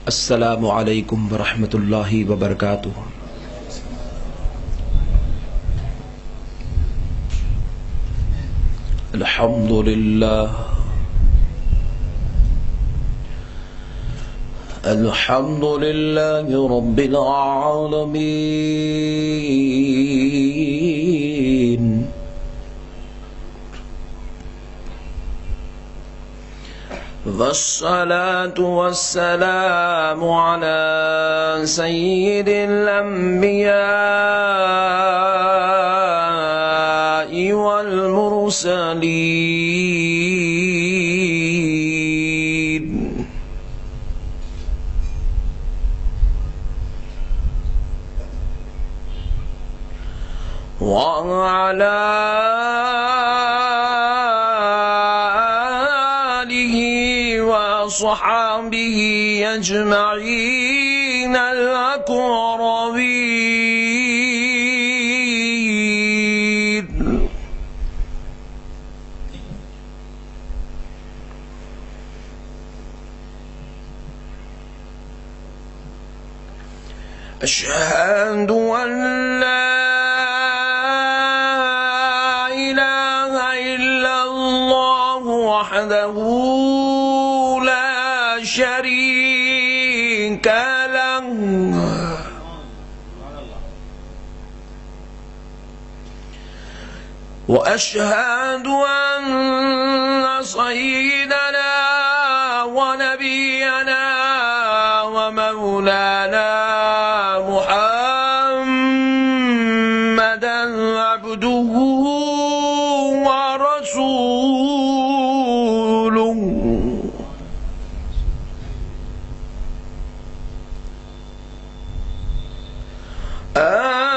السلام علیکم ورحمۃ اللہ وبرکاتہ۔ الحمد للہ رب العالمین، والصلاة والسلام على سيد الأنبياء والمرسلين، وعلى صحابه أجمعين الأكرمين، أشهد أن لا إله إلا الله وحده شريك له، وأشهد أن سيدنا ونبينا ومولانا محمدا عبده ورسوله،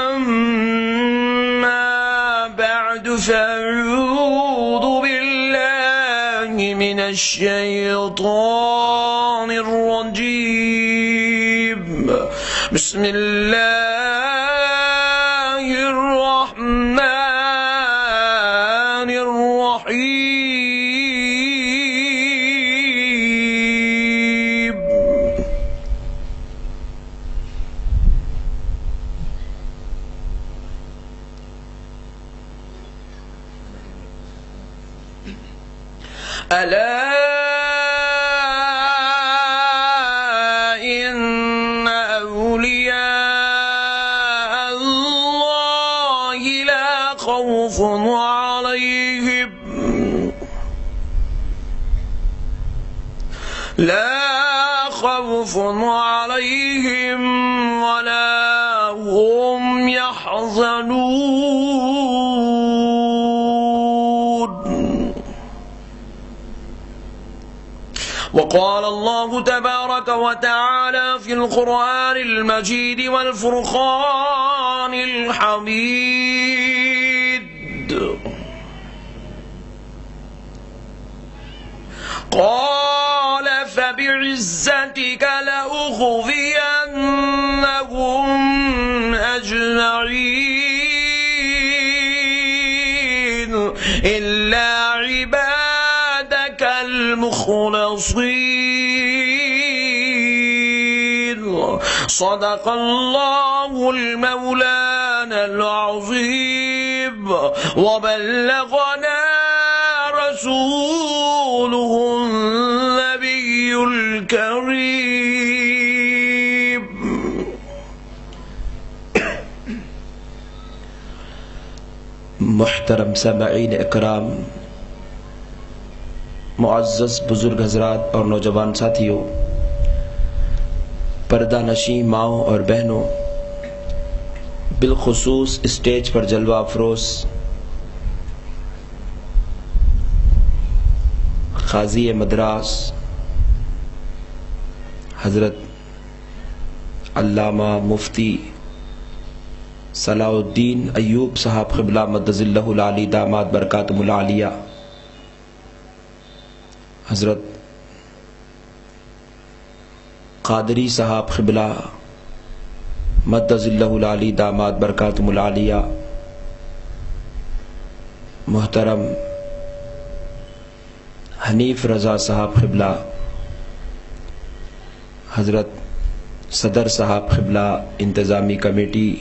أما بعد فأعوذ بالله من الشيطان الرجيم، بسم الله الرحمن الرحيم، ألا إن أولياء الله لا خوف عليهم ولا هم يحزنون، وقال الله تبارك وتعالى في القرآن المجيد والفرقان الحميد، قال فبعزتك لأغوينهم أجمعين إلا عبادك المخلصين، صدق الله المولانا العظيم، وبلغنا رسوله النبي الكريم۔ محترم سامعین اکرام، معزز بزرگ حضرات اور نوجوان ساتھیوں، پردہ نشین ماؤں اور بہنوں، بالخصوص اسٹیج پر جلوہ افروز قاضی مدراس حضرت علامہ مفتی صلاح الدین ایوب صاحب قبلہ مدظ اللہ العالی داماد برکاتہم العالیہ، حضرت قادری صاحب قبلہ مدظ اللہ العالی داماد برکاتہم العالیہ، محترم حنیف رضا صاحب قبلہ حضرت صدر صاحب قبلہ انتظامی کمیٹی،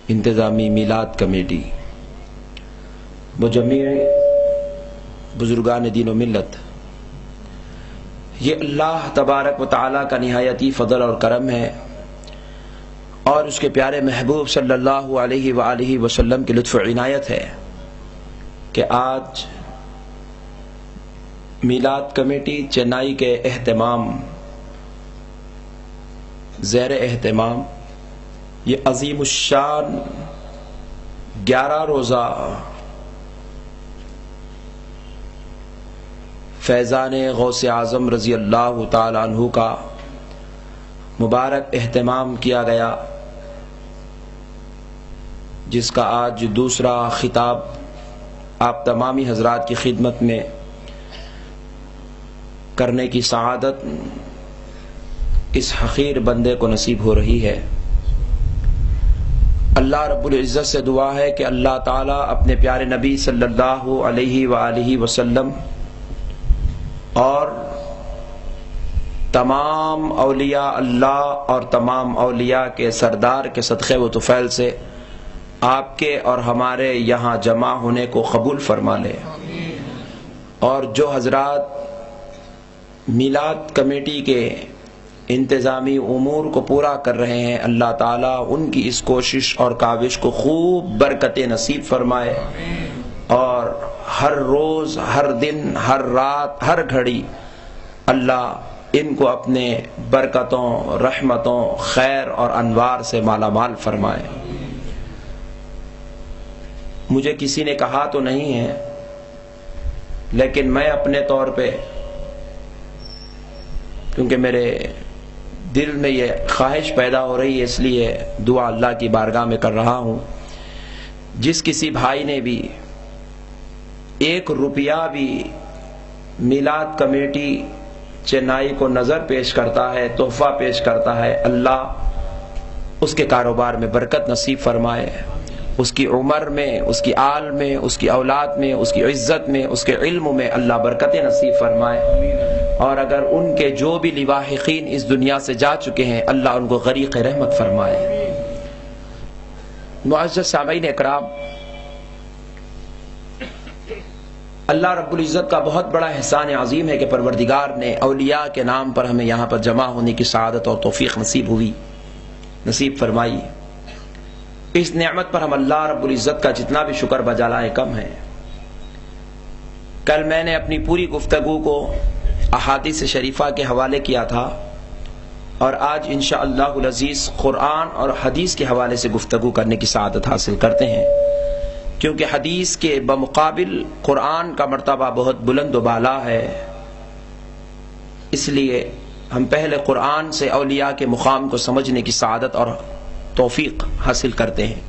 انتظامی میلاد کمیٹی، مجمع بزرگان دین و ملت، یہ اللہ تبارک و تعالیٰ کا نہایتی فضل اور کرم ہے اور اس کے پیارے محبوب صلی اللہ علیہ وآلہ وسلم کی لطف و عنایت ہے کہ آج میلاد کمیٹی چنئی کے اہتمام زیر اہتمام یہ عظیم الشان 11 روزہ فیضان غوث اعظم رضی اللہ تعالی عنہ کا مبارک اہتمام کیا گیا، جس کا آج دوسرا خطاب آپ تمامی حضرات کی خدمت میں کرنے کی سعادت اس حقیر بندے کو نصیب ہو رہی ہے۔ اللہ رب العزت سے دعا ہے کہ اللہ تعالیٰ اپنے پیارے نبی صلی اللہ علیہ وآلہ وسلم اور تمام اولیاء اللہ اور تمام اولیاء کے سردار کے صدقے و طفیل سے آپ کے اور ہمارے یہاں جمع ہونے کو قبول فرما لے، اور جو حضرات میلاد کمیٹی کے انتظامی امور کو پورا کر رہے ہیں، اللہ تعالیٰ ان کی اس کوشش اور کاوش کو خوب برکتیں نصیب فرمائے، اور ہر روز، ہر دن، ہر رات، ہر گھڑی اللہ ان کو اپنے برکتوں، رحمتوں، خیر اور انوار سے مالا مال فرمائے۔ مجھے کسی نے کہا تو نہیں ہے، لیکن میں اپنے طور پہ، کیونکہ میرے دل میں یہ خواہش پیدا ہو رہی ہے، اس لیے دعا اللہ کی بارگاہ میں کر رہا ہوں، جس کسی بھائی نے بھی 1 روپیہ بھی میلاد کمیٹی چنئی کو نظر پیش کرتا ہے، تحفہ پیش کرتا ہے، اللہ اس کے کاروبار میں برکت نصیب فرمائے، اس کی عمر میں، اس کی آل میں، اس کی اولاد میں، اس کی عزت میں، اس کے علم میں اللہ برکتیں نصیب فرمائے، اور اگر ان کے جو بھی لواحقین اس دنیا سے جا چکے ہیں اللہ ان کو غریق رحمت فرمائے۔ معزز سامعین اکرام، اللہ رب العزت کا بہت بڑا احسان عظیم ہے کہ پروردگار نے اولیاء کے نام پر ہمیں یہاں پر جمع ہونے کی سعادت اور توفیق نصیب فرمائی۔ اس نعمت پر ہم اللہ رب العزت کا جتنا بھی شکر بجا لائیں کم ہے۔ کل میں نے اپنی پوری گفتگو کو احادیث شریفہ کے حوالے کیا تھا، اور آج انشاءاللہ العزیز قرآن اور حدیث کے حوالے سے گفتگو کرنے کی سعادت حاصل کرتے ہیں، کیونکہ حدیث کے بمقابل قرآن کا مرتبہ بہت بلند و بالا ہے۔ اس لیے ہم پہلے قرآن سے اولیاء کے مقام کو سمجھنے کی سعادت اور توفیق حاصل کرتے ہیں۔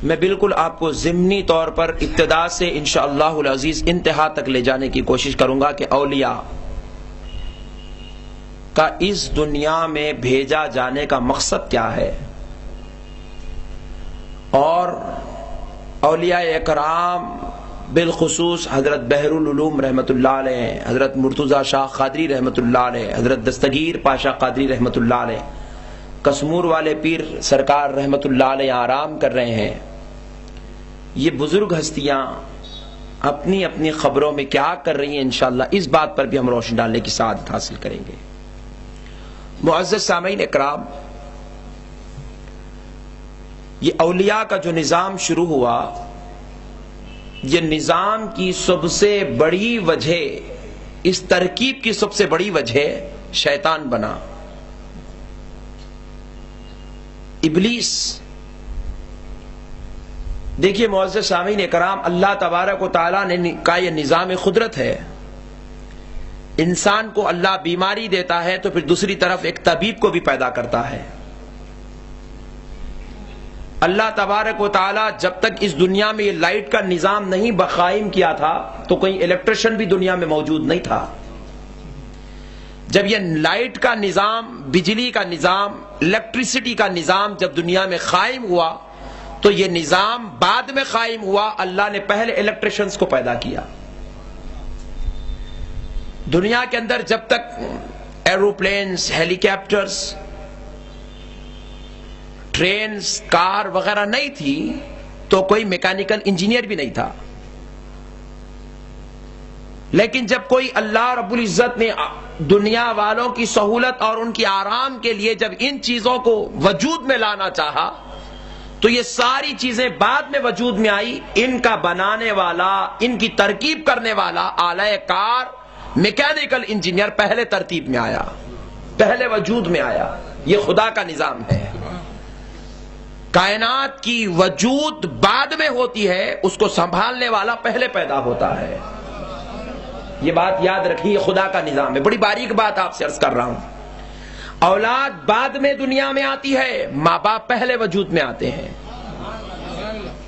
میں بالکل آپ کو ضمنی طور پر ابتدا سے انشاءاللہ العزیز انتہا تک لے جانے کی کوشش کروں گا کہ اولیاء کا اس دنیا میں بھیجا جانے کا مقصد کیا ہے، اور اولیاء اکرام بالخصوص حضرت بحر العلوم رحمۃ اللہ علیہ، حضرت مرتضی شاہ قادری رحمۃ اللہ علیہ، حضرت دستگیر پاشا قادری رحمۃ اللہ علیہ، کسمور والے پیر سرکار رحمۃ اللہ علیہ آرام کر رہے ہیں، یہ بزرگ ہستیاں اپنی اپنی خبروں میں کیا کر رہی ہیں، انشاءاللہ اس بات پر بھی ہم روشنی ڈالنے کی سعادت حاصل کریں گے۔ معزز سامعین اکرام، یہ اولیاء کا جو نظام شروع ہوا، یہ نظام کی سب سے بڑی وجہ، اس ترکیب کی سب سے بڑی وجہ شیطان بنا، ابلیس۔ دیکھیے معزز سامعین اکرام، اللہ تبارک و تعالیٰ نے کا یہ نظام قدرت ہے، انسان کو اللہ بیماری دیتا ہے تو پھر دوسری طرف ایک طبیب کو بھی پیدا کرتا ہے۔ اللہ تبارک و تعالیٰ جب تک اس دنیا میں یہ لائٹ کا نظام نہیں بقائم کیا تھا تو کوئی الیکٹریشین بھی دنیا میں موجود نہیں تھا۔ جب یہ لائٹ کا نظام، بجلی کا نظام، الیکٹریسٹی کا نظام جب دنیا میں قائم ہوا تو یہ نظام بعد میں قائم ہوا، اللہ نے پہلے الیکٹریشنز کو پیدا کیا۔ دنیا کے اندر جب تک ایروپلینز، ہیلی کاپٹرز، ٹرینز، کار وغیرہ نہیں تھی تو کوئی میکینیکل انجینئر بھی نہیں تھا. لیکن جب کوئی اللہ رب العزت نے دنیا والوں کی سہولت اور ان کی آرام کے لیے جب ان چیزوں کو وجود میں لانا چاہا تو یہ ساری چیزیں بعد میں وجود میں آئی. ان کا بنانے والا، ان کی ترکیب کرنے والا آلہ کار میکینیکل انجینئر پہلے ترتیب میں آیا، پہلے وجود میں آیا. یہ خدا کا نظام ہے. کائنات کی وجود بعد میں ہوتی ہے، اس کو سنبھالنے والا پہلے پیدا ہوتا ہے. یہ بات یاد رکھیے، خدا کا نظام ہے. بڑی باریک بات آپ سے عرض کر رہا ہوں. اولاد بعد میں دنیا میں آتی ہے، ماں باپ پہلے وجود میں آتے ہیں.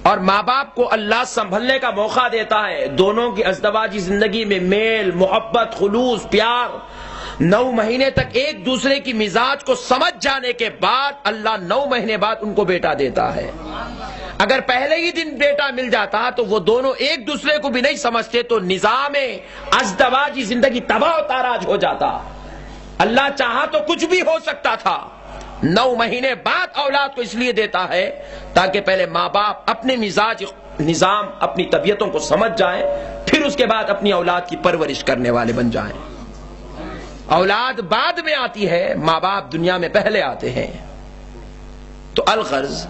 اور ماں باپ کو اللہ سنبھلنے کا موقع دیتا ہے. دونوں کی ازدواجی زندگی میں میل، محبت، خلوص، پیار، 9 مہینے تک ایک دوسرے کی مزاج کو سمجھ جانے کے بعد اللہ 9 مہینے بعد ان کو بیٹا دیتا ہے. اگر پہلے ہی دن بیٹا مل جاتا تو وہ دونوں ایک دوسرے کو بھی نہیں سمجھتے تو نظام ازدواجی زندگی تباہ و تاراج ہو جاتا. اللہ چاہا تو کچھ بھی ہو سکتا تھا. 9 مہینے بعد اولاد کو اس لیے دیتا ہے تاکہ پہلے ماں باپ اپنے مزاج، نظام، اپنی طبیعتوں کو سمجھ جائیں، پھر اس کے بعد اپنی اولاد کی پرورش کرنے والے بن جائیں. اولاد بعد میں آتی ہے، ماں باپ دنیا میں پہلے آتے ہیں. تو الغرض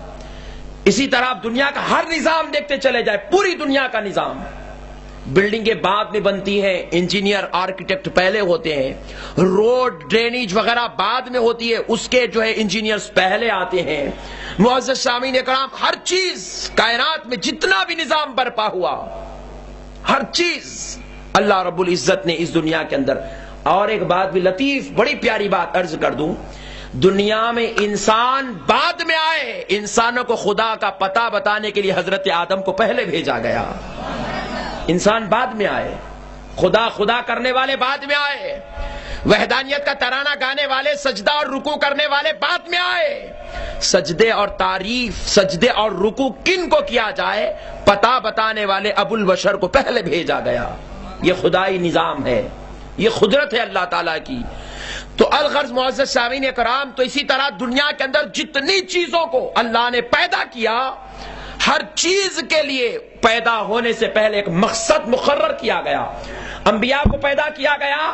اسی طرح آپ دنیا کا ہر نظام دیکھتے چلے جائے، پوری دنیا کا نظام. بلڈنگیں بعد میں بنتی ہیں، انجینئر آرکیٹیکٹ پہلے ہوتے ہیں. روڈ، ڈرینیج وغیرہ بعد میں ہوتی ہے، اس کے جو ہے انجینئرز پہلے آتے ہیں. معزز سامعین اکرام، ہر چیز کائنات میں جتنا بھی نظام برپا ہوا، ہر چیز اللہ رب العزت نے اس دنیا کے اندر. اور ایک بات بھی لطیف، بڑی پیاری بات عرض کر دوں، دنیا میں انسان بعد میں آئے. انسانوں کو خدا کا پتہ بتانے کے لیے حضرت آدم کو پہلے بھیجا گیا. انسان بعد میں آئے، خدا کرنے والے بعد میں آئے، وحدانیت کا ترانہ گانے والے، سجدہ اور رکوع کرنے والے بعد میں آئے. سجدے اور تعریف، سجدے اور رکوع کن کو کیا جائے، پتہ بتانے والے ابو البشر کو پہلے بھیجا گیا. یہ خدائی نظام ہے، یہ قدرت ہے اللہ تعالیٰ کی. تو الغرض معزز سامعین کرام، تو اسی طرح دنیا کے اندر جتنی چیزوں کو اللہ نے پیدا کیا، ہر چیز کے لیے پیدا ہونے سے پہلے ایک مقصد مقرر کیا گیا. انبیاء کو پیدا کیا گیا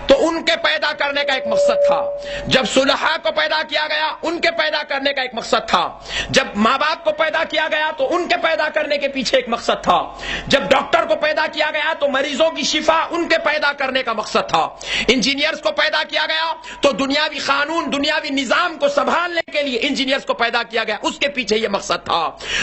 تو ان کے پیدا کرنے کا ایک مقصد تھا. جب صلحاء کو پیدا کیا گیا ان کے پیدا کرنے کا ایک مقصد تھا. جب ماں باپ کو پیدا کیا گیا تو ان کے پیدا کرنے کے پیچھے ایک مقصد تھا. جب ڈاکٹر کو پیدا کیا گیا تو مریضوں کی شفا ان کے پیدا کرنے کا مقصد تھا. انجینئرز کو پیدا کیا گیا تو دنیاوی قانون، دنیاوی نظام کو سنبھالنے کے لیے انجینئرز کو پیدا کیا گیا، اس کے پیچھے یہ مقصد تھا.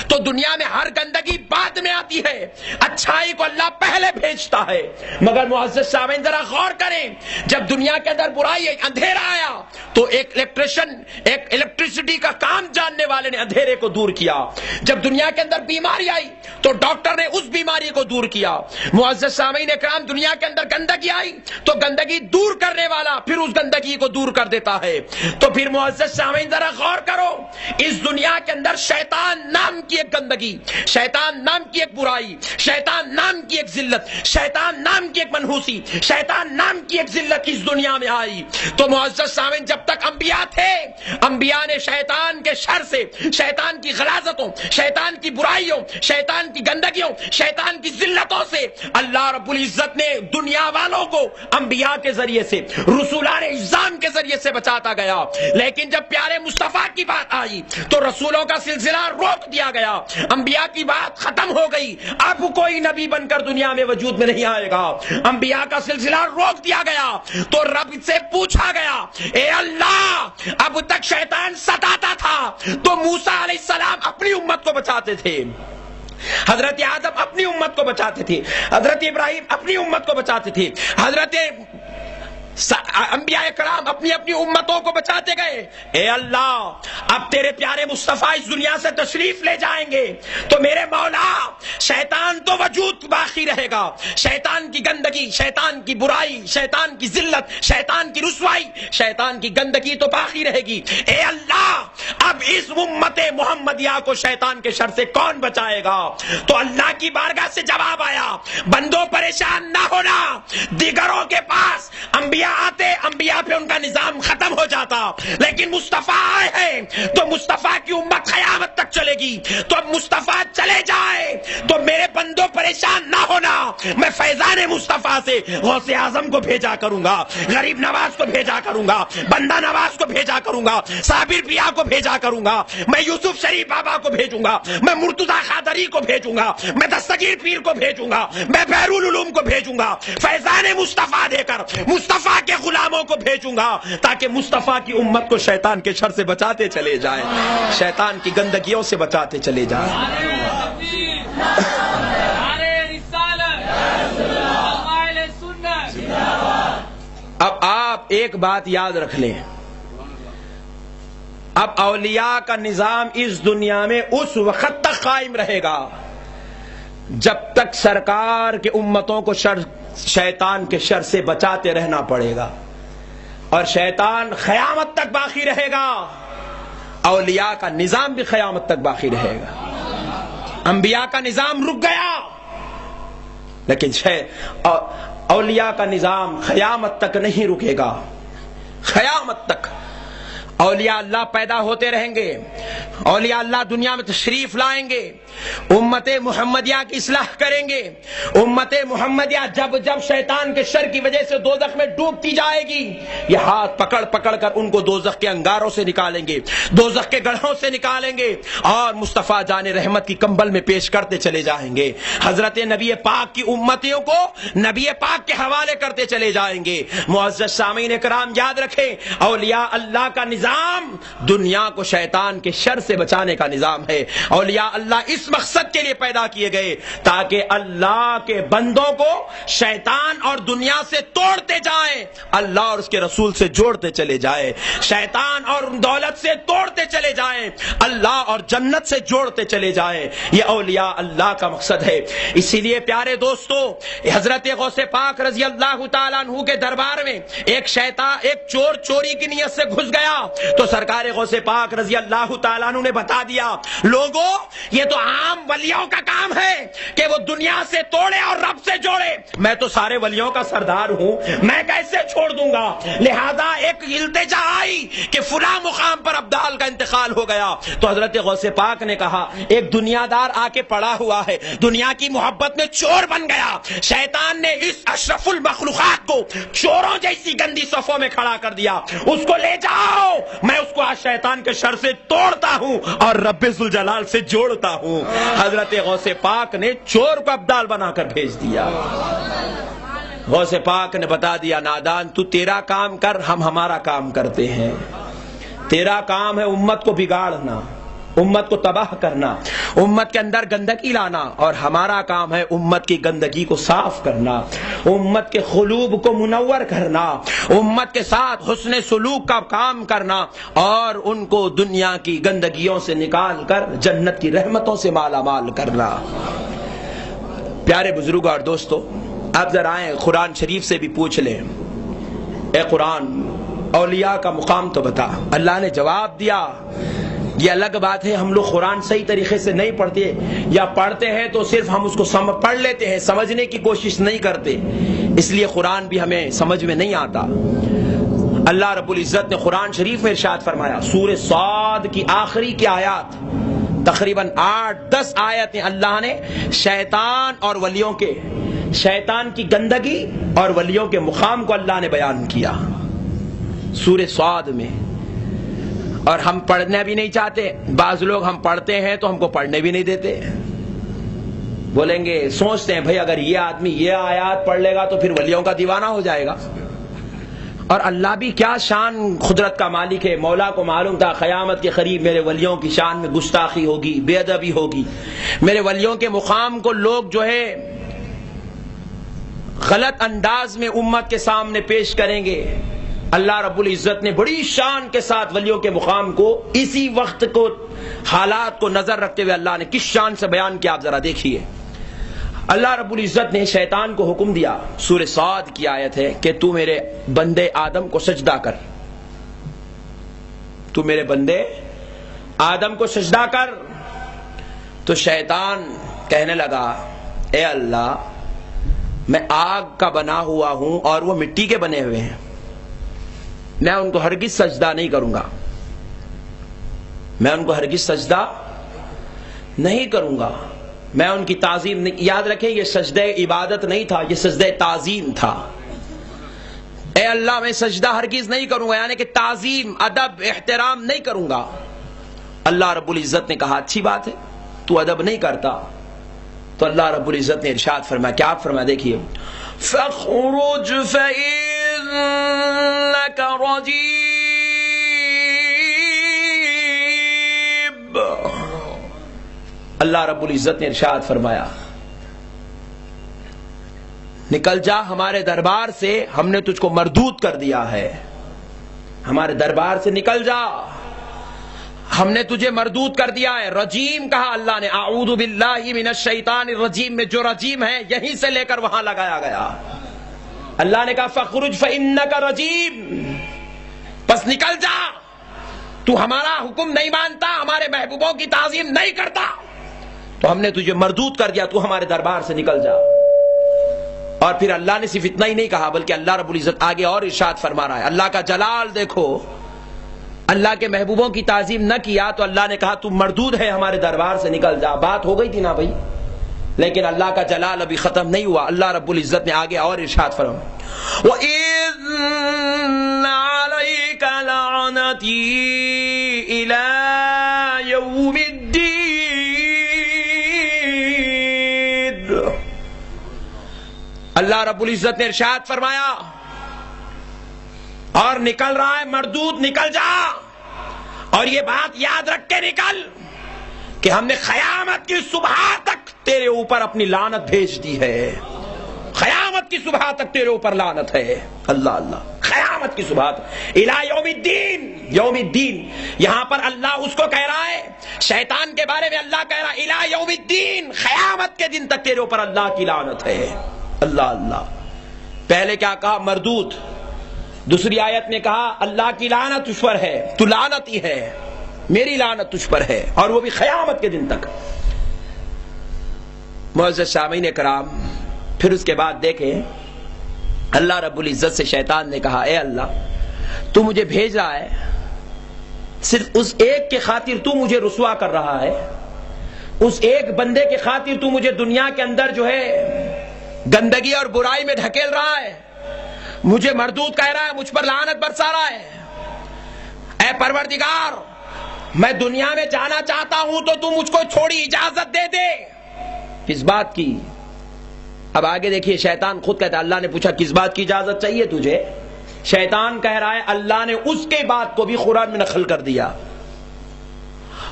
تو دنیا میں ہر گندگی بعد میں آتی ہے، اچھائی کو اللہ پہلے بھیجتا ہے. مگر معزز سامعین ذرا غور کریں، جب دنیا کے اندر برائی، اندھیرا آیا تو ایک الیکٹریشن، ایک الیکٹریسٹی کا کام جاننے والے نے اندھیرے کو دور کیا. جب دنیا کے اندر بیماری آئی تو ڈاکٹر نے اس بیماری کو دور کیا. معزز سامعین اکرام، دنیا کے اندر گندگی آئی تو گندگی دور کرنے والا پھر اس گندگی کو دور کر دیتا ہے. تو پھر معزز سامعین ذرا غور کرو، اس دنیا کے اندر شیطان نام کی ایک گندگی، شیطان نام کی ایک برائی، شیطان نام کی ایک ذلت، شیطان نام کی ایک منحوسی، شیطان نام کی ایک ذلت اس دنیا میں آئی. تو معزز سامعین، جب تک انبیاء تھے، انبیاء نے شیطان کے شر سے، شیطان کی غلاظتوں، شیطان کی برائیوں، شیطان کی گندگیوں، شیطان کی ذلتوں سے اللہ رب العزت نے دنیا والوں کو انبیاء کے ذریعے سے، رسولان اعظام کے ذریعے سے بچاتا گیا. لیکن جب پیارے مصطفیٰ کی بات آئی تو رسولوں کا سلسلہ روک دیا گیا، انبیاء کی بات ختم ہو گئی. اب کوئی نبی بن کر دنیا میں وجود میں نہیں آئے گا، انبیاء کا سلسلہ روک دیا گیا. تو رب سے پوچھا گیا، اے اللہ، اب تک شیطان ستاتا تھا تو موسیٰ علیہ السلام اپنی امت کو بچاتے تھے، حضرت آدم اپنی امت کو بچاتے تھے، حضرت ابراہیم اپنی امت کو بچاتے تھے، حضرت انبیاء کرام اپنی اپنی امتوں کو بچاتے گئے. اے اللہ، اب تیرے پیارے مصطفیٰ اس دنیا سے تشریف لے جائیں گے تو میرے مولا شیطان تو وجود باقی رہے گا، شیطان کی گندگی، شیطان کی برائی، شیطان کی ذلت، شیطان کی رسوائی، شیطان کی گندگی تو باقی رہے گی. اے اللہ، اب اس امت محمدیہ کو شیطان کے شر سے کون بچائے گا؟ تو اللہ کی بارگاہ سے جواب آیا، بندوں پریشان نہ ہونا، دیگروں کے پاس، انبیاء انبیاء آتے، انبیاء پہ ان کا نظام ختم ہو جاتا، لیکن مصطفیٰ آئے ہیں تو مصطفیٰ کی امت قیامت تک چلے گی۔ تو اب مصطفیٰ چلے جائے تو میرے بندوں پریشان نہ ہونا، میں فیضان مصطفیٰ سے غوث اعظم کو بھیجا کروں گا، غریب نواز کو بھیجا کروں گا، بندہ نواز کو بھیجا کروں گا، صابر پیا کو بھیجا کروں گا، میں یوسف شریف بابا کو بھیجوں گا، میں مرتضی قادری کو بھیجوں گا، میں دستگیر پیر کو بھیجوں گا، میں بحر العلوم کو بھیجوں گا، فیضان مصطفیٰ دے کر مصطفیٰ کے غلاموں کو بھیجوں گا، تاکہ مصطفیٰ کی امت کو شیطان کے شر سے بچاتے چلے جائیں، شیطان کی گندگیوں سے بچاتے چلے جائیں۔ اب آپ ایک بات یاد رکھ لیں، اب اولیاء کا نظام اس دنیا میں اس وقت تک قائم رہے گا جب تک سرکار کے امتوں کو شیطان کے شر سے بچاتے رہنا پڑے گا، اور شیطان قیامت تک باقی رہے گا، اولیاء کا نظام بھی قیامت تک باقی رہے گا۔ انبیاء کا نظام رک گیا، لیکن اولیاء کا نظام قیامت تک نہیں رکے گا، قیامت تک اولیاء اللہ پیدا ہوتے رہیں گے، اولیاء اللہ دنیا میں تشریف لائیں گے، امت محمدیہ کی اصلاح کریں گے، امت محمدیہ جب جب شیطان کے شر کی وجہ سے دوزخ میں ڈوبتی جائے گی، یہ ہاتھ پکڑ پکڑ کر ان کو دوزخ کے انگاروں سے نکالیں گے، دوزخ کے گڑھوں سے نکالیں گے، اور مصطفیٰ جان رحمت کی کمبل میں پیش کرتے چلے جائیں گے، حضرت نبی پاک کی امتیوں کو نبی پاک کے حوالے کرتے چلے جائیں گے۔ معزز سامعین کرام یاد رکھیں، اولیاء اللہ کا نظام دنیا کو شیطان کے شر سے بچانے کا نظام ہے۔ اولیاء اللہ اس مقصد کے لیے پیدا کیے گئے تاکہ اللہ کے بندوں کو شیطان اور دنیا سے توڑتے جائیں، اللہ اور اس کے رسول سے جوڑتے چلے جائیں، شیطان اور دولت سے توڑتے چلے جائیں، اللہ اور جنت سے جوڑتے چلے جائیں۔ یہ اولیاء اللہ کا مقصد ہے۔ اسی لیے پیارے دوستو، حضرت غوث پاک رضی اللہ تعالیٰ عنہ کے دربار میں ایک چور چوری کی نیت سے گھس گیا تو سرکار غوث پاک رضی اللہ تعالیٰ عنہ نے بتا دیا، لوگوں یہ تو عام ولیوں کا کام ہے کہ وہ دنیا سے توڑے اور رب سے جوڑے، میں تو سارے ولیوں کا سردار ہوں، میں کیسے چھوڑ دوں گا؟ لہذا ایک التجا آئی کہ فلاں مقام پر ابدال کا انتقال ہو گیا، تو حضرت غوث پاک نے کہا ایک دنیا دار آ کے پڑا ہوا ہے، دنیا کی محبت میں چور بن گیا، شیطان نے اس اشرف المخلوقات کو چوروں جیسی گندی صفوں میں کھڑا کر دیا، اس کو لے جاؤ، میں اس کو آج شیطان کے شر سے توڑتا ہوں اور رب ذوالجلال سے جوڑتا ہوں۔ حضرت غوث پاک نے چور کو ابدال بنا کر بھیج دیا۔ غوث پاک نے بتا دیا، نادان تو تیرا کام کر، ہم ہمارا کام کرتے ہیں، تیرا کام ہے امت کو بگاڑنا، امت کو تباہ کرنا، امت کے اندر گندگی لانا، اور ہمارا کام ہے امت کی گندگی کو صاف کرنا، امت کے قلوب کو منور کرنا، امت کے ساتھ حسن سلوک کا کام کرنا، اور ان کو دنیا کی گندگیوں سے نکال کر جنت کی رحمتوں سے مالا مال کرنا۔ پیارے بزرگوں اور دوستو، اب ذرا آئیں قرآن شریف سے بھی پوچھ لیں، اے قرآن اولیاء کا مقام تو بتا۔ اللہ نے جواب دیا، یہ الگ بات ہے ہم لوگ قرآن صحیح طریقے سے نہیں پڑھتے، یا پڑھتے ہیں تو صرف ہم اس کو پڑھ لیتے ہیں، سمجھنے کی کوشش نہیں کرتے، اس لیے قرآن بھی ہمیں سمجھ میں نہیں آتا۔ اللہ رب العزت نے قرآن شریف میں ارشاد فرمایا، سورہ صاد کی آخری کی آیات، تقریباً 8-10 آیتیں اللہ نے شیطان اور ولیوں کے، شیطان کی گندگی اور ولیوں کے مقام کو اللہ نے بیان کیا سورہ صاد میں، اور ہم پڑھنا بھی نہیں چاہتے۔ بعض لوگ ہم پڑھتے ہیں تو ہم کو پڑھنے بھی نہیں دیتے، بولیں گے، سوچتے ہیں بھئی اگر یہ آدمی یہ آیات پڑھ لے گا تو پھر ولیوں کا دیوانہ ہو جائے گا۔ اور اللہ بھی کیا شان قدرت کا مالک ہے، مولا کو معلوم تھا قیامت کے قریب میرے ولیوں کی شان میں گستاخی ہوگی، بے ادبی ہوگی، میرے ولیوں کے مقام کو لوگ جو ہے غلط انداز میں امت کے سامنے پیش کریں گے۔ اللہ رب العزت نے بڑی شان کے ساتھ ولیوں کے مقام کو اسی وقت کو، حالات کو نظر رکھتے ہوئے اللہ نے کس شان سے بیان کیا، آپ ذرا دیکھیے۔ اللہ رب العزت نے شیطان کو حکم دیا، سورہ صاد کی آیت ہے کہ تو میرے بندے آدم کو سجدہ کر، تو میرے بندے آدم کو سجدہ کر۔ تو شیطان کہنے لگا، اے اللہ میں آگ کا بنا ہوا ہوں اور وہ مٹی کے بنے ہوئے ہیں، میں ان کو ہرگز سجدہ نہیں کروں گا، میں ان کو ہرگز سجدہ نہیں کروں گا، میں ان کی تعظیم نہیں. یاد رکھیں یہ سجدہ عبادت نہیں تھا، یہ سجدہ تعظیم تھا. اے اللہ میں سجدہ ہرگز نہیں کروں گا، یعنی کہ تعظیم، ادب، احترام نہیں کروں گا. اللہ رب العزت نے کہا اچھی بات ہے تو ادب نہیں کرتا، تو اللہ رب العزت نے ارشاد فرمایا، کیا فرمایا دیکھیے، فَاخْرُجْ فَإِنَّكَ رَجِيمٌ. اللہ رب العزت نے ارشاد فرمایا نکل جا ہمارے دربار سے، ہم نے تجھ کو مردود کر دیا ہے، ہمارے دربار سے نکل جا، ہم نے تجھے مردود کر دیا ہے. رجیم کہا اللہ نے، اعوذ باللہ من الشیطان الرجیم میں جو رجیم ہے یہیں سے لے کر وہاں لگایا گیا. اللہ نے کہا فخرج فإنک رجیم، بس نکل جا، تو ہمارا حکم نہیں مانتا، ہمارے محبوبوں کی تعظیم نہیں کرتا، تو ہم نے تجھے مردود کر دیا، تو ہمارے دربار سے نکل جا. اور پھر اللہ نے صرف اتنا ہی نہیں کہا بلکہ اللہ رب العزت آگے اور ارشاد فرما رہا ہے. اللہ کا جلال دیکھو، اللہ کے محبوبوں کی تعظیم نہ کیا تو اللہ نے کہا تم مردود ہے، ہمارے دربار سے نکل جا. بات ہو گئی تھی نا بھائی، لیکن اللہ کا جلال ابھی ختم نہیں ہوا. اللہ رب العزت نے آگے اور ارشاد فرمایا وَإِنَّ عَلَيْكَ لَعْنَتِي إِلَى يَوْمِ الدِّينِ. اللہ رب العزت نے ارشاد فرمایا اور نکل رہا ہے مردود، نکل جا. اور یہ بات یاد رکھ کے نکل کہ ہم نے قیامت کی صبح تک تیرے اوپر اپنی لعنت بھیج دی ہے. قیامت کی صبح تک تیرے اوپر لعنت ہے. اللہ اللہ، قیامت کی صبح تک، الی یوم الدین. یوم الدین یہاں پر اللہ اس کو کہہ رہا ہے، شیطان کے بارے میں اللہ کہہ رہا ہے الی یوم الدین، قیامت کے دن تک تیرے اوپر اللہ کی لعنت ہے. اللہ اللہ. پہلے کیا کہا؟ مردود. دوسری آیت میں کہا اللہ کی لعنت تجھ پر ہے، تو لعنتی ہے، میری لعنت تجھ پر ہے، اور وہ بھی قیامت کے دن تک. معزز سامعین کرام، پھر اس کے بعد دیکھیں اللہ رب العزت سے شیطان نے کہا اے اللہ تو مجھے بھیج رہا ہے، صرف اس ایک کے خاطر تو مجھے رسوا کر رہا ہے، اس ایک بندے کے خاطر تو مجھے دنیا کے اندر جو ہے گندگی اور برائی میں ڈھکیل رہا ہے، مجھے مردود کہہ رہا ہے، مجھ پر لعنت برسا رہا ہے. اے پروردگار میں دنیا میں جانا چاہتا ہوں تو تو مجھ کو تھوڑی اجازت دے دے. کس بات کی؟ اب آگے دیکھیے شیطان خود کہتا ہے، اللہ نے پوچھا کس بات کی اجازت چاہیے تجھے؟ شیطان کہہ رہا ہے اللہ نے اس کے بات کو بھی قرآن میں نقل کر دیا.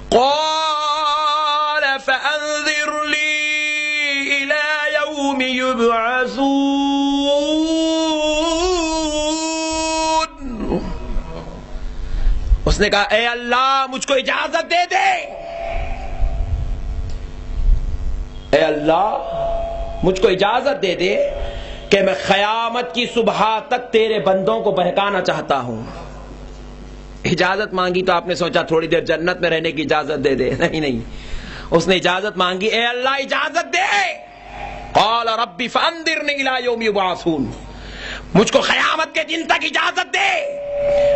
قال فأنذرني إلى يوم يبعثون. اس نے کہا اے اللہ مجھ کو اجازت دے دے، اے اللہ مجھ کو اجازت دے دے کہ میں قیامت کی صبح تک تیرے بندوں کو بہکانا چاہتا ہوں. اجازت مانگی تو آپ نے سوچا تھوڑی دیر جنت میں رہنے کی اجازت دے دے، نہیں، اس نے اجازت مانگی اے اللہ اجازت دے. قال رب فانذرنی الی یوم یبعثون، مجھ کو قیامت کے دن تک اجازت دے،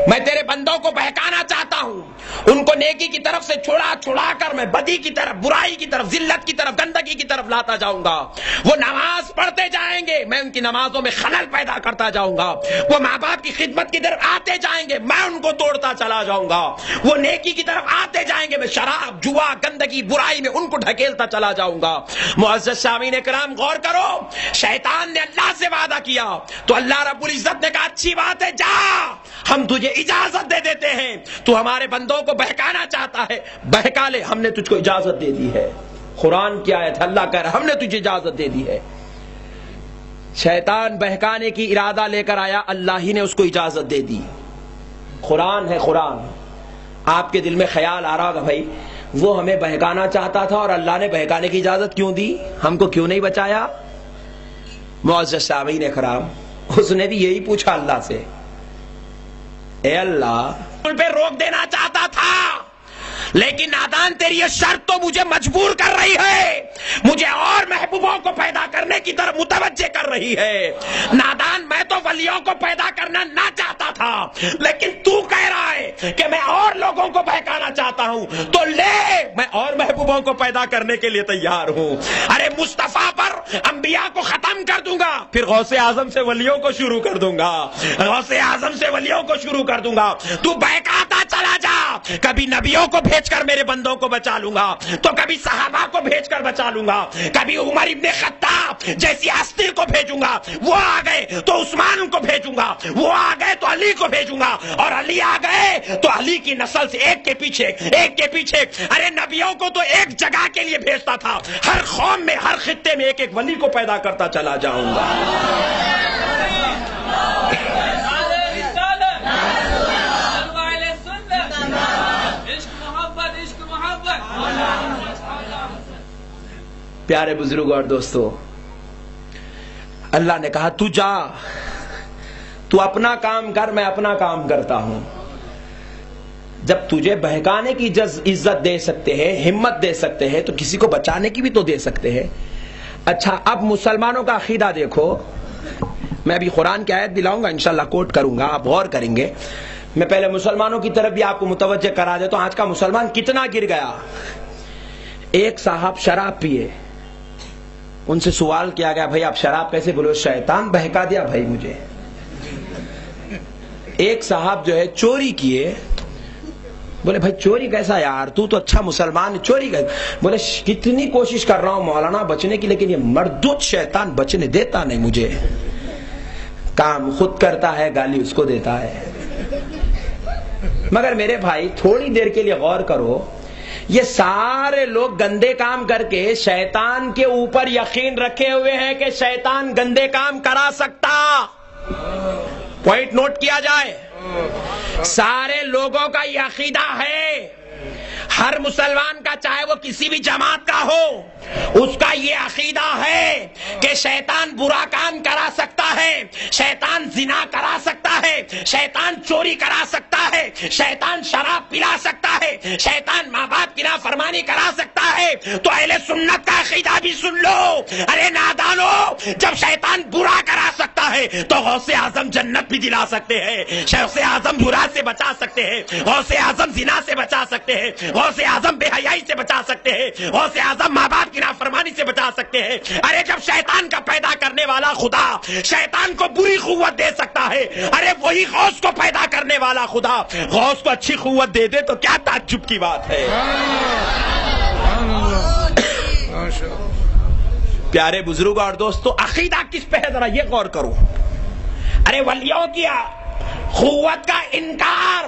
میں تیرے بندوں کو بہکانا چاہتا ہوں، ان کو نیکی کی طرف سے چھڑا کر میں بدی کی طرف، برائی کی طرف، ذلت کی طرف، گندگی کی طرف لاتا جاؤں گا. وہ نماز پڑھتے جائیں گے، میں ان کی نمازوں میں خلل پیدا کرتا جاؤں گا. وہ ماں باپ کی خدمت کی طرف آتے جائیں گے، میں ان کو توڑتا چلا جاؤں گا. وہ نیکی کی طرف آتے جائیں گے، میں شراب، جوا، گندگی، برائی میں ان کو ڈھکیلتا چلا جاؤں گا. معزز سامعین کرام غور کرو، شیطان نے اللہ سے وعدہ کیا تو اللہ رب العزت نے کہا اچھی بات ہے، جا ہم تجھے اجازت دے دیتے ہیں، تو ہمارے بندوں کو بہکانا چاہتا ہے، بہکا لے، ہم نے تجھ کو اجازت دے دی ہے. قرآن کی آیت، اللہ کہہ رہا ہم نے تجھے اجازت دے دی ہے. شیطان بہکانے کی ارادہ لے کر آیا، اللہ ہی نے اس کو اجازت دے دی. قرآن ہے قرآن. آپ کے دل میں خیال آ رہا ہوگا بھائی وہ ہمیں بہکانا چاہتا تھا اور اللہ نے بہکانے کی اجازت کیوں دی، ہم کو کیوں نہیں بچایا؟ معزز سامعین کرام، اس نے بھی یہی پوچھا اللہ سے، اے اللہ ان پہ روک دینا چاہتا تھا، لیکن نادان تیری یہ شرط تو مجھے مجبور کر رہی ہے، مجھے اور محبوبوں کو پیدا کرنے کی طرف متوجہ کر رہی ہے۔ نادان میں تو ولیوں کو پیدا کرنا نہ چاہتا تھا، لیکن تو کہہ رہا ہے کہ میں اور لوگوں کو بہکانا چاہتا ہوں، تو لے میں اور محبوبوں کو پیدا کرنے کے لیے تیار ہوں۔ ارے مصطفیٰ پر انبیاء کو ختم کر دوں گا، پھر غوث اعظم سے ولیوں کو شروع کر دوں گا، غوث اعظم سے ولیوں کو شروع کر دوں گا۔ تو بہکاتا چلا جا، کبھی نبیوں کو بھیج کر میرے بندوں کو بچا لوں گا، تو کبھی صحابہ کو بھیج کر بچا لوں گا، کبھی عمر ابن خطاب جیسی ہستی کو بھیجوں گا، وہ آ گئے تو عثمان کو بھیجوں گا، وہ آ گئے تو علی کو بھیجوں گا، اور علی آ گئے تو علی کی نسل سے ایک کے پیچھے ایک کے پیچھے۔ ارے نبیوں کو تو ایک جگہ کے لیے بھیجتا تھا، ہر قوم میں ہر خطے میں ایک ایک ولی کو پیدا کرتا چلا جاؤں گا۔ پیارے بزرگ اور دوستو، اللہ نے کہا تو جا، تو اپنا کام کر، میں اپنا کام کرتا ہوں۔ جب تجھے بہکانے کی عزت دے سکتے ہیں، ہمت دے سکتے ہیں، تو کسی کو بچانے کی بھی تو دے سکتے ہیں۔ اچھا اب مسلمانوں کا عقیدہ دیکھو، میں ابھی قرآن کی آیت دلاؤں گا، انشاءاللہ کوٹ کروں گا، آپ غور کریں گے۔ میں پہلے مسلمانوں کی طرف بھی آپ کو متوجہ کرا دیتا ہوں، آج کا مسلمان کتنا گر گیا۔ ایک صاحب شراب پیے، ان سے سوال کیا گیا بھائی آپ شراب کیسے بولو؟ شیطان بہکا دیا بھائی مجھے۔ ایک صاحب جو ہے چوری کیے، بولے بھائی چوری کیسا یار، تو اچھا مسلمان ہے، چوری کیسا؟ بولے کتنی کوشش کر رہا ہوں مولانا بچنے کی، لیکن یہ مردود شیطان بچنے دیتا نہیں مجھے، کام خود کرتا ہے، گالی اس کو دیتا ہے۔ مگر میرے بھائی تھوڑی دیر کے لیے غور کرو، یہ سارے لوگ گندے کام کر کے شیطان کے اوپر یقین رکھے ہوئے ہیں کہ شیطان گندے کام کرا سکتا۔ پوائنٹ نوٹ کیا جائے، سارے لوگوں کا یہ عقیدہ ہے، ہر مسلمان کا، چاہے وہ کسی بھی جماعت کا ہو، اس کا یہ عقیدہ ہے کہ شیطان برا کام کرا سکتا ہے، شیطان زنا کرا سکتا ہے، شیطان چوری کرا سکتا ہے، شیطان شراب پلا سکتا ہے، شیطان ماں باپ کی نافرمانی کرا سکتا ہے۔ تو اہل سنت کا عقیدہ بھی سن لو، ارے نادانو، جب شیطان برا کرا سکتا ہے تو غوث اعظم جنت بھی دلا سکتے ہیں، غوث اعظم برا سے بچا سکتے ہیں، غوث اعظم زنا سے بچا سکتے ہیں، غوث اعظم بے حیائی سے بچا سکتے ہیں، غوث اعظم ماں باپ کی نافرمانی سے بچا سکتے ہیں۔ ارے جب شیطان کا پیدا کرنے والا خدا شیطان کو بری قوت دے سکتا ہے، ارے وہی غوث کو پیدا کرنے والا خدا غوث کو اچھی قوت دے دے تو کیا تعجب کی بات ہے۔ پیارے بزرگ اور دوستو، عقیدہ کس پہ ہے ذرا یہ غور کرو۔ ارے ولیوں کی قوت کا انکار،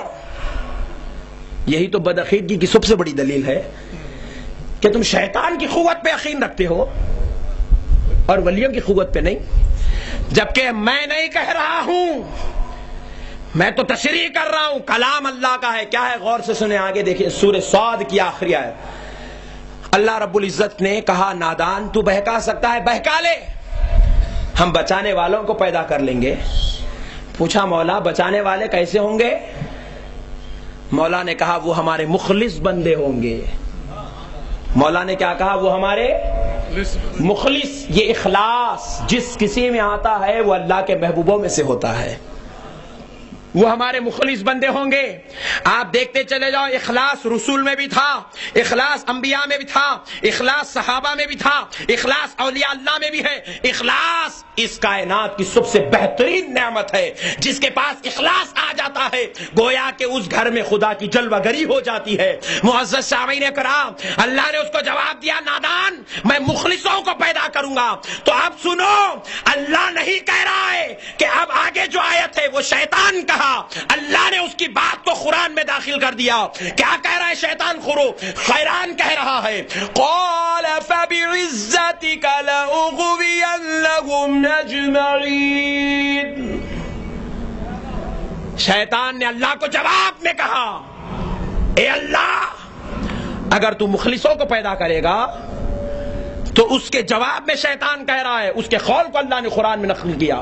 یہی تو بدعقیدگی کی سب سے بڑی دلیل ہے کہ تم شیطان کی قوت پہ یقین رکھتے ہو اور ولیوں کی قوت پہ نہیں۔ جبکہ میں نہیں کہہ رہا ہوں، میں تو تشریح کر رہا ہوں، کلام اللہ کا ہے۔ کیا ہے؟ غور سے سنیں، آگے دیکھیں سورہ صاد کی آخری آیت۔ اللہ رب العزت نے کہا نادان تو بہکا سکتا ہے، بہکا لے، ہم بچانے والوں کو پیدا کر لیں گے۔ پوچھا مولا بچانے والے کیسے ہوں گے؟ مولا نے کہا وہ ہمارے مخلص بندے ہوں گے۔ مولا نے کیا کہا؟ وہ ہمارے مخلص۔ یہ اخلاص جس کسی میں آتا ہے وہ اللہ کے محبوبوں میں سے ہوتا ہے، وہ ہمارے مخلص بندے ہوں گے۔ آپ دیکھتے چلے جاؤ، اخلاص رسول میں بھی تھا، اخلاص انبیاء میں بھی تھا، اخلاص صحابہ میں بھی تھا، اخلاص اولیاء اللہ میں بھی ہے۔ اخلاص اس کائنات کی سب سے بہترین نعمت ہے، جس کے پاس اخلاص آ جاتا ہے گویا کہ اس گھر میں خدا کی جلوہ گری ہو جاتی ہے۔ معزز سامعین کرام، اللہ نے اس کو جواب دیا نادان میں مخلصوں کو پیدا کروں گا۔ تو اب سنو، اللہ نہیں کہہ رہا ہے کہ اب آگے جو آیت ہے وہ شیطان کہا، اللہ نے اس کی بات کو قرآن میں داخل کر دیا۔ کیا کہہ رہا ہے شیطان؟ خیران کہہ رہا ہے قال فبعزتك لأغوينهم اجمعین۔ شیطان نے اللہ کو جواب میں کہا اے اللہ اگر تو مخلصوں کو پیدا کرے گا، تو اس کے جواب میں شیطان کہہ رہا ہے، اس کے قول کو اللہ نے قرآن میں نقل کیا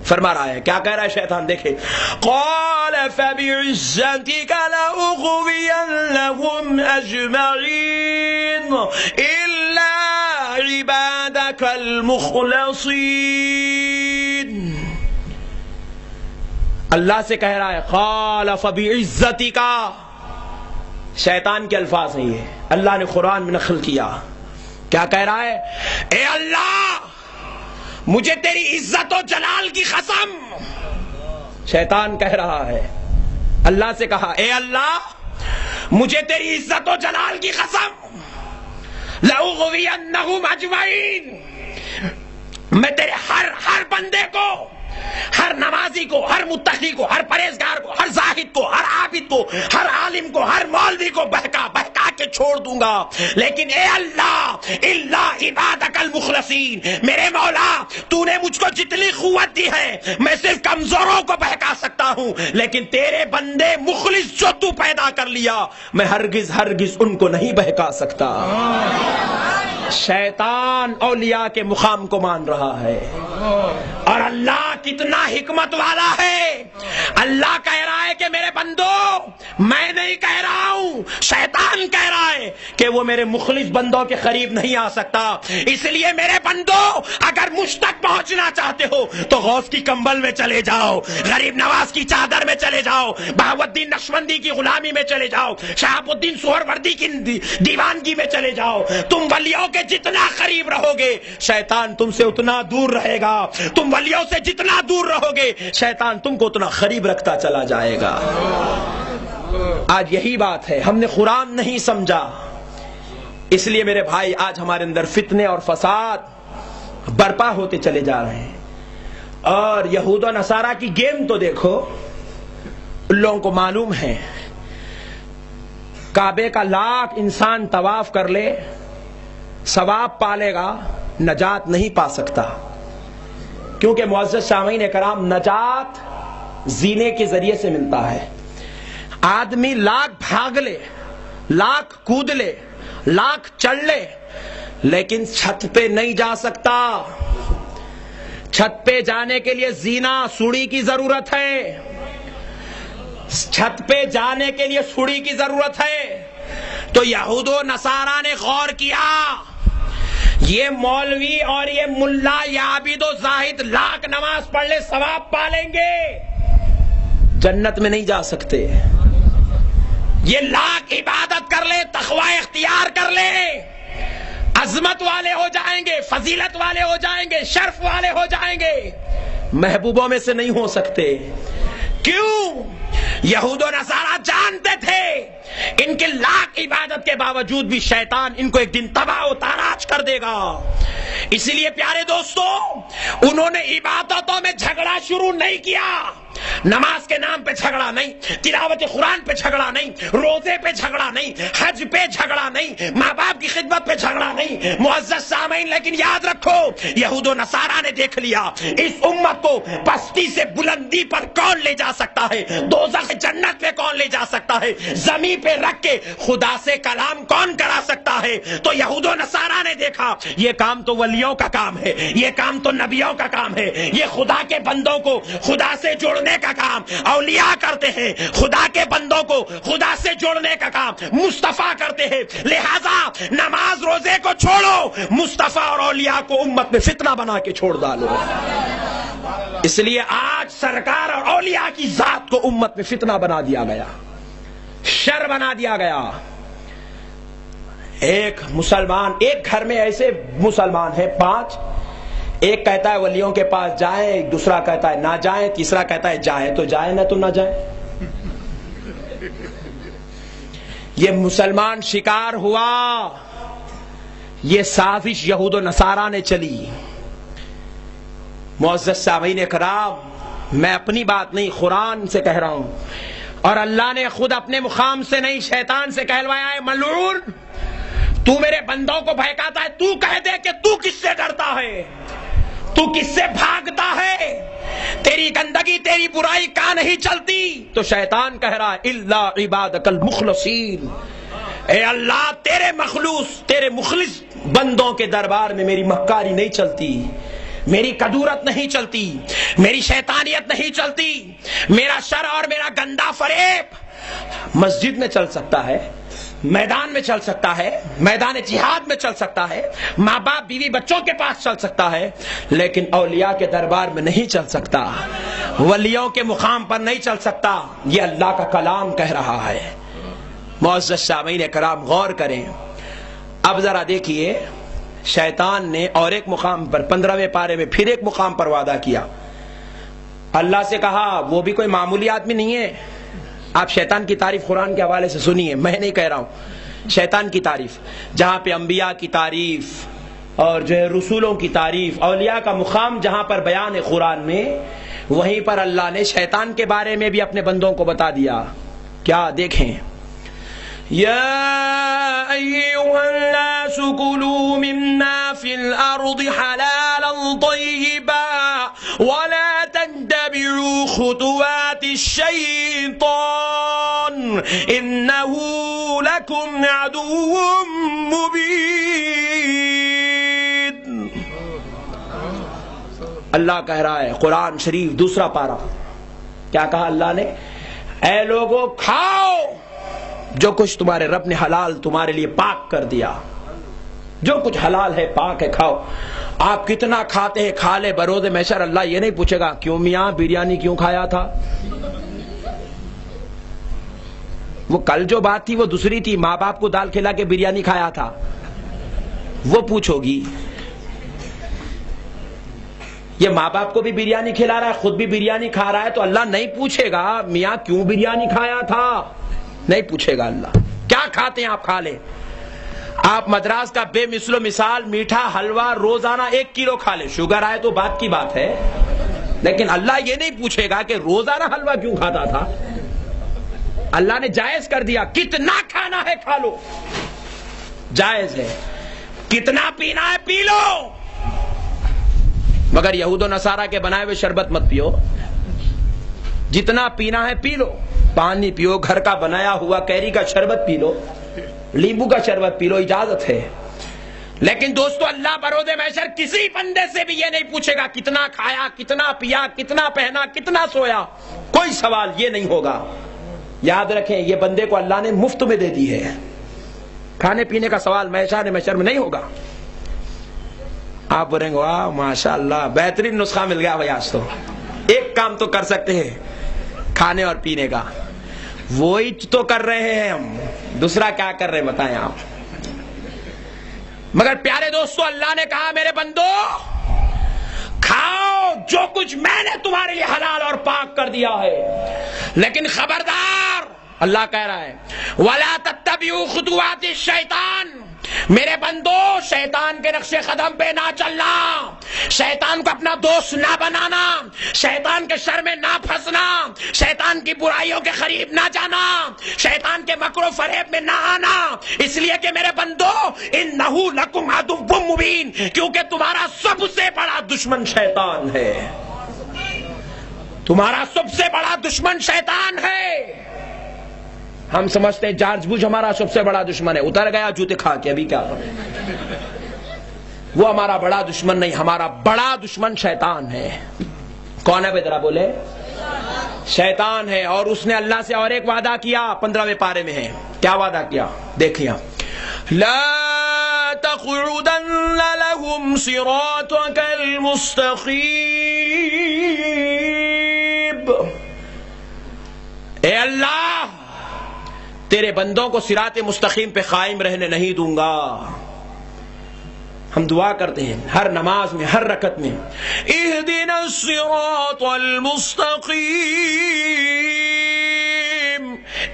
فرما رہا ہے. کیا کہہ رہا ہے شیطان؟ دیکھیں، قال فبعزتك لأغوينهم أجمعين إلا عبادك المخلصين. اللہ سے کہہ رہا ہے قال فبعزتك. شیطان کے الفاظ ہیں یہ، اللہ نے قرآن میں نقل کیا. کیا کہہ رہا ہے؟ اے اللہ مجھے تیری عزت و جلال کی قسم. شیطان کہہ رہا ہے، اللہ سے کہا اے اللہ مجھے تیری عزت و جلال کی قسم، لأغوینہم اجمعین، میں تیرے ہر بندے کو، ہر نمازی کو، ہر متقی کو، ہر پرہیزگار کو، ہر زاہد کو، ہر عابد کو، ہر عالم کو، ہر مولوی کو بہکا کے چھوڑ دوں گا، لیکن اے اللہ الا عبادک المخلصین، میرے مولا تو نے مجھ کو جتنی قوت دی ہے میں صرف کمزوروں کو بہکا سکتا ہوں، لیکن تیرے بندے مخلص جو تو پیدا کر لیا میں ہرگز ان کو نہیں بہکا سکتا. شیطان اولیاء کے مقام کو مان رہا ہے، اور اللہ کتنا حکمت والا ہے. اللہ کہہ رہا ہے کہ میرے بندو میں نہیں کہہ رہا ہوں، شیطان کہہ رہا ہے کہ وہ میرے مخلص بندوں کے قریب نہیں آ سکتا. اس لیے میرے بندو اگر مجھ تک پہنچنا چاہتے ہو تو غوث کی کمبل میں چلے جاؤ، غریب نواز کی چادر میں چلے جاؤ، بہاؤالدین نقشبندی کی غلامی میں چلے جاؤ، شہاب الدین سہروردی کی دیوانگی میں چلے جاؤ. تم ولیوں کے جتنا قریب رہو گے شیطان تم سے اتنا دور رہے گا، تم ولیوں سے جتنا دور رہو گے شیطان تم کو اتنا قریب رکھتا چلا جائے گا. آج یہی بات ہے، ہم نے قرآن نہیں سمجھا، اس لیے میرے بھائی آج ہمارے اندر فتنے اور فساد برپا ہوتے چلے جا رہے ہیں. اور یہود و نصارہ کی گیم تو دیکھو، ان لوگوں کو معلوم ہے کعبے کا لاکھ انسان طواف کر لے ثواب پالے گا، نجات نہیں پا سکتا، کیونکہ معزز سامعین کرام نجات زینے کے ذریعے سے ملتا ہے. آدمی لاکھ بھاگ لے، لاکھ کود لے، لاکھ چڑھ لے، لیکن چھت پہ نہیں جا سکتا. چھت پہ جانے کے لیے زینا سوڑی کی ضرورت ہے، چھت پہ جانے کے لیے سوڑی کی ضرورت ہے. تو یہود و نصارہ نے غور کیا، یہ مولوی اور یہ ملا یا عابد و زاہد لاکھ نماز پڑھ لے ثواب پالیں گے، جنت میں نہیں جا سکتے. یہ لاکھ عبادت کر لے، تقوی اختیار کر لے، عظمت والے ہو جائیں گے، فضیلت والے ہو جائیں گے، شرف والے ہو جائیں گے، محبوبوں میں سے نہیں ہو سکتے. کیوں؟ یہود و نصارہ جانتے تھے ان کے لاکھ عبادت کے باوجود بھی شیطان ان کو ایک دن تباہ و تاراج کر دے گا. اس لیے پیارے دوستو انہوں نے عبادتوں میں جھگڑا شروع نہیں کیا، نماز کے نام پہ جھگڑا نہیں، تلاوت قرآن پہ جھگڑا نہیں، روزے پہ جھگڑا نہیں، حج پہ جھگڑا نہیں، ماں باپ کی خدمت پہ جھگڑا نہیں. معزز سامعین لیکن یاد رکھو یہود و نصارہ نے دیکھ لیا اس امت کو پستی سے بلندی پر کون لے جا سکتا ہے، دوزخ جنت پہ کون لے جا سکتا ہے، زمین پہ رکھ کے خدا سے کلام کون کرا سکتا ہے. تو یہود و نصارہ نے دیکھا یہ کام تو ولیوں کا کام ہے، یہ کام تو نبیوں کا کام ہے، یہ خدا کے بندوں کو خدا سے جوڑنے کا کام اولیاء کرتے ہیں، خدا کے بندوں کو خدا سے جوڑنے کا کام مصطفیٰ کرتے ہیں. لہذا نماز روزے کو چھوڑو، مصطفیٰ اور اولیاء کو امت میں فتنہ بنا کے چھوڑ ڈالو. اس لیے آج سرکار اور اولیاء کی ذات کو امت میں فتنہ بنا دیا گیا، شر بنا دیا گیا. ایک مسلمان، ایک گھر میں ایسے مسلمان ہیں 5، ایک کہتا ہے ولیوں کے پاس جائیں، ایک دوسرا کہتا ہے نہ جائیں، تیسرا کہتا ہے جائیں تو جائیں نہ تو نہ جائیں. یہ مسلمان شکار ہوا، یہ سازش یہود و نصارہ نے چلی. معزز سامعین کرام میں اپنی بات نہیں قرآن سے کہہ رہا ہوں، اور اللہ نے خود اپنے مقام سے نہیں شیطان سے کہلوایا ہے ملعون تو میرے بندوں کو بہکاتا ہے، تو کہہ دے کہ تو کس سے ڈرتا ہے، تو کس سے بھاگتا ہے، تیری گندگی تیری برائی کا نہیں چلتی. تو شیطان کہہ رہا ہے الا عبادک المخلصین، اے اللہ تیرے مخلص بندوں کے دربار میں میری مکاری نہیں چلتی، میری کدورت نہیں چلتی، میری شیطانیت نہیں چلتی، میرا شر اور میرا گندا فریب مسجد میں چل سکتا ہے، میدان میں چل سکتا ہے، میدان جہاد میں چل سکتا ہے، ماں باپ بیوی بچوں کے پاس چل سکتا ہے، لیکن اولیاء کے دربار میں نہیں چل سکتا، ولیوں کے مقام پر نہیں چل سکتا۔ یہ اللہ کا کلام کہہ رہا ہے۔ معزز سامعین کرام غور کریں، اب ذرا دیکھیے، شیطان نے اور ایک مقام پر 15ویں پارے میں پھر ایک مقام پر وعدہ کیا، اللہ سے کہا وہ بھی کوئی معمولی آدمی نہیں ہے۔ آپ شیطان کی تعریف قرآن کے حوالے سے سنیے، میں نہیں کہہ رہا ہوں، شیطان کی تعریف، جہاں پہ انبیاء کی تعریف اور جو ہے رسولوں کی تعریف، اولیاء کا مقام جہاں پر بیان ہے قرآن میں، وہیں پر اللہ نے شیطان کے بارے میں بھی اپنے بندوں کو بتا دیا۔ کیا؟ دیکھیں، یا ایھا الناس کلوا مما فی الارض حلالا طیبا ولا تتبعوا خطوات الشیطان انہ لکم عدو مبین۔ اللہ کہہ رہا ہے قرآن شریف دوسرا پارہ، کیا کہا اللہ نے؟ اے لوگوں کھاؤ جو کچھ تمہارے رب نے حلال تمہارے لیے پاک کر دیا، جو کچھ حلال ہے پاک ہے کھاؤ۔ آپ کتنا کھاتے ہیں کھا لے، بروز محشر اللہ یہ نہیں پوچھے گا کیوں میاں بریانی کیوں کھایا تھا، وہ کل جو بات تھی وہ دوسری تھی، ماں باپ کو دال کھلا کے بریانی کھایا تھا، وہ پوچھو گی۔ یہ ماں باپ کو بھی بریانی کھلا رہا ہے، خود بھی بریانی کھا رہا ہے، تو اللہ نہیں پوچھے گا میاں کیوں بریانی کھایا تھا، نہیں پوچھے گا اللہ۔ کیا کھاتے ہیں آپ کھا لیں، آپ مدراس کا بے مثل و مثال میٹھا حلوہ روزانہ 1 کلو کھا لیں، شوگر آئے تو بات کی بات ہے، لیکن اللہ یہ نہیں پوچھے گا کہ روزانہ حلوہ کیوں کھاتا تھا۔ اللہ نے جائز کر دیا، کتنا کھانا ہے کھا لو، جائز ہے، کتنا پینا ہے پی لو، مگر یہود و نصارہ کے بنائے ہوئے شربت مت پیو، جتنا پینا ہے پی لو، پانی پیو، گھر کا بنایا ہوا کیری کا شربت پی لو، لیمبو کا شربت پی لو، اجازت ہے۔ لیکن دوستو اللہ بروز محشر کسی بندے سے بھی یہ نہیں پوچھے گا کتنا کھایا، کتنا پیا، کتنا پہنا، کتنا سویا، کوئی سوال یہ نہیں ہوگا۔ یاد رکھیں یہ بندے کو اللہ نے مفت میں دے دی ہے، کھانے پینے کا سوال محشر میں نہیں ہوگا۔ آپ بولیں گے واہ ماشاء اللہ بہترین نسخہ مل گیا بھائی، آج تو ایک کام تو کر سکتے ہیں کھانے اور پینے کا، وہی تو کر رہے ہیں ہم، دوسرا کیا کر رہے ہیں بتائیں آپ۔ مگر پیارے دوستو اللہ نے کہا میرے بندو کھاؤ جو کچھ میں نے تمہارے لیے حلال اور پاک کر دیا ہے، لیکن خبردار اللہ کہہ رہا ہے وَلَا تَتَّبِعُوا خُطُوَاتِ الشَّيْطَانِ، میرے بندو شیطان کے نقش قدم پہ نہ چلنا، شیطان کو اپنا دوست نہ بنانا، شیطان کے شر میں نہ پھنسنا، شیطان کی برائیوں کے قریب نہ جانا، شیطان کے مکر و فریب میں نہ آنا، اس لیے کہ میرے بندو انہ لکم عدو مبین، کیونکہ تمہارا سب سے بڑا دشمن شیطان ہے، تمہارا سب سے بڑا دشمن شیطان ہے۔ ہم سمجھتے ہیں جارج بش ہمارا سب سے بڑا دشمن ہے، اتر گیا جوتے کھا کے، ابھی کیا کریں، وہ ہمارا بڑا دشمن نہیں، ہمارا بڑا دشمن شیطان ہے۔ کون ہے ذرا بولے؟ شیطان ہے، اور اس نے اللہ سے اور ایک وعدہ کیا 15ویں پارے میں ہے، کیا وعدہ کیا دیکھیے، لا تقعدن لهم صراطك المستقيم، اے اللہ تیرے بندوں کو صراط مستقیم پہ قائم رہنے نہیں دوں گا۔ ہم دعا کرتے ہیں ہر نماز میں، ہر رکعت میں، اہدنا الصراط المستقیم،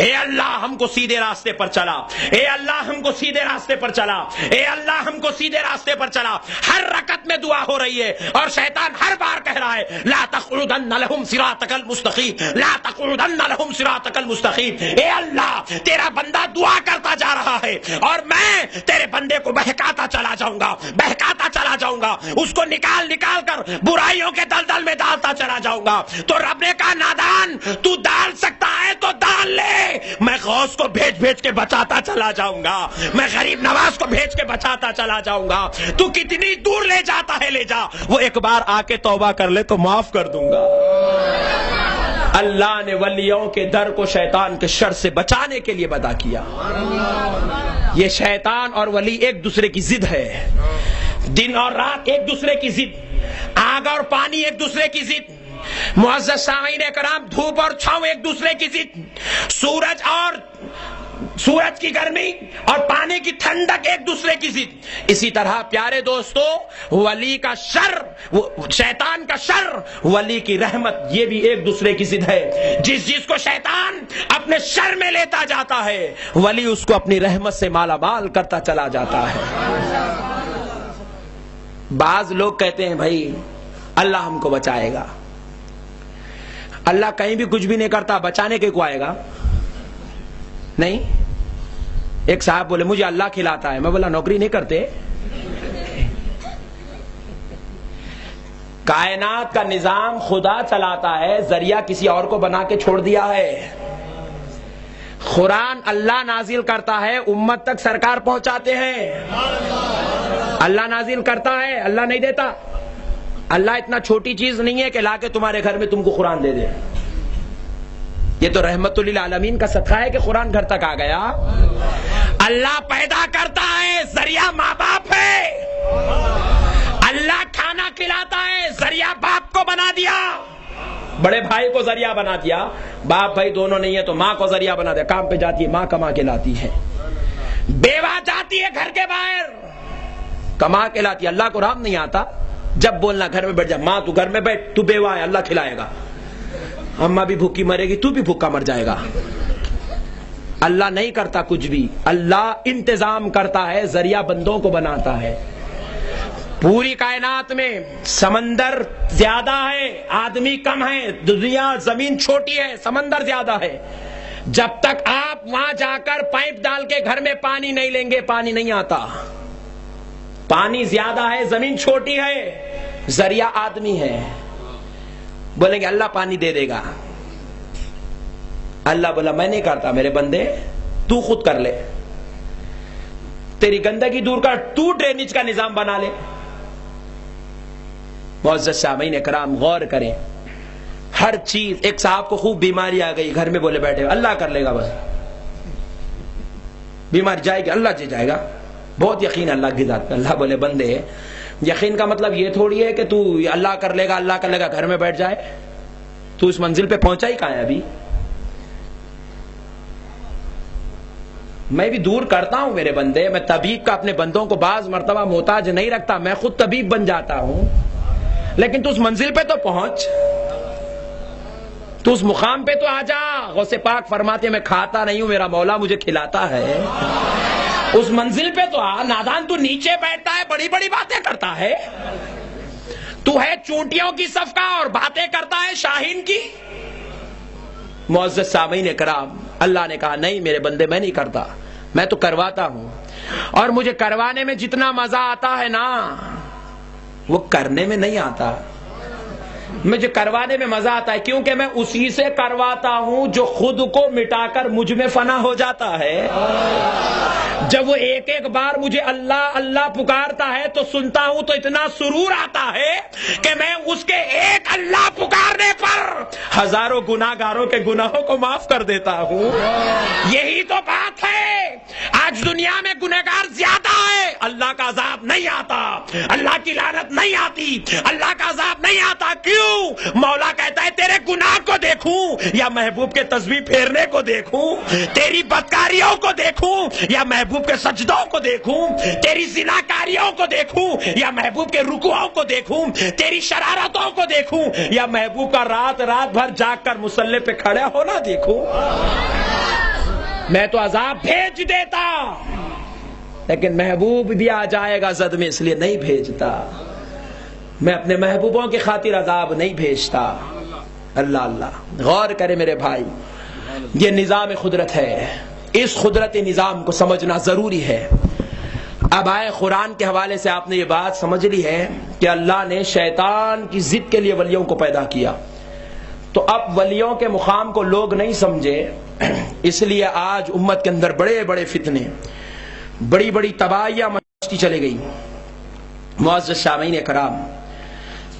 اے اللہ ہم کو سیدھے راستے پر چلا، اے اللہ ہم کو سیدھے راستے پر چلا، اے اللہ ہم کو سیدھے راستے پر چلا۔ ہر رکعت میں دعا ہو رہی ہے، اور شیطان ہر بار کہہ رہا ہے لا تقعدن لهم صراطك المستقیم، لا تقعدن لهم صراطك المستقیم، اے اللہ تیرا بندہ دعا کرتا جا رہا ہے اور میں تیرے بندے کو بہکاتا چلا جاؤں گا، بہکاتا چلا جاؤں گا، اس کو نکال نکال کر برائیوں کے دلدل میں ڈالتا چلا جاؤں گا۔ تو رب نے کہا نادان تو ڈال سکتا ہے تو ڈال لے، میں غوث کو بھیج بھیج کے بچاتا چلا جاؤں گا، میں غریب نواز کو بھیج کے بچاتا چلا جاؤں گا، تو کتنی دور لے جاتا ہے لے جا، وہ ایک بار آ کے توبہ کر لے تو معاف کر دوں گا۔ اللہ نے ولیوں کے در کو شیطان کے شر سے بچانے کے لیے بدا کیا۔ یہ شیطان اور ولی ایک دوسرے کی ضد ہے، دن اور رات ایک دوسرے کی ضد، آگ اور پانی ایک دوسرے کی ضد، معزز سامعین کرام دھوپ اور چھاؤں ایک دوسرے کی ضد، سورج کی گرمی اور پانی کی ٹھنڈک ایک دوسرے کی ضد۔ اسی طرح پیارے دوستو، ولی کا شر، شیطان کا شر، ولی کی رحمت، یہ بھی ایک دوسرے کی ضد ہے۔ جس کو شیطان اپنے شر میں لیتا جاتا ہے، ولی اس کو اپنی رحمت سے مالا مال کرتا چلا جاتا ہے۔ بعض لوگ کہتے ہیں بھائی اللہ ہم کو بچائے گا، اللہ کہیں بھی کچھ بھی نہیں کرتا، بچانے کے کو آئے گا؟ نہیں۔ ایک صاحب بولے مجھے اللہ کھلاتا ہے، میں بولا نوکری نہیں کرتے؟ کائنات کا نظام خدا چلاتا ہے، ذریعہ کسی اور کو بنا کے چھوڑ دیا ہے۔ قرآن اللہ نازل کرتا ہے، امت تک سرکار پہنچاتے ہیں۔ اللہ نازل کرتا ہے، اللہ نہیں دیتا۔ اللہ اتنا چھوٹی چیز نہیں ہے کہ لا کے تمہارے گھر میں تم کو قرآن دے دے۔ یہ تو رحمت للعالمین کا صدقہ ہے کہ قرآن گھر تک آ گیا۔ اللہ پیدا کرتا ہے، ذریعہ ماں باپ ہے۔ اللہ کھانا کھلاتا ہے، ذریعہ باپ کو بنا دیا، بڑے بھائی کو ذریعہ بنا دیا۔ باپ بھائی دونوں نہیں ہے تو ماں کو ذریعہ بنا دیا، کام پہ جاتی ہے ماں کما کے لاتی ہے، بیوہ جاتی ہے گھر کے باہر کما کے لاتی ہے۔ اللہ کو رام نہیں آتا، جب بولنا گھر میں بیٹھ جا، ماں تو گھر میں بیٹھ، تو بیوہ ہے، اللہ کھلائے گا، اماں بھی بھوکی مرے گی، تو بھی بھوکا مر جائے گا۔ اللہ نہیں کرتا کچھ بھی، اللہ انتظام کرتا ہے، ذریعہ بندوں کو بناتا ہے۔ پوری کائنات میں سمندر زیادہ ہے، آدمی کم ہے، دنیا زمین چھوٹی ہے، سمندر زیادہ ہے۔ جب تک آپ وہاں جا کر پائپ ڈال کے گھر میں پانی نہیں لیں گے، پانی نہیں آتا۔ پانی زیادہ ہے، زمین چھوٹی ہے، ذریعہ آدمی ہے۔ بولیں گے اللہ پانی دے دے گا، اللہ بولا میں نہیں کرتا میرے بندے، تو خود کر لے، تیری گندگی دور کر، تو ڈرینیج کا نظام بنا لے۔ معزز سامعین کرام غور کریں، ہر چیز، ایک صاحب کو خوب بیماری آ گئی، گھر میں بولے بیٹھے اللہ کر لے گا، بس بیماری جائے گی، اللہ جی جائے گا، بہت یقین اللہ کی ذات پہ۔ اللہ بولے بندے یقین کا مطلب یہ تھوڑی ہے کہ تو اللہ کر لے گا، اللہ کر لے گا گھر میں بیٹھ جائے، تو اس منزل پہ پہنچا ہی کہاں ہے ابھی؟ میں بھی دور کرتا ہوں میرے بندے، میں طبیب کا اپنے بندوں کو بعض مرتبہ محتاج نہیں رکھتا، میں خود طبیب بن جاتا ہوں، لیکن تو اس منزل پہ تو پہنچ، تو اس مقام پہ تو آ جا۔ غوث پاک فرماتے ہیں میں کھاتا نہیں ہوں، میرا مولا مجھے کھلاتا ہے۔ اس منزل پہ تو آ، نادان تو نیچے بیٹھتا ہے، بڑی بڑی باتیں کرتا ہے، تو ہے چونٹیوں کی صف کا اور باتیں کرتا ہے شاہین کی۔ معزز سامعین کرام، اللہ نے کہا نہیں میرے بندے میں نہیں کرتا، میں تو کرواتا ہوں، اور مجھے کروانے میں جتنا مزہ آتا ہے نا وہ کرنے میں نہیں آتا۔ مجھے کروانے میں مزہ آتا ہے کیونکہ میں اسی سے کرواتا ہوں جو خود کو مٹا کر مجھ میں فنا ہو جاتا ہے۔ جب وہ ایک ایک بار مجھے اللہ اللہ پکارتا ہے تو سنتا ہوں تو اتنا سرور آتا ہے کہ میں اس کے ایک اللہ پکارنے پر ہزاروں گناہگاروں کے گناہوں کو معاف کر دیتا ہوں۔ یہی تو بات ہے، آج دنیا میں گنہگار زیادہ ہے، اللہ کا عذاب نہیں آتا، اللہ کی لعنت نہیں آتی، اللہ کا عذاب نہیں آتا۔ کیوں؟ مولا کہتا ہے تیرے گناہ کو دیکھوں یا محبوب کے تسبیح پھیرنے کو دیکھوں، تیری بدکاریوں کو دیکھوں یا محبوب کے سجدوں کو دیکھوں، تیری زناکاریوں کو دیکھوں یا محبوب کے رکوعوں کو دیکھوں، تیری شرارتوں کو دیکھوں یا محبوب کا رات رات بھر جاگ کر مصلی پہ کھڑا ہونا دیکھوں۔ میں تو عذاب بھیج دیتا، لیکن محبوب بھی آ جائے گا زد میں، اس لیے نہیں بھیجتا۔ میں اپنے محبوبوں کی خاطر عذاب نہیں بھیجتا۔ اللہ اللہ، غور کرے میرے بھائی، یہ نظام قدرت ہے، اس قدرت نظام کو سمجھنا ضروری ہے۔ اب آئے قرآن کے حوالے سے آپ نے یہ بات سمجھ لی ہے کہ اللہ نے شیطان کی ضد کے لیے ولیوں کو پیدا کیا، تو اب ولیوں کے مقام کو لوگ نہیں سمجھے، اس لیے آج امت کے اندر بڑے بڑے فتنے، بڑی بڑی تباہیاں مچتی چلے گئی۔ معزز سامعین کرام،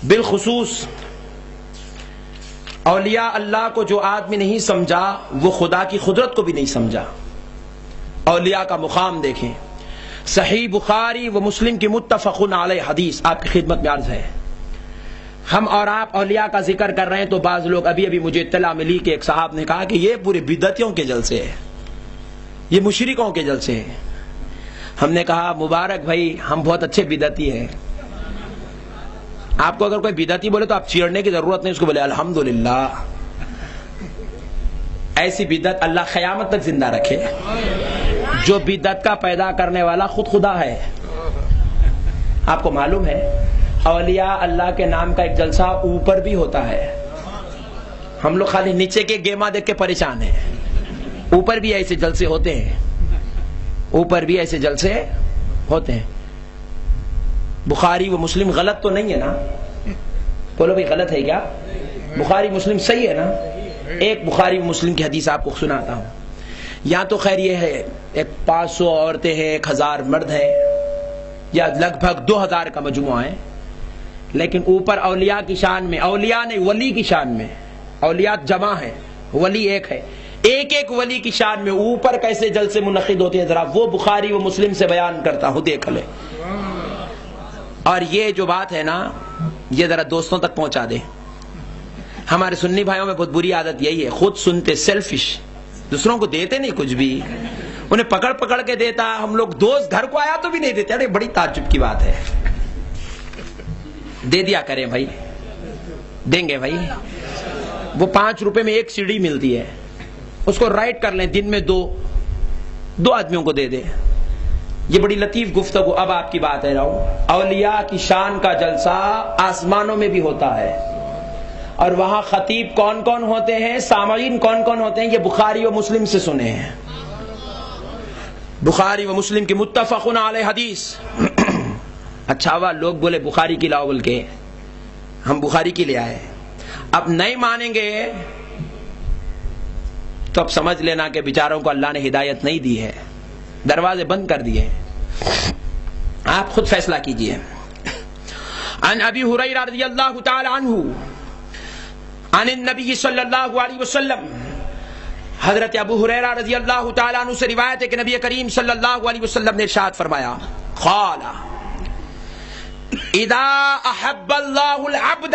بالخصوص اولیاء اللہ کو جو آدمی نہیں سمجھا وہ خدا کی قدرت کو بھی نہیں سمجھا۔ اولیاء کا مقام دیکھیں، صحیح بخاری و مسلم کی متفق علیہ حدیث آپ کی خدمت میں عرض ہے۔ ہم اور آپ اولیاء کا ذکر کر رہے ہیں تو بعض لوگ، ابھی مجھے اطلاع ملی کہ ایک صاحب نے کہا کہ یہ پورے بدعتیوں کے جلسے ہے، یہ مشرکوں کے جلسے ہیں۔ ہم نے کہا مبارک بھائی، ہم بہت اچھے بدعتی ہیں۔ آپ کو اگر کوئی بدعتی بولے تو آپ چیڑنے کی ضرورت نہیں، اس کو بولے الحمدللہ۔ ایسی بدعت اللہ قیامت تک زندہ رکھے۔ جو بدعت کا پیدا کرنے والا خود خدا ہے۔ آپ کو معلوم ہے اولیاء اللہ کے نام کا ایک جلسہ اوپر بھی ہوتا ہے۔ ہم لوگ خالی نیچے کے گیما دیکھ کے پریشان ہیں، اوپر بھی ایسے جلسے ہوتے ہیں، اوپر بھی ایسے جلسے ہوتے ہیں۔ بخاری و مسلم غلط تو نہیں ہے نا؟ بولو بھائی غلط ہے کیا؟ بخاری مسلم صحیح ہے نا؟ ایک بخاری و مسلم کی حدیث آپ کو سناتا ہوں۔ یہاں تو خیر یہ ہے، ایک 500 عورتیں ہیں، 1000 مرد ہیں، یا لگ بھگ 2000 کا مجموعہ ہے، لیکن اوپر اولیاء کی شان میں، اولیاء نہیں ولی کی شان میں، اولیاء جمع ہے، ولی ایک ہے، ایک ولی کی شان میں اوپر کیسے جلسے منعقد ہوتے ہیں، ذرا وہ بخاری و مسلم سے بیان کرتا ہوں، دیکھ لے۔ اور یہ جو بات ہے نا، یہ ذرا دوستوں تک پہنچا دے۔ ہمارے سنی بھائیوں میں بہت بری عادت یہی ہے، خود سنتے، سیلفش، دوسروں کو دیتے نہیں کچھ بھی، انہیں پکڑ کے دیتا۔ ہم لوگ دوست گھر کو آیا تو بھی نہیں دیتے، ارے بڑی تعجب کی بات ہے۔ دے دیا کریں بھائی، دیں گے بھائی۔ وہ 5 روپے میں ایک سیڑھی ملتی ہے، اس کو رائٹ کر لیں، دن میں دو آدمیوں کو دے دے۔ یہ بڑی لطیف گفتگو۔ اب آپ کی بات ہے رہا، اولیاء کی شان کا جلسہ آسمانوں میں بھی ہوتا ہے، اور وہاں خطیب کون کون ہوتے ہیں، سامعین کون کون ہوتے ہیں، یہ بخاری و مسلم سے سنے ہیں۔ بخاری و مسلم کی متفق علیہ حدیث۔ اچھا ہوا لوگ بولے بخاری کی لاؤ، بول کے ہم بخاری کی لے آئے۔ اب نہیں مانیں گے تو اب سمجھ لینا کہ بیچاروں کو اللہ نے ہدایت نہیں دی ہے، دروازے بند کر دیے۔ آپ خود فیصلہ کیجئے۔ عن ابی ہریرہ رضی اللہ تعالی عنہ عن النبی صلی اللہ علیہ وسلم، حضرت ابو ہریرہ رضی اللہ تعالی عنہ سے روایت ہے کہ نبی کریم صلی اللہ علیہ وسلم نے ارشاد فرمایا، قال اذا احب اللہ العبد،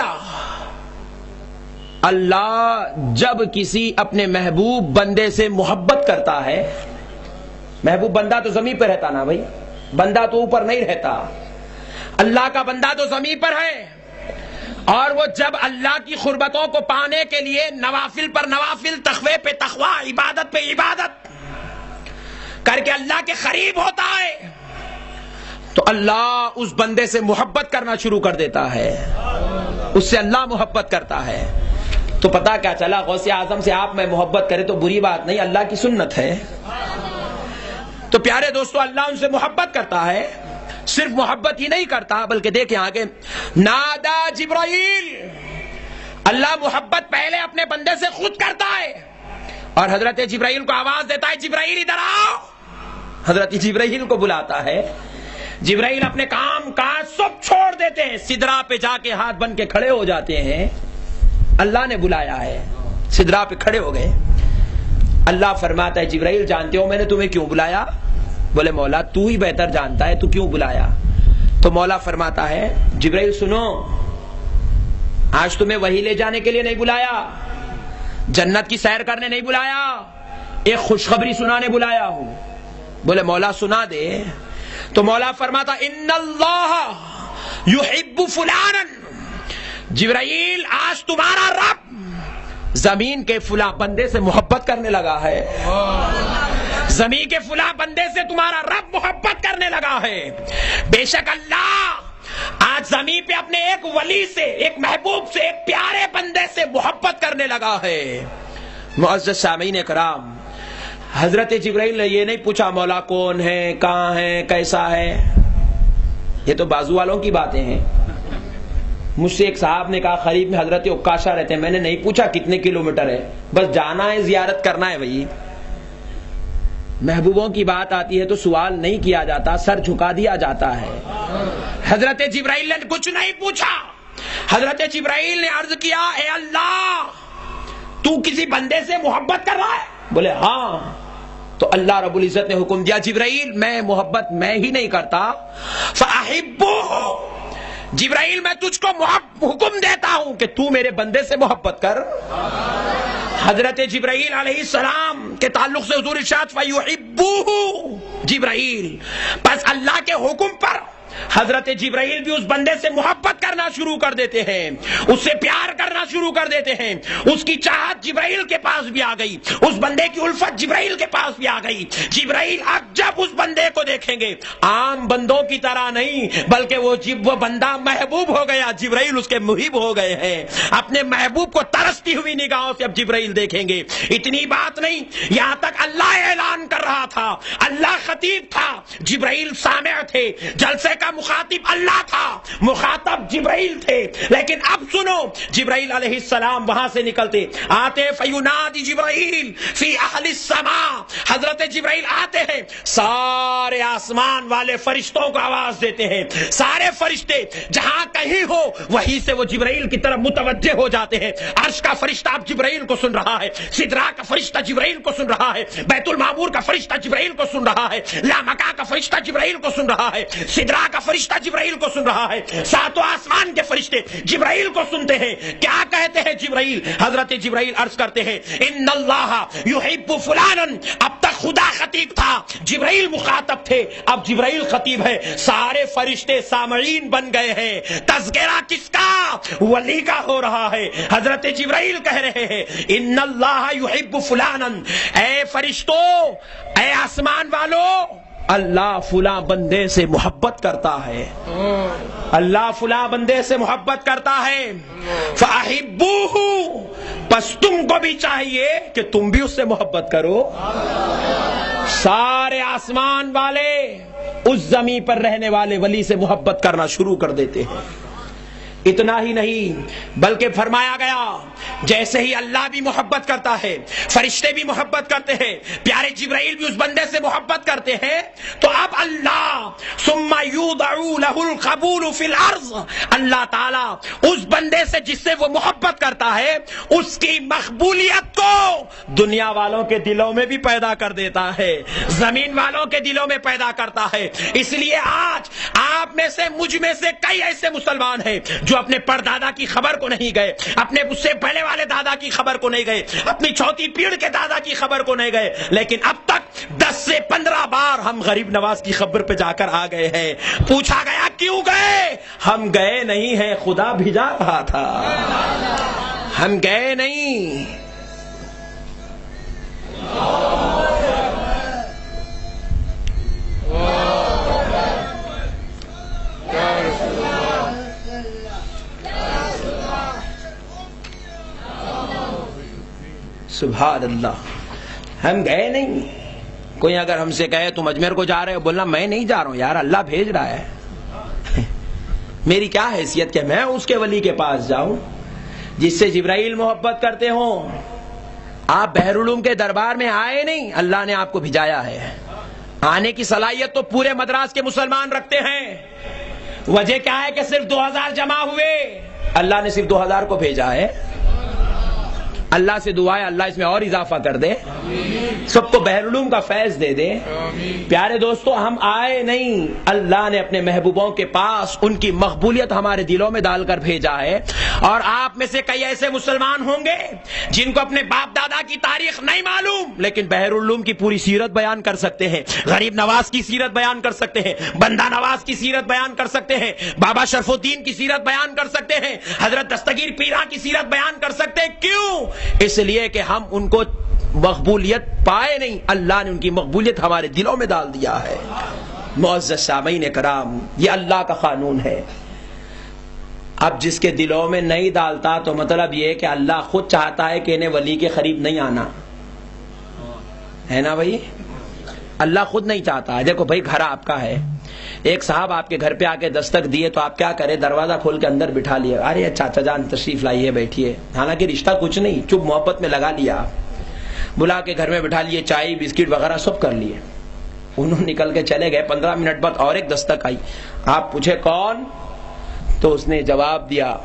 اللہ جب کسی اپنے محبوب بندے سے محبت کرتا ہے، محبوب بندہ تو زمین پہ رہتا نا بھائی، بندہ تو اوپر نہیں رہتا، اللہ کا بندہ تو زمین پر ہے، اور وہ جب اللہ کی قربتوں کو پانے کے لیے نوافل پر نوافل، تقوی پہ تقوی، عبادت پہ عبادت کر کے اللہ کے قریب ہوتا ہے، تو اللہ اس بندے سے محبت کرنا شروع کر دیتا ہے، اس سے اللہ محبت کرتا ہے۔ تو پتہ کیا چلا، غوث اعظم سے آپ میں محبت کرے تو بری بات نہیں، اللہ کی سنت ہے۔ تو پیارے دوستو، اللہ ان سے محبت کرتا ہے، صرف محبت ہی نہیں کرتا بلکہ دیکھیں آگے، نادا جبرائیل، اللہ محبت پہلے اپنے بندے سے خود کرتا ہے، اور حضرت جبرائیل کو آواز دیتا ہے، جبرائیل ادھر آؤ۔ حضرت جبرائیل کو بلاتا ہے، جبرائیل اپنے کام کاج سب چھوڑ دیتے ہیں، سدرا پہ جا کے ہاتھ بن کے کھڑے ہو جاتے ہیں، اللہ نے بلایا ہے، سدرا پہ کھڑے ہو گئے۔ اللہ فرماتا ہے جبرائیل جانتے ہو میں نے تمہیں کیوں بلایا؟ بولے مولا تو ہی بہتر جانتا ہے، تو کیوں بلایا؟ تو مولا فرماتا ہے جبرائیل سنو، آج تمہیں وحی لے جانے کے لیے نہیں بلایا، جنت کی سیر کرنے نہیں بلایا، ایک خوشخبری سنانے بلایا ہوں۔ بولے مولا سنا دے۔ تو مولا فرماتا ان اللہ یحب فلانا، جبرائیل آج تمہارا رب زمین کے فلاں بندے سے محبت کرنے لگا ہے، زمین کے فلاں بندے سے تمہارا رب محبت کرنے لگا ہے۔ بے شک اللہ آج زمین پہ اپنے ایک ولی سے، ایک محبوب سے، ایک پیارے بندے سے محبت کرنے لگا ہے۔ معزز سامعین کرام، حضرت جبرائیل نے یہ نہیں پوچھا مولا کون ہے، کہاں ہے، کیسا ہے، یہ تو بازو والوں کی باتیں ہیں، مجھ سے ایک صاحب نے کہا قریب میں حضرت عکاشہ رہتے ہیں. میں نے نہیں پوچھا کتنے کلومیٹر ہے, بس جانا ہے, زیارت کرنا ہے. بھائی محبوبوں کی بات آتی ہے تو سوال نہیں کیا جاتا, سر جھکا دیا جاتا ہے. حضرت جبرائیل نے کچھ نہیں پوچھا. حضرت جبرائیل نے عرض کیا اے اللہ تو کسی بندے سے محبت کر رہا ہے؟ بولے ہاں. تو اللہ رب العزت نے حکم دیا جبرائیل میں محبت میں ہی نہیں کرتا, فَأَحِبُّهُ, جبرائیل میں تجھ کو حکم دیتا ہوں کہ تو میرے بندے سے محبت کر. حضرت جبرائیل علیہ السلام کے تعلق سے حضور ارشاد فَيُحِبُّهُ جبرائیل, پس اللہ کے حکم پر حضرت جبرائیل بھی اس بندے سے محبت کرنا شروع کر دیتے ہیں, اس سے پیار کرنا شروع کر دیتے ہیں. اس کی چاہت جبرائیل کے پاس بھی آ گئی, اس بندے کی الفت جبرائیل کے پاس بھی آ گئی. جبرائیل اب جب اس بندے کو دیکھیں گے عام بندوں کی طرح نہیں, بلکہ وہ بندہ محبوب ہو گیا, جبرائیل اس کے محب ہو گئے ہیں. اپنے محبوب کو ترستی ہوئی نگاہوں سے اب جبرائیل دیکھیں گے. اتنی بات نہیں, یہاں تک اللہ اعلان کر رہا تھا, اللہ خطیب تھا, جبرائیل سامع تھے, جلسے کا مخاطب اللہ تھا, مخاطب جبرائیل تھے. لیکن اب سنو, جبرائیل علیہ السلام وہاں سے نکلتے آتے, فینادی جبرائیل فی اہل السماء, حضرت جبرائیل آتے ہیں, سارے آسمان والے فرشتوں کو آواز دیتے ہیں. سارے فرشتے جہاں کہیں ہو وہیں سے وہ جبرائیل کی طرف متوجہ ہو جاتے ہیں. عرش کا فرشتہ اب جبرائیل کو سن رہا ہے, سدرا کا فرشتہ جبرائیل کو سن رہا ہے, بیت المعمور کا فرشتہ جبرائیل کو سن رہا ہے, لامکا کا فرشتہ جبرائیل کو سن رہا ہے, سدرا کا فرشتہ جبرائیل کو سن رہا ہے. ساتوں آسمان کے فرشتے جبرائیل کو سنتے ہیں. کیا کہتے ہیں جبرائیل؟ حضرت جبرائیل عرض کرتے ہیں ان اللہ یحب فلانا. اب تک خدا خطیب تھا, جبرائیل مخاطب تھے, اب جبرائیل خطیب ہے. سارے فرشتے سامعین بن گئے ہیں. تذکرہ کس کا؟ ولی کا ہو رہا ہے. حضرت جبرائیل کہہ رہے ہیں ان اللہ یحب فلانا, اے فرشتوں, اے آسمان والو, اللہ فلاں بندے سے محبت کرتا ہے, اللہ فلاں بندے سے محبت کرتا ہے. فَأَحِبُّوهُ, پس تم کو بھی چاہیے کہ تم بھی اس سے محبت کرو. سارے آسمان والے اس زمین پر رہنے والے ولی سے محبت کرنا شروع کر دیتے ہیں. اتنا ہی نہیں بلکہ فرمایا گیا جیسے ہی اللہ بھی محبت کرتا ہے, فرشتے بھی محبت کرتے ہیں, پیارے جبرائیل بھی اس بندے سے محبت کرتے ہیں, تو اب اللہ ثم یودع له القبول فی الارض, اللہ تعالی اس بندے سے جس سے وہ محبت کرتا ہے اس کی مقبولیت کو دنیا والوں کے دلوں میں بھی پیدا کر دیتا ہے, زمین والوں کے دلوں میں پیدا کرتا ہے. اس لیے آج آپ میں سے مجھ میں سے کئی ایسے مسلمان ہیں جو اپنے پردادا کی خبر کو نہیں گئے, اپنے اس سے پہلے والے دادا کی خبر کو نہیں گئے, اپنی چوتھی پیڑھ کے دادا کی خبر کو نہیں گئے, لیکن اب تک 10 سے 15 بار ہم غریب نواز کی خبر پہ جا کر آ گئے ہیں. پوچھا گیا کیوں گئے؟ ہم گئے نہیں ہیں, خدا بھیجا رہا تھا, ہم گئے نہیں. سبحان اللہ, ہم گئے نہیں. کوئی اگر ہم سے کہے تم اجمیر کو جا رہے ہو, بولنا میں نہیں جا رہا ہوں یار, اللہ بھیج رہا ہے. میری کیا حیثیت کہ میں اس کے ولی کے پاس جاؤں جس سے جبرائیل محبت کرتے ہوں. آپ بحر العلوم کے دربار میں آئے نہیں, اللہ نے آپ کو بھیجایا ہے. آنے کی صلاحیت تو پورے مدراس کے مسلمان رکھتے ہیں. وجہ کیا ہے کہ صرف 2000 جمع ہوئے, اللہ نے صرف 2000 کو بھیجا ہے. اللہ سے دعا ہے اللہ اس میں اور اضافہ کر دے, سب کو بحر العلوم کا فیض دے دے. پیارے دوستو, ہم آئے نہیں, اللہ نے اپنے محبوبوں کے پاس ان کی مقبولیت ہمارے دلوں میں ڈال کر بھیجا ہے. اور آپ میں سے کئی ایسے مسلمان ہوں گے جن کو اپنے باپ دادا کی تاریخ نہیں معلوم, لیکن بحر العلوم کی پوری سیرت بیان کر سکتے ہیں, غریب نواز کی سیرت بیان کر سکتے ہیں, بندہ نواز کی سیرت بیان کر سکتے ہیں, بابا شرف الدین کی سیرت بیان کر سکتے ہیں, حضرت دستگیر پیرا کی سیرت بیان کر سکتے ہیں. کیوں؟ اس لیے کہ ہم ان کو مقبولیت پائے نہیں, اللہ نے ان کی مقبولیت ہمارے دلوں میں ڈال دیا ہے. معزز سامعین کرام, یہ اللہ کا قانون ہے. اب جس کے دلوں میں نہیں ڈالتا تو مطلب یہ کہ اللہ خود چاہتا ہے کہ انہیں ولی کے قریب نہیں آنا ہے نا بھائی, اللہ خود نہیں چاہتا ہے. دیکھو بھائی, گھر آپ کا ہے, ایک صاحب آپ کے گھر پہ آ کے دستک دیے تو آپ کیا کریں؟ دروازہ کھول کے اندر بٹھا لیے، ارے چاچا جان تشریف لائیے بیٹھیے، حالانکہ رشتہ کچھ نہیں، چپ محبت میں لگا لیا، بلا کے گھر میں بٹھا لیے، چائے بسکٹ وغیرہ سب کر لیے، انہوں نکل کے چلے گئے۔ 15 منٹ بعد اور ایک دستک آئی، آپ پوچھے کون؟ تو اس نے جواب دیا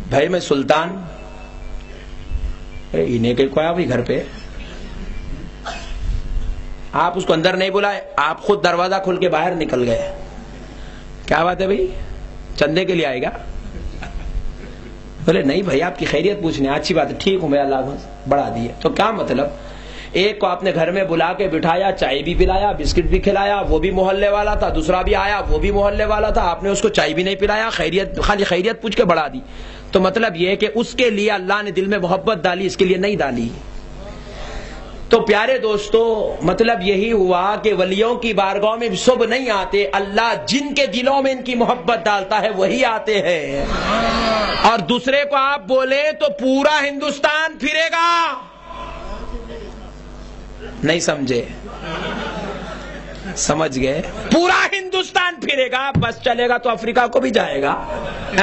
بھائی میں سلطان۔ انہیں کہ کوئی بھی گھر پہ، آپ اس کو اندر نہیں بلائے، آپ خود دروازہ کھول کے باہر نکل گئے۔ کیا بات ہے بھائی، چندے کے لیے آئے گا؟ بولے نہیں بھائی آپ کی خیریت پوچھنے، اچھی بات ہے، ٹھیک ہوں میں، اللہ بڑھا دیے۔ تو کیا مطلب؟ ایک کو آپ نے گھر میں بلا کے بٹھایا، چائے بھی پلایا، بسکٹ بھی کھلایا، وہ بھی محلے والا تھا، دوسرا بھی آیا وہ بھی محلے والا تھا، آپ نے اس کو چائے بھی نہیں پلایا، خیریت خالی خیریت پوچھ کے بڑھا دی۔ تو مطلب یہ ہے کہ اس کے لیے اللہ نے دل میں محبت ڈالی، اس کے لیے نہیں ڈالی۔ تو پیارے دوستو، مطلب یہی ہوا کہ ولیوں کی بارگاہ میں سب نہیں آتے، اللہ جن کے دلوں میں ان کی محبت ڈالتا ہے وہی آتے ہیں۔ اور دوسرے کو آپ بولیں تو پورا ہندوستان پھرے گا، نہیں سمجھے؟ سمجھ گئے؟ پورا ہندوستان پھرے گا، بس چلے گا تو افریقہ کو بھی جائے گا،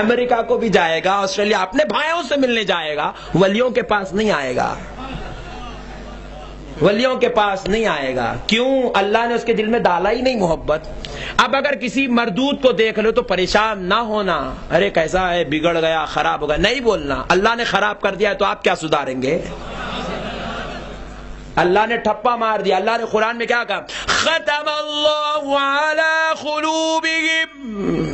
امریکہ کو بھی جائے گا، آسٹریلیا، اپنے بھائیوں سے ملنے جائے گا، ولیوں کے پاس نہیں آئے گا، ولیوں کے پاس نہیں آئے گا۔ کیوں؟ اللہ نے اس کے دل میں ڈالا ہی نہیں محبت۔ اب اگر کسی مردود کو دیکھ لو تو پریشان نہ ہونا، ارے کیسا ہے، بگڑ گیا، خراب ہو گیا، نہیں بولنا، اللہ نے خراب کر دیا ہے تو آپ کیا سدھاریں گے؟ اللہ نے ٹھپا مار دیا۔ اللہ نے قرآن میں کیا کہا؟ ختم اللہ علی قلوبہم۔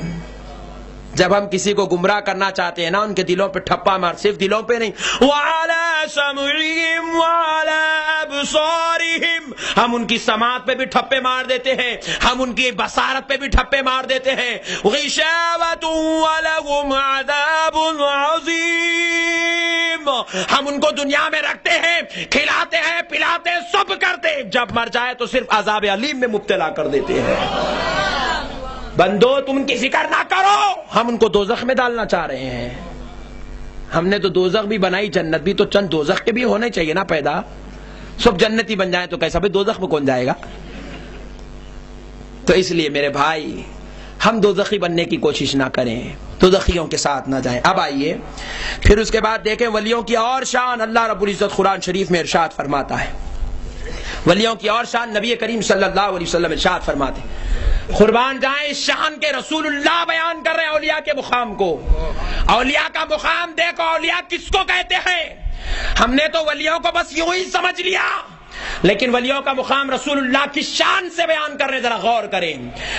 جب ہم کسی کو گمراہ کرنا چاہتے ہیں نا، ان کے دلوں پہ ٹھپا مار، صرف دلوں پہ نہیں، وعلی سمعہم وعلی ابصارہم، ہم ان کی سماعت پہ بھی ٹھپے مار دیتے ہیں، ہم ان کی بصارت پہ بھی ٹھپے مار دیتے ہیں، غشاوۃ ولہم عذاب عظیم، ہم ان کو دنیا میں رکھتے ہیں، کھلاتے ہیں، پلاتے ہیں، سب کرتے ہیں، جب مر جائے تو صرف عذاب علیم میں مبتلا کر دیتے ہیں۔ بندو تم ان کی فکر نہ کرو، ہم ان کو دوزخ میں ڈالنا چاہ رہے ہیں۔ ہم نے تو دوزخ بھی بنائی، جنت بھی، تو چند دوزخ کے بھی ہونے چاہیے نا پیدا، سب جنتی بن جائیں تو کیسا بھی دوزخ میں کون جائے گا؟ تو اس لیے میرے بھائی ہم دوزخی بننے کی کوشش نہ کریں، دوزخیوں کے ساتھ نہ جائیں۔ اب آئیے پھر اس کے بعد دیکھیں ولیوں کی اور شان۔ اللہ رب العزت قرآن شریف میں ارشاد فرماتا ہے، ولیوں کی اور شان نبی کریم صلی اللہ علیہ وسلم ارشاد فرماتے ہیں، قربان جائیں اس شان کے رسول اللہ بیان کر رہے ہیں اولیاء کے مقام کو۔ اولیاء کا مقام دیکھو، اولیاء کس کو کہتے ہیں؟ ہم نے تو ولیوں کو بس یوں ہی سمجھ لیا، لیکن ولیوں کا مقام رسول اللہ کی شان سے بیان کرنے، ذرا غور کریں۔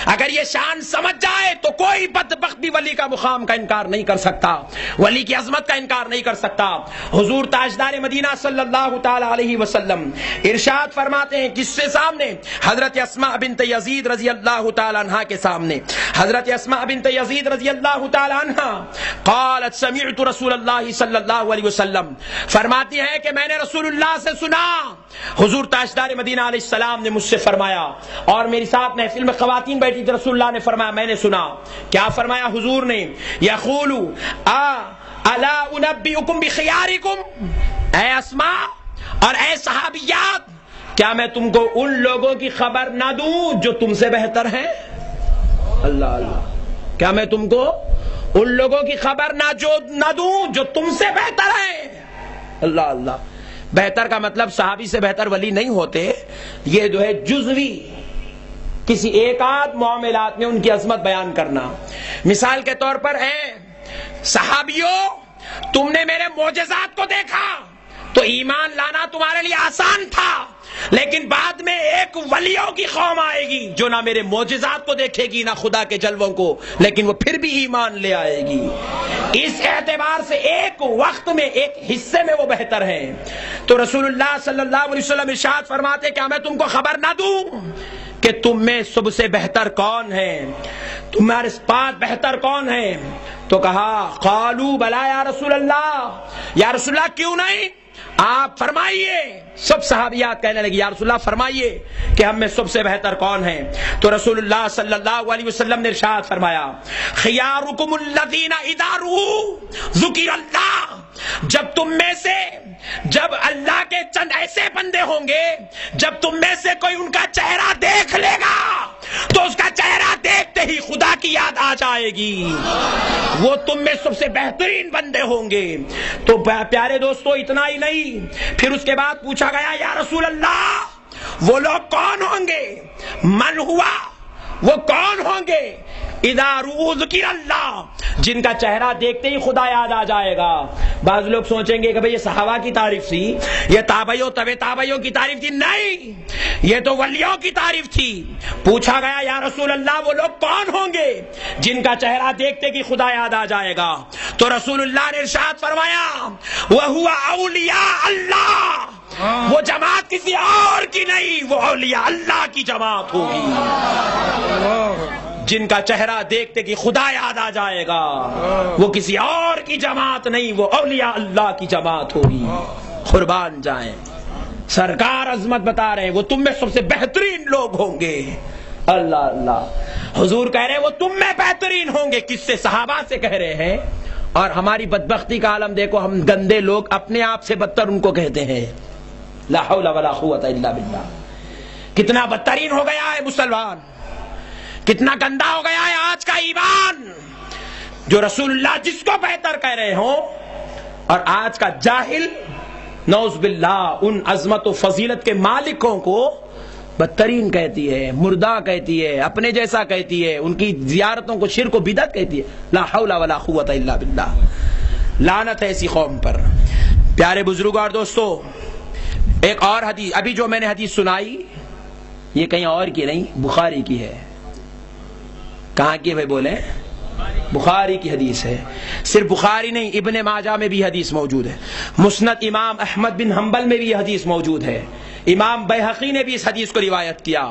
اگر یہ شان سمجھ جائے تو کوئی بدبخت بھی ولی کا مقام کا انکار نہیں کر سکتا، ولی کی عظمت کا انکار نہیں کر سکتا۔ حضور تاجدار مدینہ صلی اللہ تعالی علیہ وسلم ارشاد فرماتے ہیں کس سے سامنے؟ حضرت اسماء بنت یزید رضی اللہ تعالی عنہا کے سامنے۔ حضرت اسماء بنت یزید رضی اللہ تعالی عنہا قالت سمعت رسول اللہ صلی اللہ علیہ وسلم، فرماتی ہے کہ میں نے رسول اللہ سے سنا، حضور تاجدار مدینہ علیہ السلام نے مجھ سے فرمایا، اور میری ساتھ محفل میں خواتین بیٹھی تھی، رسول اللہ نے فرمایا، میں نے سنا۔ کیا فرمایا حضور نے؟ یقول الا انبئکم بخیارکم، اے اسماء اور اے صحابیات، کیا میں تم کو ان لوگوں کی خبر نہ دوں جو تم سے بہتر ہیں؟ اللہ اللہ، کیا میں تم کو ان لوگوں کی خبر نہ دوں جو تم سے بہتر ہیں؟ اللہ اللہ۔ بہتر کا مطلب صحابی سے بہتر ولی نہیں ہوتے، یہ جو ہے جزوی کسی ایک آدھ معاملات میں ان کی عظمت بیان کرنا۔ مثال کے طور پر، اے صحابیوں تم نے میرے معجزات کو دیکھا تو ایمان لانا تمہارے لیے آسان تھا، لیکن بعد میں ایک ولیوں کی قوم آئے گی جو نہ میرے معجزات کو دیکھے گی نہ خدا کے جلووں کو، لیکن وہ پھر بھی ایمان لے آئے گی۔ اس اعتبار سے ایک وقت میں ایک حصے میں وہ بہتر ہیں۔ تو رسول اللہ صلی اللہ علیہ وسلم ارشاد فرماتے کیا میں تم کو خبر نہ دوں کہ تم میں سب سے بہتر کون ہے، تمہارے پاس بہتر کون ہے؟ تو کہا قالوا بلا یا رسول اللہ، یا رسول اللہ کیوں نہیں، آپ فرمائیے۔ سب صحابیات کہنے لگی یا رسول اللہ فرمائیے کہ ہم میں سب سے بہتر کون ہیں؟ تو رسول اللہ صلی اللہ علیہ وسلم نے ارشاد فرمایا خیارکم الذین اذا رؤوا ذکر اللہ، جب اللہ کے چند ایسے بندے ہوں گے، جب تم میں سے کوئی ان کا چہرہ دیکھ لے گا تو اس کا چہرہ دیکھتے ہی خدا کی یاد آ جائے گی، وہ تم میں سب سے بہترین بندے ہوں گے۔ تو پیارے دوستو اتنا ہی نہیں، پھر اس کے بعد پوچھا گیا یا رسول اللہ وہ لوگ کون ہوں گے؟ من ہوا، وہ کون ہوں گے؟ اذا رؤوا ذکر اللہ، جن کا چہرہ دیکھتے ہی خدا یاد آ جائے گا۔ بعض لوگ سوچیں گے کہ بھئی یہ صحابہ کی تعریف تھی، یہ تابعیوں طبع تابعیوں کی تعریف تھی، نہیں، یہ تو ولیوں کی تعریف تھی۔ پوچھا گیا یا رسول اللہ وہ لوگ کون ہوں گے جن کا چہرہ دیکھتے ہی خدا یاد آ جائے گا؟ تو رسول اللہ نے ارشاد فرمایا وَهُوَ أَوْلِيَاءُ اللَّهِ، وہ جماعت کسی اور کی نہیں، وہ اولیاء اللہ کی جماعت ہوگی، جن کا چہرہ دیکھتے کہ خدا یاد آ جائے گا، وہ کسی اور کی جماعت نہیں، وہ اولیاء اللہ کی جماعت ہوگی۔ قربان جائیں، سرکار عظمت بتا رہے ہیں وہ تم میں سب سے بہترین لوگ ہوں گے۔ اللہ اللہ، حضور کہہ رہے ہیں وہ تم میں بہترین ہوں گے، کس سے؟ صحابہ سے کہہ رہے ہیں۔ اور ہماری بدبختی کا عالم دیکھو، ہم گندے لوگ اپنے آپ سے بدتر ان کو کہتے ہیں۔ لا حول ولا قوت الا باللہ۔ کتنا بدترین ہو گیا ہے مسلمان، کتنا گندا ہو گیا ہے آج کا ایمان، جو رسول اللہ جس کو بہتر کہہ رہے ہوں، اور آج کا جاہل نعوذ باللہ ان عظمت و فضیلت کے مالکوں کو بدترین کہتی ہے، مردہ کہتی ہے، اپنے جیسا کہتی ہے، ان کی زیارتوں کو شرک و بدعت کہتی ہے۔ لا حول ولا قوت الا باللہ، لعنت ہے ایسی قوم پر۔ پیارے بزرگوں اور دوستو، ایک اور حدیث، ابھی جو میں نے حدیث سنائی یہ کہیں اور کی نہیں، بخاری کی ہے۔ کہاں کی ہے بھائی بولیں؟ بخاری کی حدیث ہے۔ صرف بخاری نہیں، ابن ماجہ میں بھی حدیث موجود ہے، مسند امام احمد بن حنبل میں بھی یہ حدیث موجود ہے، امام بیہقی نے بھی اس حدیث کو روایت کیا،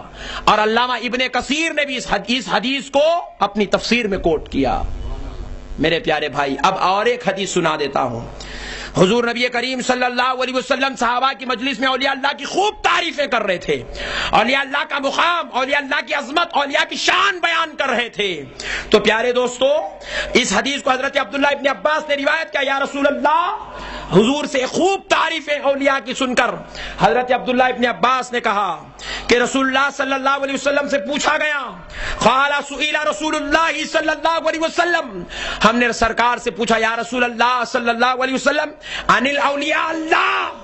اور علامہ ابن کثیر نے بھی اس حدیث کو اپنی تفسیر میں کوٹ کیا۔ میرے پیارے بھائی، اب اور ایک حدیث سنا دیتا ہوں۔ حضور نبی کریم صلی اللہ علیہ وسلم صحابہ کی مجلس میں اولیاء اللہ کی خوب تعریفیں کر رہے تھے، اولیاء اللہ کا مقام، اولیاء اللہ کی عظمت، اولیاء کی شان بیان کر رہے تھے۔ تو پیارے دوستو، اس حدیث کو حضرت عبداللہ ابن عباس نے روایت کیا، یا رسول اللہ، حضور سے خوب تعریفیں اولیاء کی سن کر حضرت عبداللہ ابن عباس نے کہا کہ رسول اللہ صلی اللہ علیہ وسلم سے پوچھا گیا، قال سئل رسول اللہ صلی اللہ علیہ وسلم، ہم نے سرکار سے پوچھا یا رسول اللہ صلی اللہ علیہ وسلم عن الاولیاء اللہ،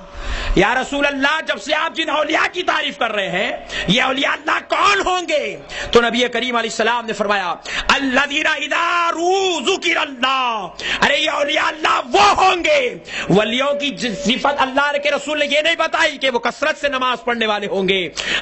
یا رسول اللہ جب سے آپ جن اولیاء کی تعریف کر رہے ہیں یہ اولیاء اللہ کون ہوں گے؟ تو نبی کریم علیہ السلام نے فرمایا الذین اذا رؤوا ذکر اللہ، ارے یہ اولیاء اللہ وہ ہوں گے، ولیوں کی صفت اللہ کے رسول نے یہ نہیں بتائی کہ وہ کثرت سے نماز پڑھنے والے ہوں گے،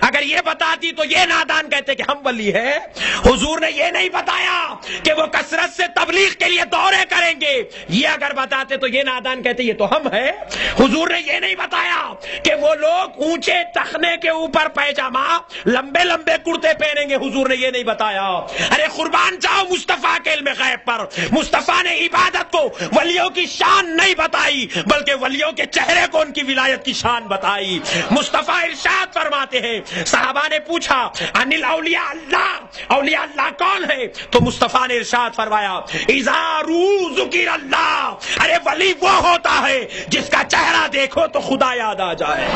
اگر یہ بتاتی تو یہ نادان کہتے کہ ہم ولی ہیں۔ حضور نے یہ نہیں بتایا کہ وہ کثرت سے تبلیغ کے لیے دورے کریں گے، یہ اگر بتاتے تو یہ نادان کہتے یہ تو ہم ہیں۔ حضور نے یہ نہیں بتایا کہ وہ لوگ اونچے تخنے کے اوپر پیجامہ لمبے لمبے کرتے پہنیں گے، حضور نے یہ نہیں بتایا۔ ارے قربان جاؤ مصطفیٰ کے علم غیب پر، مصطفیٰ نے عبادت کو ولیوں کی شان نہیں بتائی بلکہ ولیوں کے چہرے کو ان کی ولایت کی شان بتائی۔ مصطفیٰ ارشاد فرماتے ہیں، صحابہ نے پوچھا ان الاولیاء اللہ، اولیاء اللہ کون ہے؟ تو مصطفیٰ نے ارشاد فرمایا اذا رؤوا ذکر اللہ، ارے ولی وہ ہوتا ہے جس کا چہرہ دیکھو تو خدا یاد آ جائے،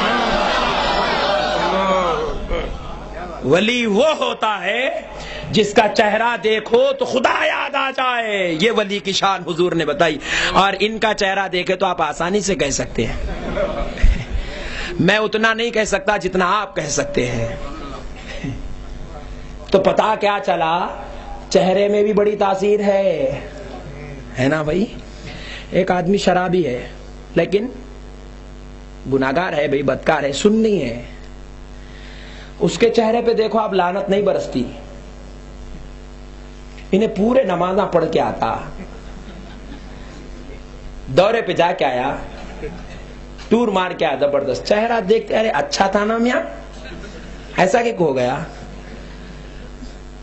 ولی وہ ہوتا ہے جس کا چہرہ دیکھو تو خدا یاد آ جائے، یہ ولی کی شان حضور نے بتائی۔ اور ان کا چہرہ دیکھے تو آپ آسانی سے کہہ سکتے ہیں، میں اتنا نہیں کہہ سکتا جتنا آپ کہہ سکتے ہیں۔ تو پتا کیا چلا، چہرے میں بھی بڑی تاثیر ہے نا بھائی۔ ایک آدمی شرابی ہے لیکن گناہگار ہے بھائی، بدکار ہے، سنی ہے، اس کے چہرے پہ دیکھو آپ لعنت نہیں برستی۔ انہیں پورے نمازاں پڑھ کے آتا، دورے پہ جا کے آیا، ٹور مار کے آیا، زبردست چہرہ دیکھتے ارے اچھا تھا نا میاں، ایسا کہ ہو گیا۔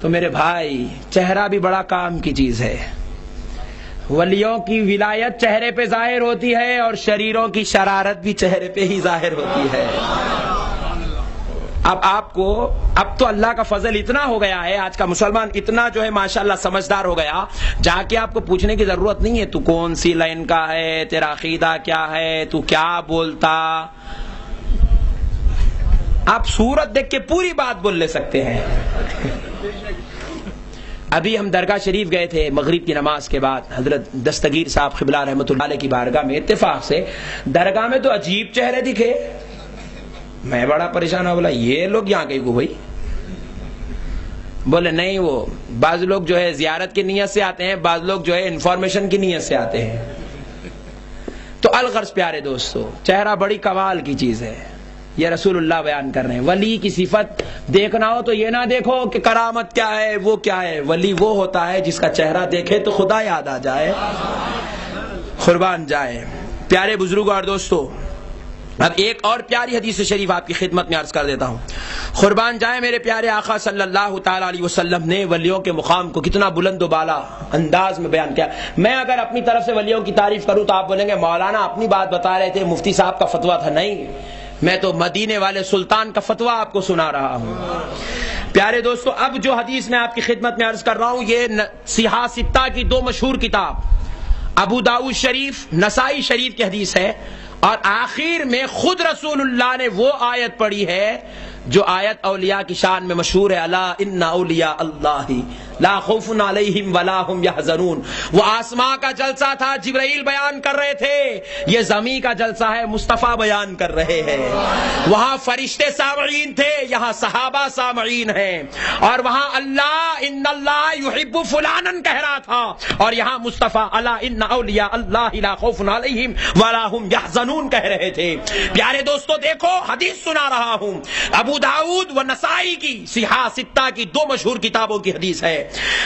تو میرے بھائی، چہرہ بھی بڑا کام کی چیز ہے۔ ولیوں کی ولایت چہرے پہ ظاہر ہوتی ہے اور شریروں کی شرارت بھی چہرے پہ ہی ظاہر ہوتی ہے۔ اب آپ کو، اب تو اللہ کا فضل اتنا ہو گیا ہے، آج کا مسلمان اتنا جو ہے ماشاءاللہ سمجھدار ہو گیا، جا کے آپ کو پوچھنے کی ضرورت نہیں ہے تو کون سی لائن کا ہے، تیرا عقیدہ کیا ہے، تو کیا بولتا، آپ صورت دیکھ کے پوری بات بول لے سکتے ہیں۔ ابھی ہم درگاہ شریف گئے تھے مغرب کی نماز کے بعد، حضرت دستگیر صاحب قبلہ رحمۃ اللہ علیہ کی بارگاہ میں، اتفاق سے درگاہ میں تو عجیب چہرے دکھے. میں بڑا پریشان ہوا، بولا یہ لوگ یہاں کہیں کو بھائی؟ بولے نہیں، وہ بعض لوگ جو ہے زیارت کی نیت سے آتے ہیں، بعض لوگ جو ہے انفارمیشن کی نیت سے آتے ہیں. تو الغرض پیارے دوستو، چہرہ بڑی کمال کی چیز ہے. یہ رسول اللہ بیان کر رہے ہیں. ولی کی صفت دیکھنا ہو تو یہ نہ دیکھو کہ کرامت کیا ہے وہ کیا ہے. ولی وہ ہوتا ہے جس کا چہرہ دیکھے تو خدا یاد آ جائے، قربان جائے. پیارے بزرگوں اور دوستو، اب ایک اور پیاری حدیث شریف آپ کی خدمت میں عرض کر دیتا ہوں. قربان جائے میرے پیارے آقا صلی اللہ تعالی علیہ وسلم نے ولیوں کے مقام کو کتنا بلند و بالا انداز میں بیان کیا. میں اگر اپنی طرف سے ولیوں کی تعریف کروں تو آپ بولیں گے مولانا اپنی بات بتا رہے تھے، مفتی صاحب کا فتویٰ تھا. نہیں، میں تو مدینے والے سلطان کا فتویٰ آپ کو سنا رہا ہوں. پیارے دوستو، اب جو حدیث میں آپ کی خدمت میں عرض کر رہا ہوں، یہ صحاح ستہ کی دو مشہور کتاب ابو داؤد شریف، نسائی شریف کی حدیث ہے. اور آخر میں خود رسول اللہ نے وہ آیت پڑھی ہے جو آیت اولیاء کی شان میں مشہور ہے، الا ان اولیاء اللہ لا خوف علیہم ولا هم يحزنون. وہ آسماں کا جلسہ تھا، جبرائیل بیان کر رہے تھے. یہ زمین کا جلسہ ہے، مصطفیٰ بیان کر رہے ہیں. وہاں فرشتے سامعین تھے، یہاں صحابہ سامعین ہیں. اور وہاں اللہ ان اللہ یحب فلانا کہہ رہا تھا، اور یہاں مصطفیٰ الا ان اولیاء اللہ لا خوف علیہم ولا هم يحزنون کہہ رہے تھے. پیارے دوستو دیکھو، حدیث سنا رہا ہوں، ابو داؤد و نسائی کی صحاح ستہ کی دو مشہور کتابوں کی حدیث ہے.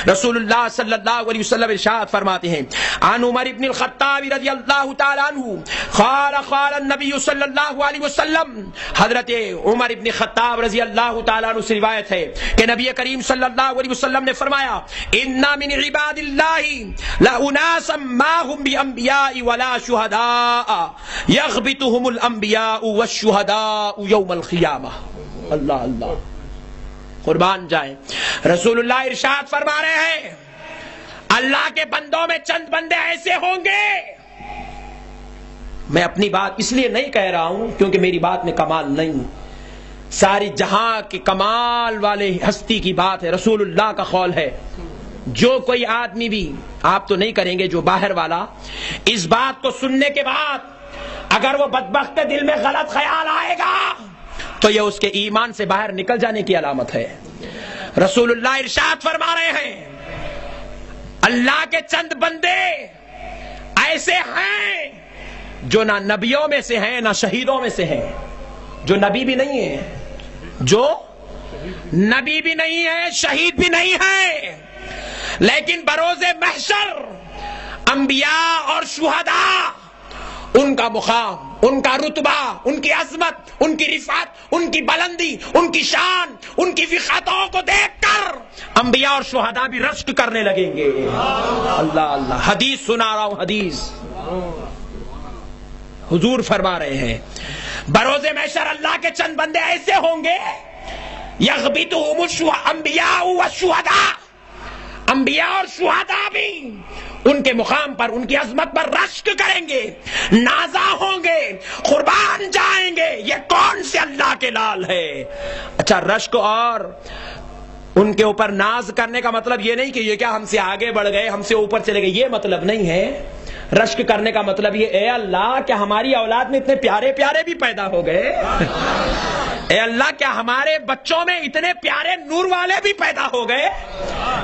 رسول اللہ صلی اللہ علیہ وسلم ارشاد فرماتے ہیں، عن عمر بن الخطاب رضی اللہ تعالی عنہ قال قال النبی صلی اللہ علیہ وسلم. حضرت عمر بن خطاب رضی اللہ تعالی عنہ سے روایت ہے کہ نبی کریم صلی اللہ علیہ وسلم نے فرمایا، ان من عباد اللہ لاناسا ما هم بانبیاء ولا شهداء یغبطهم الانبیاء والشهداء یوم القیامہ. اللہ اللہ، قربان جائیں. رسول اللہ ارشاد فرما رہے ہیں، اللہ کے بندوں میں چند بندے ایسے ہوں گے. میں اپنی بات اس لیے نہیں کہہ رہا ہوں کیونکہ میری بات میں کمال نہیں، ساری جہاں کے کمال والے ہستی کی بات ہے، رسول اللہ کا قول ہے. جو کوئی آدمی بھی، آپ تو نہیں کریں گے، جو باہر والا اس بات کو سننے کے بعد اگر وہ بدبخت دل میں غلط خیال آئے گا تو یہ اس کے ایمان سے باہر نکل جانے کی علامت ہے. رسول اللہ ارشاد فرما رہے ہیں، اللہ کے چند بندے ایسے ہیں جو نہ نبیوں میں سے ہیں نہ شہیدوں میں سے ہیں، جو نبی بھی نہیں ہے، جو نبی بھی نہیں ہے، شہید بھی نہیں ہے، لیکن بروز محشر انبیاء اور شہداء ان کا مقام، ان کا رتبہ، ان کی عظمت، ان کی رفعت، ان کی بلندی، ان کی شان، ان کی وقاروں کو دیکھ کر انبیاء اور شہداء بھی رشک کرنے لگیں گے. اللہ اللہ، حدیث سنا رہا ہوں، حدیث حضور فرما رہے ہیں، بروز محشر اللہ کے چند بندے ایسے ہوں گے، یغبطہم الانبیاء والشہداء، انبیاء اور شہداء بھی ان کے مقام پر، ان کی عظمت پر رشک کریں گے، نازا ہوں گے، قربان جائیں گے. یہ کون سے اللہ کے لال ہے؟ اچھا، رشک اور ان کے اوپر ناز کرنے کا مطلب یہ نہیں کہ یہ کیا ہم سے آگے بڑھ گئے، ہم سے اوپر چلے گئے، یہ مطلب نہیں ہے. رشک کرنے کا مطلب یہ، اے اللہ کیا ہماری اولاد میں اتنے پیارے پیارے بھی پیدا ہو گئے؟ اے اللہ کیا ہمارے بچوں میں اتنے پیارے نور والے بھی پیدا ہو گئے؟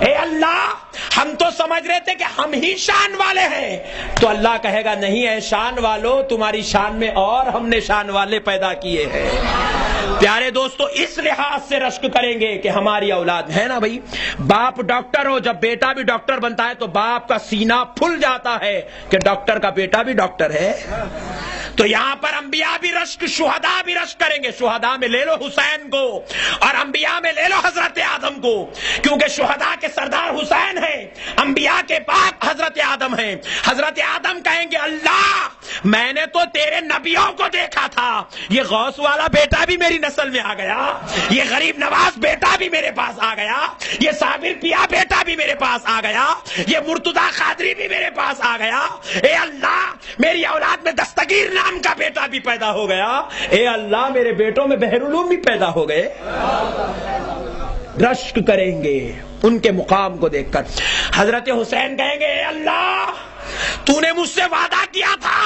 اے اللہ ہم تو سمجھ رہے تھے کہ ہم ہی شان والے ہیں. تو اللہ کہے گا نہیں ہے شان والو، تمہاری شان میں اور ہم نے شان والے پیدا کیے ہیں. پیارے دوستو، اس لحاظ سے رشک کریں گے کہ ہماری اولاد ہے نا بھائی. باپ ڈاکٹر ہو، جب بیٹا بھی ڈاکٹر بنتا ہے تو باپ کا سینہ پھول جاتا ہے کہ ڈاکٹر کا بیٹا بھی ڈاکٹر ہے. تو یہاں پر انبیاء بھی رشک، شہداء بھی رشک کریں گے. شہداء میں لے لو حسین کو، اور انبیاء میں لے لو حضرت آدم کو، کیونکہ شہداء کے سردار حسین ہیں، انبیاء کے باپ حضرت آدم ہیں. حضرت آدم کہیں گے اللہ میں نے تو تیرے نبیوں کو دیکھا تھا، یہ غوث والا بیٹا بھی میری نسل میں آ گیا، یہ غریب نواز بیٹا بھی میرے پاس آ گیا، یہ صابر پیا بیٹا بھی میرے پاس آ گیا، یہ مرتضی قادری بھی میرے پاس آ گیا. اے اللہ میری اولاد میں دستگیر نام کا بیٹا بھی پیدا ہو گیا. اے اللہ میرے بیٹوں میں بحر العلوم بھی پیدا ہو گئے. رشک کریں گے ان کے مقام کو دیکھ کر۔ حضرت حسین کہیں گے اے اللہ تو نے مجھ سے وعدہ کیا تھا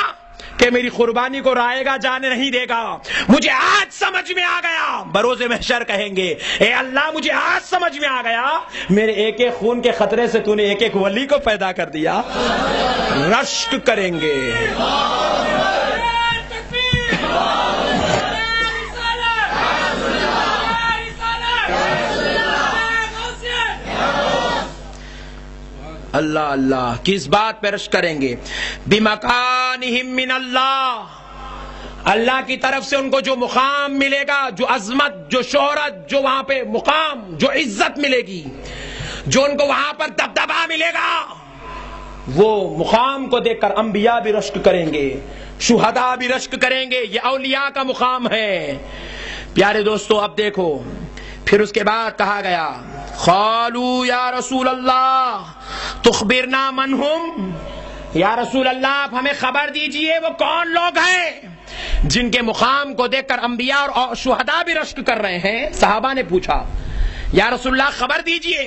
کہ میری قربانی کو رائے گا جانے نہیں دے گا، مجھے آج سمجھ میں آ گیا۔ بروز محشر کہیں گے اے اللہ مجھے آج سمجھ میں آ گیا، میرے ایک ایک خون کے خطرے سے تو نے ایک ایک ولی کو پیدا کر دیا۔ رشک کریں گے۔ اللہ اللہ کس بات پہ رشک کریں گے؟ بِمَكَانِهِم مِّنَ اللہ، اللہ کی طرف سے ان کو جو مقام ملے گا، جو عظمت، جو شہرت، جو وہاں پہ مقام، جو عزت ملے گی، جو ان کو وہاں پر دبدبا ملے گا، وہ مقام کو دیکھ کر انبیاء بھی رشک کریں گے، شہداء بھی رشک کریں گے۔ یہ اولیاء کا مقام ہے۔ پیارے دوستو اب دیکھو پھر اس کے بعد کہا گیا قالوا یا رسول اللہ تخبرنا من ہم، یا رسول اللہ آپ ہمیں خبر دیجئے وہ کون لوگ ہیں جن کے مقام کو دیکھ کر انبیاء اور شہداء بھی رشک کر رہے ہیں۔ صحابہ نے پوچھا یا رسول اللہ خبر دیجئے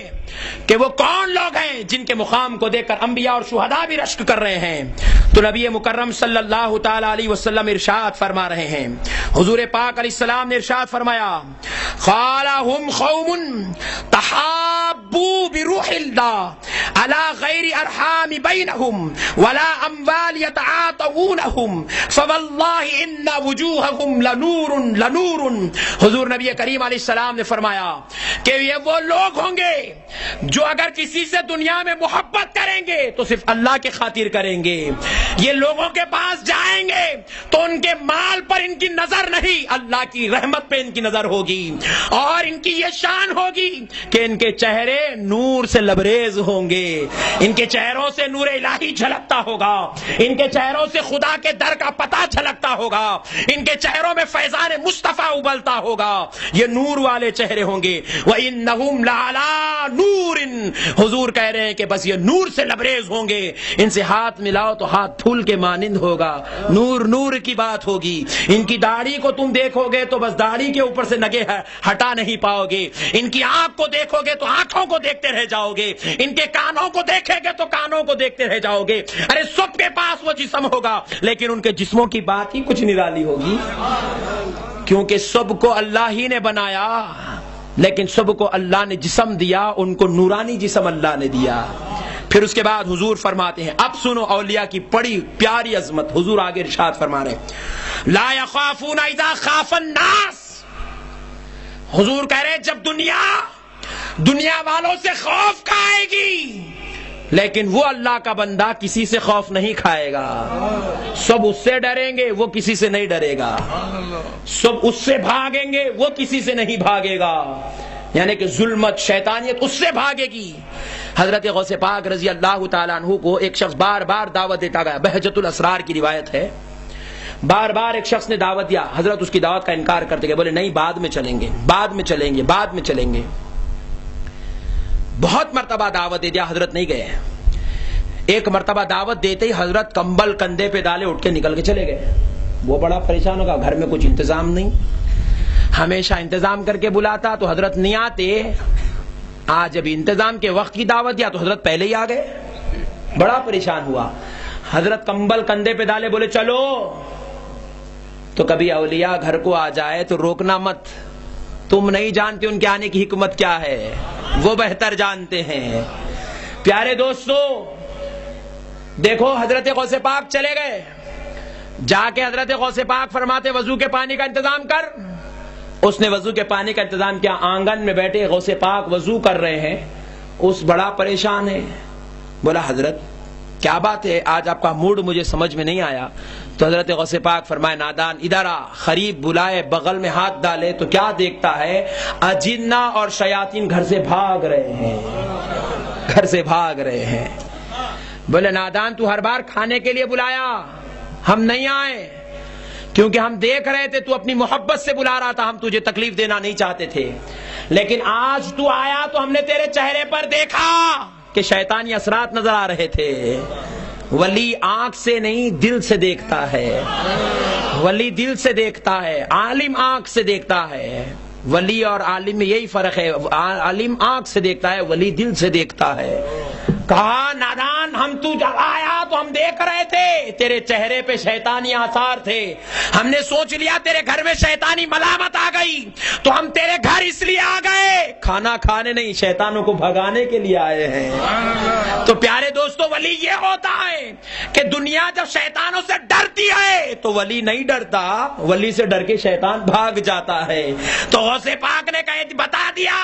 کہ وہ کون لوگ ہیں جن کے مقام کو دیکھ کر انبیاء اور شہداء بھی رشک کر رہے ہیں۔ تو نبی مکرم صلی اللہ تعالی علیہ وسلم ارشاد فرما رہے ہیں، حضور پاک علیہ السلام نے ارشاد فرمایا قال هم قوم تحابوا بروح اللہ على غیر ارحام بینہم ولا اموال یتعاطونہم فواللہ ان وجوہہم لنور۔ حضور نبی کریم علیہ السلام نے فرمایا کہ یہ وہ لوگ ہوں گے جو اگر کسی سے دنیا میں محبت کریں گے تو صرف اللہ کی خاطر کریں گے۔ یہ لوگوں کے پاس جائیں گے تو ان کے مال پر ان کی نظر نہیں، اللہ کی رحمت پہ ان کی نظر ہوگی، اور ان کی یہ شان ہوگی کہ ان کے چہرے نور سے لبریز ہوں گے، ان کے چہروں سے نور الہی جھلکتا ہوگا، ان کے چہروں سے خدا کے در کا پتہ جھلکتا ہوگا، ان کے چہروں میں فیضان مصطفیٰ ابلتا ہوگا۔ یہ نور والے چہرے ہوں گے۔ وَإِنَّهُمْ لَعَلَىٰ نُورٍ، حضور کہہ رہے ہیں کہ بس یہ نور سے لبریز ہوں گے، ان سے ہاتھ ملاؤ تو ہاتھ پھول کے مانند ہوگا، نور نور کی بات ہوگی۔ ان کی داڑھی کو تم دیکھو گے تو بس داڑھی کے اوپر سے نگے ہٹا نہیں پاؤ گے، ان کی آنکھ کو دیکھو گے تو آنکھوں کو دیکھتے رہ جاؤ گے، ان کے کانوں کو دیکھے گے تو کانوں کو دیکھتے رہ جاؤ گے۔ ارے سب کے پاس وہ جسم ہوگا لیکن ان کے جسموں کی بات ہی کچھ نرالی ہوگی، کیونکہ سب کو اللہ ہی نے بنایا، لیکن سب کو اللہ نے جسم دیا، ان کو نورانی جسم اللہ نے دیا۔ پھر اس کے بعد حضور فرماتے ہیں اب سنو اولیاء کی بڑی پیاری عظمت۔ حضور آگے ارشاد فرما رہے ہیں لا یخافون اذا خاف الناس، حضور کہہ رہے ہیں جب دنیا والوں سے خوف کھائے گی لیکن وہ اللہ کا بندہ کسی سے خوف نہیں کھائے گا، سب اس سے ڈریں گے وہ کسی سے نہیں ڈرے گا، سب اس سے بھاگیں گے وہ کسی سے نہیں بھاگے گا، یعنی کہ ظلمت شیطانیت اس سے بھاگے گی۔ حضرت غوث پاک رضی اللہ تعالیٰ عنہ کو ایک شخص بار بار دعوت دیتا گیا، بہجت الاسرار کی روایت ہے، بار بار ایک شخص نے دعوت دیا، حضرت اس کی دعوت کا انکار کرتے گئے، بولے نہیں بعد میں چلیں گے، بعد میں چلیں گے، بعد میں چلیں گے۔ بہت مرتبہ دعوت دے دیا، حضرت نہیں گئے۔ ایک مرتبہ دعوت دیتے ہی حضرت کمبل کندھے پہ ڈالے اٹھ کے نکل کے چلے گئے۔ وہ بڑا پریشان ہوگا، گھر میں کچھ انتظام نہیں، ہمیشہ انتظام کر کے بلاتا تو حضرت نہیں آتے، آج جب انتظام کے وقت کی دعوت دیا تو حضرت پہلے ہی آ گئے، بڑا پریشان ہوا۔ حضرت کمبل کندھے پہ ڈالے بولے چلو، تو کبھی اولیاء گھر کو آ جائے تو روکنا مت، تم نہیں جانتے ان کے آنے کی حکمت کیا ہے، وہ بہتر جانتے ہیں۔ پیارے دوستو دیکھو حضرت غوث پاک چلے گئے، جا کے حضرت غوث پاک فرماتے وضو کے پانی کا انتظام کر، اس نے وضو کے پانی کا انتظام کیا، آنگن میں بیٹھے غوث پاک وضو کر رہے ہیں، اس بڑا پریشان ہے، بولا حضرت کیا بات ہے، آج آپ کا موڈ مجھے سمجھ میں نہیں آیا۔ تو حضرت غوث پاک فرمائے نادان ادھر آ، خریب بلائے بغل میں ہاتھ ڈالے تو کیا دیکھتا ہے، اجنہ اور شیاطین گھر سے بھاگ رہے ہیں، گھر سے بھاگ رہے ہیں۔ بولے نادان تو ہر بار کھانے کے لیے بلایا، ہم نہیں آئے کیونکہ ہم دیکھ رہے تھے تو اپنی محبت سے بلا رہا تھا، ہم تجھے تکلیف دینا نہیں چاہتے تھے، لیکن آج تو آیا تو ہم نے تیرے چہرے پر دیکھا کہ شیطانی اثرات نظر آ رہے تھے۔ ولی آنکھ سے نہیں دل سے دیکھتا ہے، ولی دل سے دیکھتا ہے، عالم آنکھ سے دیکھتا ہے، ولی اور عالم میں یہی فرق ہے، عالم آنکھ سے دیکھتا ہے، ولی دل سے دیکھتا ہے۔ کہا نادان، ہم تو جب آیا تو ہم دیکھ رہے تھے تیرے چہرے پہ شیطانی آثار تھے، ہم نے سوچ لیا تیرے گھر میں شیطانی ملامت آ گئی تو ہم تیرے گھر اس لیے آ گئے، کھانا کھانے نہیں، شیطانوں کو بھگانے کے لیے آئے ہیں۔ تو پیارے دوستو، ولی یہ ہوتا ہے کہ دنیا جب شیطانوں سے ڈرتی ہے تو ولی نہیں ڈرتا، ولی سے ڈر کے شیطان بھاگ جاتا ہے۔ تو غوث پاک نے بتا دیا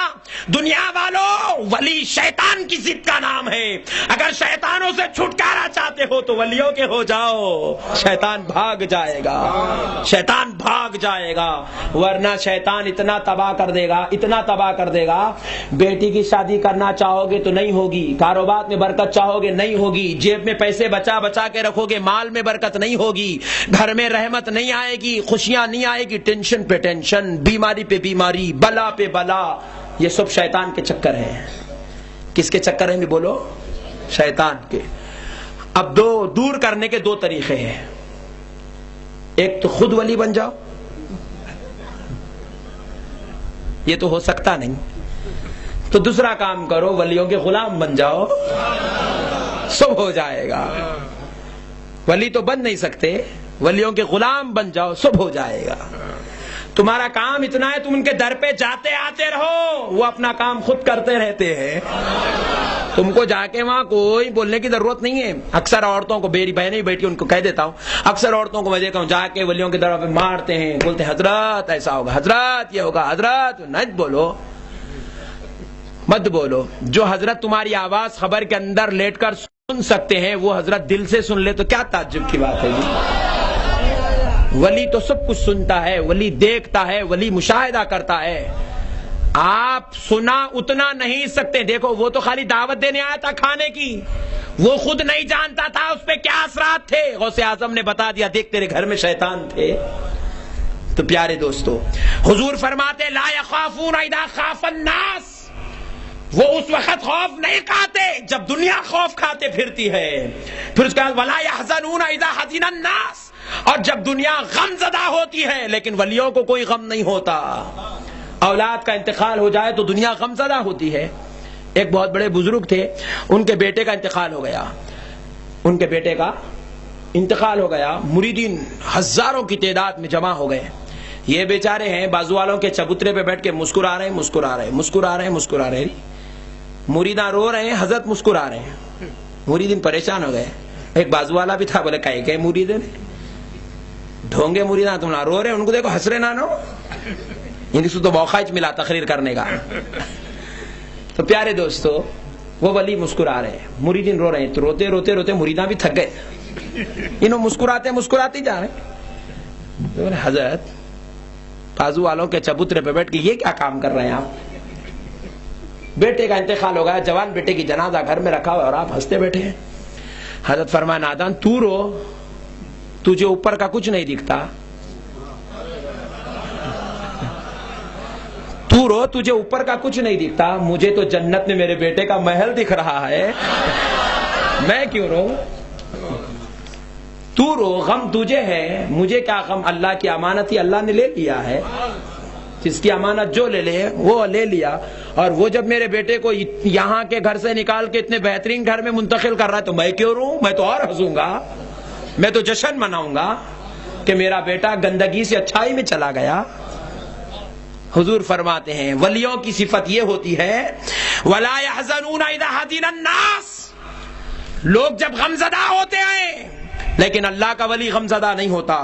دنیا والوں، ولی شیطان کی ضد کا نام ہے، اگر شیطانوں سے چھٹکارا چاہتے ہو تو ولیوں کے ہو جاؤ، شیطان بھاگ جائے گا، شیطان بھاگ جائے گا، ورنہ شیطان اتنا تباہ کر دے گا، اتنا تباہ کر دے گا، بیٹی کی شادی کرنا چاہو گے تو نہیں ہوگی، کاروبار میں برکت چاہو گے نہیں ہوگی، جیب میں پیسے بچا بچا کے رکھو گے مال میں برکت نہیں ہوگی، گھر میں رحمت نہیں آئے گی، خوشیاں نہیں آئے گی، ٹینشن پہ ٹینشن، بیماری پہ بیماری، بلا پہ بلا، یہ سب شیطان کے چکر ہیں۔ کس کے چکر ہیں بھی بولو؟ شیطان کے۔ اب دور کرنے کے دو طریقے ہیں، ایک تو خود ولی بن جاؤ، یہ تو ہو سکتا نہیں، تو دوسرا کام کرو، ولیوں کے غلام بن جاؤ، سب ہو جائے گا۔ ولی تو بن نہیں سکتے، ولیوں کے غلام بن جاؤ، سب ہو جائے گا۔ تمہارا کام اتنا ہے تم ان کے در پہ جاتے آتے رہو، وہ اپنا کام خود کرتے رہتے ہیں، تم کو جا کے وہاں کوئی بولنے کی ضرورت نہیں ہے۔ اکثر عورتوں کو، میری بہنیں بیٹھی ان کو کہہ دیتا ہوں، اکثر عورتوں کو میں دیکھتا ہوں جا کے ولیوں کے در پہ مارتے ہیں، بولتے ہیں حضرت ایسا ہوگا، حضرت یہ ہوگا، حضرت مت بولو، مت بولو۔ جو حضرت تمہاری آواز خبر کے اندر لیٹ کر سن سکتے ہیں وہ حضرت دل سے سن لے تو کیا تعجب کی بات ہے جی۔ ولی تو سب کچھ سنتا ہے، ولی دیکھتا ہے، ولی مشاہدہ کرتا ہے۔ آپ سنا اتنا نہیں سکتے، دیکھو وہ تو خالی دعوت دینے آیا تھا کھانے کی، وہ خود نہیں جانتا تھا اس پہ کیا اثرات تھے، غوث اعظم نے بتا دیا دیکھ تیرے گھر میں شیطان تھے۔ تو پیارے دوستو، حضور فرماتے لا یخافون اذا خاف الناس، وہ اس وقت خوف نہیں کھاتے جب دنیا خوف کھاتے پھرتی ہے، پھر اس کے بعد ولا یحزنون اذا حزن الناس، اور جب دنیا غم زدہ ہوتی ہے، لیکن ولیوں کو کوئی غم نہیں ہوتا۔ اولاد کا انتقال ہو جائے تو دنیا غم زدہ ہوتی ہے۔ ایک بہت بڑے بزرگ تھے، ان کے بیٹے کا انتقال ہو گیا، ان کے بیٹے کا انتقال ہو گیا، مریدین ہزاروں کی تعداد میں جمع ہو گئے، یہ بیچارے ہیں بازو والوں کے چبوترے پہ بیٹھ کے مسکرا رہے ہیں، مسکرا رہے ہیں، مسکرا رہے ہیں، مسکرا رہے ہیں، مریداں رو رہے ہیں، حضرت مسکرا رہے ہیں، مریدین پریشان ہو گئے۔ ایک بازو والا بھی تھا، بولے کہے مریدیں ڈھونگے مریداں تم نہ رو رہے، ان کو دیکھو ہنس رہے نہ نو، ان سے تو موقع ملا تقریر کرنے کا۔ تو پیارے دوستو، وہ ولی مسکرا رہے ہیں، مریدین رو رہے ہیں، تو روتے روتے روتے مریداں بھی تھک گئے، انہوں مسکراتے مسکراتے جا رہے ہیں۔ حضرت بازو والوں کے چبوترے پہ بیٹھ کے یہ کیا کام کر رہے ہیں آپ؟ بیٹے کا انتقال ہو گیا، جوان بیٹے کی جنازہ گھر میں رکھا ہوا اور آپ ہنستے بیٹھے ہیں۔ حضرت فرمایا نادان تو رو، تجھے اوپر کا کچھ نہیں دکھتا، تو رو، تجھے اوپر کا کچھ نہیں دکھتا، مجھے تو جنت میں میرے بیٹے کا محل دکھ رہا ہے، میں کیوں رو؟ تو رو، غم تجھے ہے، مجھے کیا غم؟ اللہ کی امانت ہی اللہ نے لے لیا ہے، جس کی امانت جو لے لے وہ لے لیا، اور وہ جب میرے بیٹے کو یہاں کے گھر سے نکال کے اتنے بہترین گھر میں منتقل کر رہا ہے تو میں کیوں روں؟ میں تو اور ہنسوں گا، میں تو جشن مناؤں گا کہ میرا بیٹا گندگی سے اچھائی میں چلا گیا۔ حضور فرماتے ہیں ولیوں کی صفت یہ ہوتی ہے وَلَا يَحْزَنُونَ إِذَا حَزِنَ النَّاسِ، لوگ جب غمزدہ ہوتے ہیں لیکن اللہ کا ولی غمزدہ نہیں ہوتا۔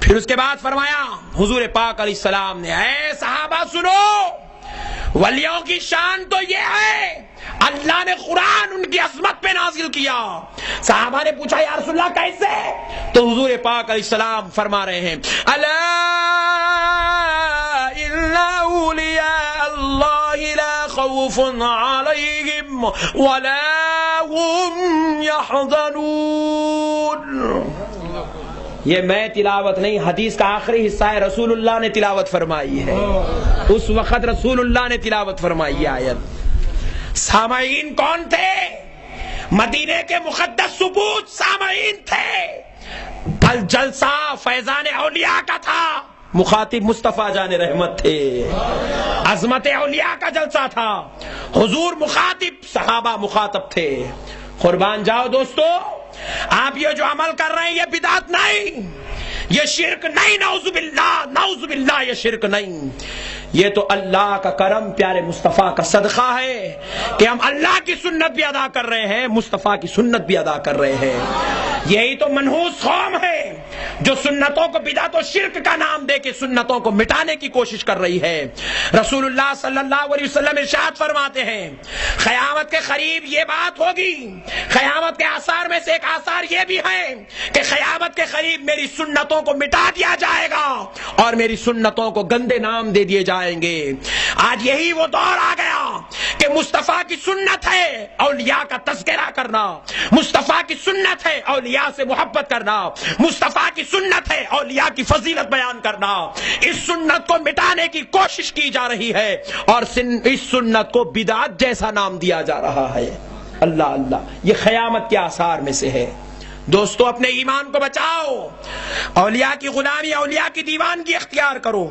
پھر اس کے بعد فرمایا حضور پاک علیہ السلام نے، اے صحابہ سنو، ولیوں کی شان تو یہ ہے اللہ نے قرآن ان کی عظمت پہ نازل کیا۔ صحابہ نے پوچھا یا رسول اللہ کیسے؟ تو حضور پاک علیہ السلام فرما رہے ہیں الا ان اولیاء اللہ لا خوف علیہم ولا هم يحزنون۔ یہ میں تلاوت نہیں، حدیث کا آخری حصہ ہے، رسول اللہ نے تلاوت فرمائی ہے، اس وقت رسول اللہ نے تلاوت فرمائی ہے آیت۔ سامعین کون تھے؟ مدینے کے مقدس ثبوت سامعین تھے۔ کل جلسہ فیضان اولیاء کا تھا، مخاطب مصطفیٰ جان رحمت تھے، عظمت اولیاء کا جلسہ تھا، حضور مخاطب، صحابہ مخاطب تھے۔ قربان جاؤ دوستو، آپ یہ جو عمل کر رہے ہیں یہ بدعت نہیں، یہ شرک نہیں، نعوذ باللہ، نعوذ باللہ، یہ شرک نہیں، یہ تو اللہ کا کرم، پیارے مصطفیٰ کا صدقہ ہے کہ ہم اللہ کی سنت بھی ادا کر رہے ہیں، مصطفیٰ کی سنت بھی ادا کر رہے ہیں۔ یہی تو منحوس قوم ہے جو سنتوں کو بدعت و شرک کا نام دے کے سنتوں کو مٹانے کی کوشش کر رہی ہے۔ رسول اللہ صلی اللہ علیہ وسلم ارشاد فرماتے ہیں قیامت کے قریب یہ بات ہوگی، قیامت کے آثار میں سے ایک آثار یہ بھی ہے کہ قیامت کے قریب میری سنتوں کو مٹا دیا جائے گا اور میری سنتوں کو گندے نام دے دیے جائیں گے۔ آج یہی وہ دور آ گیا کہ مصطفیٰ کی سنت ہے اولیاء کا تذکرہ کرنا، مصطفیٰ کی سنت ہے اولیاء سے محبت کرنا، مصطفیٰ کی سنت ہے اولیاء کی فضیلت بیان کرنا۔ اس سنت کو مٹانے کی کوشش کی جا رہی ہے اور اس سنت کو بدعت جیسا نام دیا جا رہا ہے۔ اللہ اللہ، یہ قیامت کے آثار میں سے ہے۔ دوستو اپنے ایمان کو بچاؤ، اولیاء کی غلامی، اولیاء کی دیوانگی اختیار کرو۔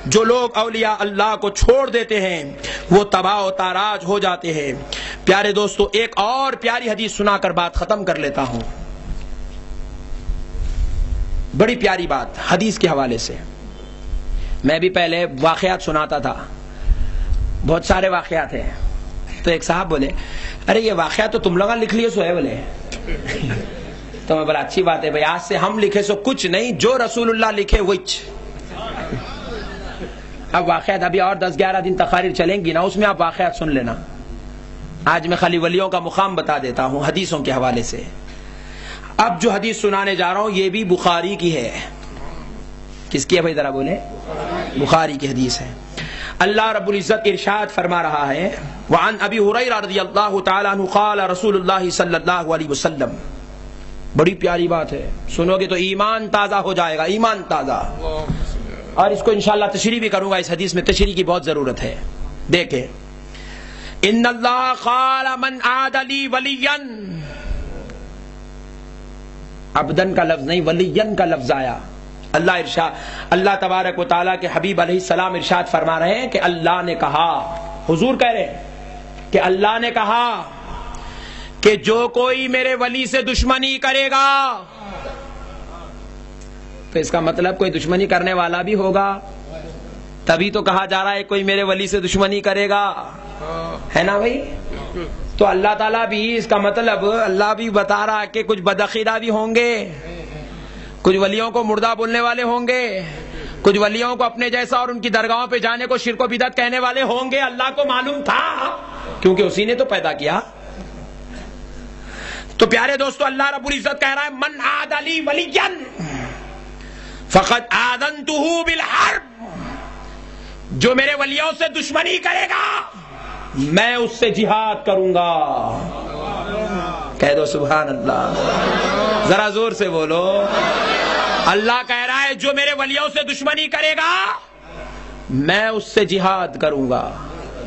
جو لوگ اولیاء اللہ کو چھوڑ دیتے ہیں وہ تباہ و تاراج ہو جاتے ہیں۔ پیارے دوستو، ایک اور پیاری حدیث سنا کر بات ختم کر لیتا ہوں، بڑی پیاری بات حدیث کے حوالے سے۔ میں بھی پہلے واقعات سناتا تھا، بہت سارے واقعات ہیں، تو ایک صاحب بولے ارے یہ واقعات تو تم لوگوں نے لکھ لیے سو ہے، بولے تو میں بولا اچھی بات ہے بھائی، آج سے ہم لکھے سو کچھ نہیں، جو رسول اللہ لکھے وہی۔ اب واقعات ابھی اور 10-11 دن تقاریر چلیں گی نا، اس میں آپ واقعات سن لینا۔ آج میں خالی ولیوں کا مقام بتا دیتا ہوں حدیثوں کے حوالے سے۔ اب جو حدیث سنانے جا رہا ہوں یہ بھی بخاری کی ہے۔ کس کی ہے بھائی ذرا بولے؟ بخاری کی حدیث ہے۔ اللہ رب العزت ارشاد فرما رہا ہے وعن ابی ہریرہ رضی اللہ تعالی عنہ قال رسول اللہ صلی اللہ علیہ وسلم۔ بڑی پیاری بات ہے، سنو گے تو ایمان تازہ ہو جائے گا، ایمان تازہ۔ اور اس کو انشاءاللہ تشریح بھی کروں گا، اس حدیث میں تشریح کی بہت ضرورت ہے۔ دیکھیں، ان اللہ قال من عاد لی ولیا، عبدن کا لفظ نہیں ولین کا لفظ آیا۔ اللہ تبارک و تعالیٰ کے حبیب علیہ السلام ارشاد فرما رہے ہیں کہ اللہ نے کہا، حضور کہہ رہے ہیں کہ اللہ نے کہا کہ جو کوئی میرے ولی سے دشمنی کرے گا، تو اس کا مطلب کوئی دشمنی کرنے والا بھی ہوگا، تبھی تو کہا جا رہا ہے کوئی میرے ولی سے دشمنی کرے گا، ہے نا بھائی؟ تو اللہ تعالیٰ بھی، اس کا مطلب اللہ بھی بتا رہا ہے کہ کچھ بدعقیدہ بھی ہوں گے، کچھ ولیوں کو مردہ بولنے والے ہوں گے، کچھ ولیوں کو اپنے جیسا اور ان کی درگاہوں پہ جانے کو شرک و بدعت کہنے والے ہوں گے۔ اللہ کو معلوم تھا کیونکہ اسی نے تو پیدا کیا۔ تو پیارے دوستو، اللہ رب العزت کہہ رہا ہے من عاد لی ولیا فقد آذنتہ بالحرب، جو میرے ولیوں سے دشمنی کرے گا میں اس سے جہاد کروں گا۔ کہہ دو سبحان اللہ، ذرا زور سے بولو۔ اللہ کہہ رہا ہے جو میرے ولیوں سے دشمنی کرے گا میں اس سے جہاد کروں گا،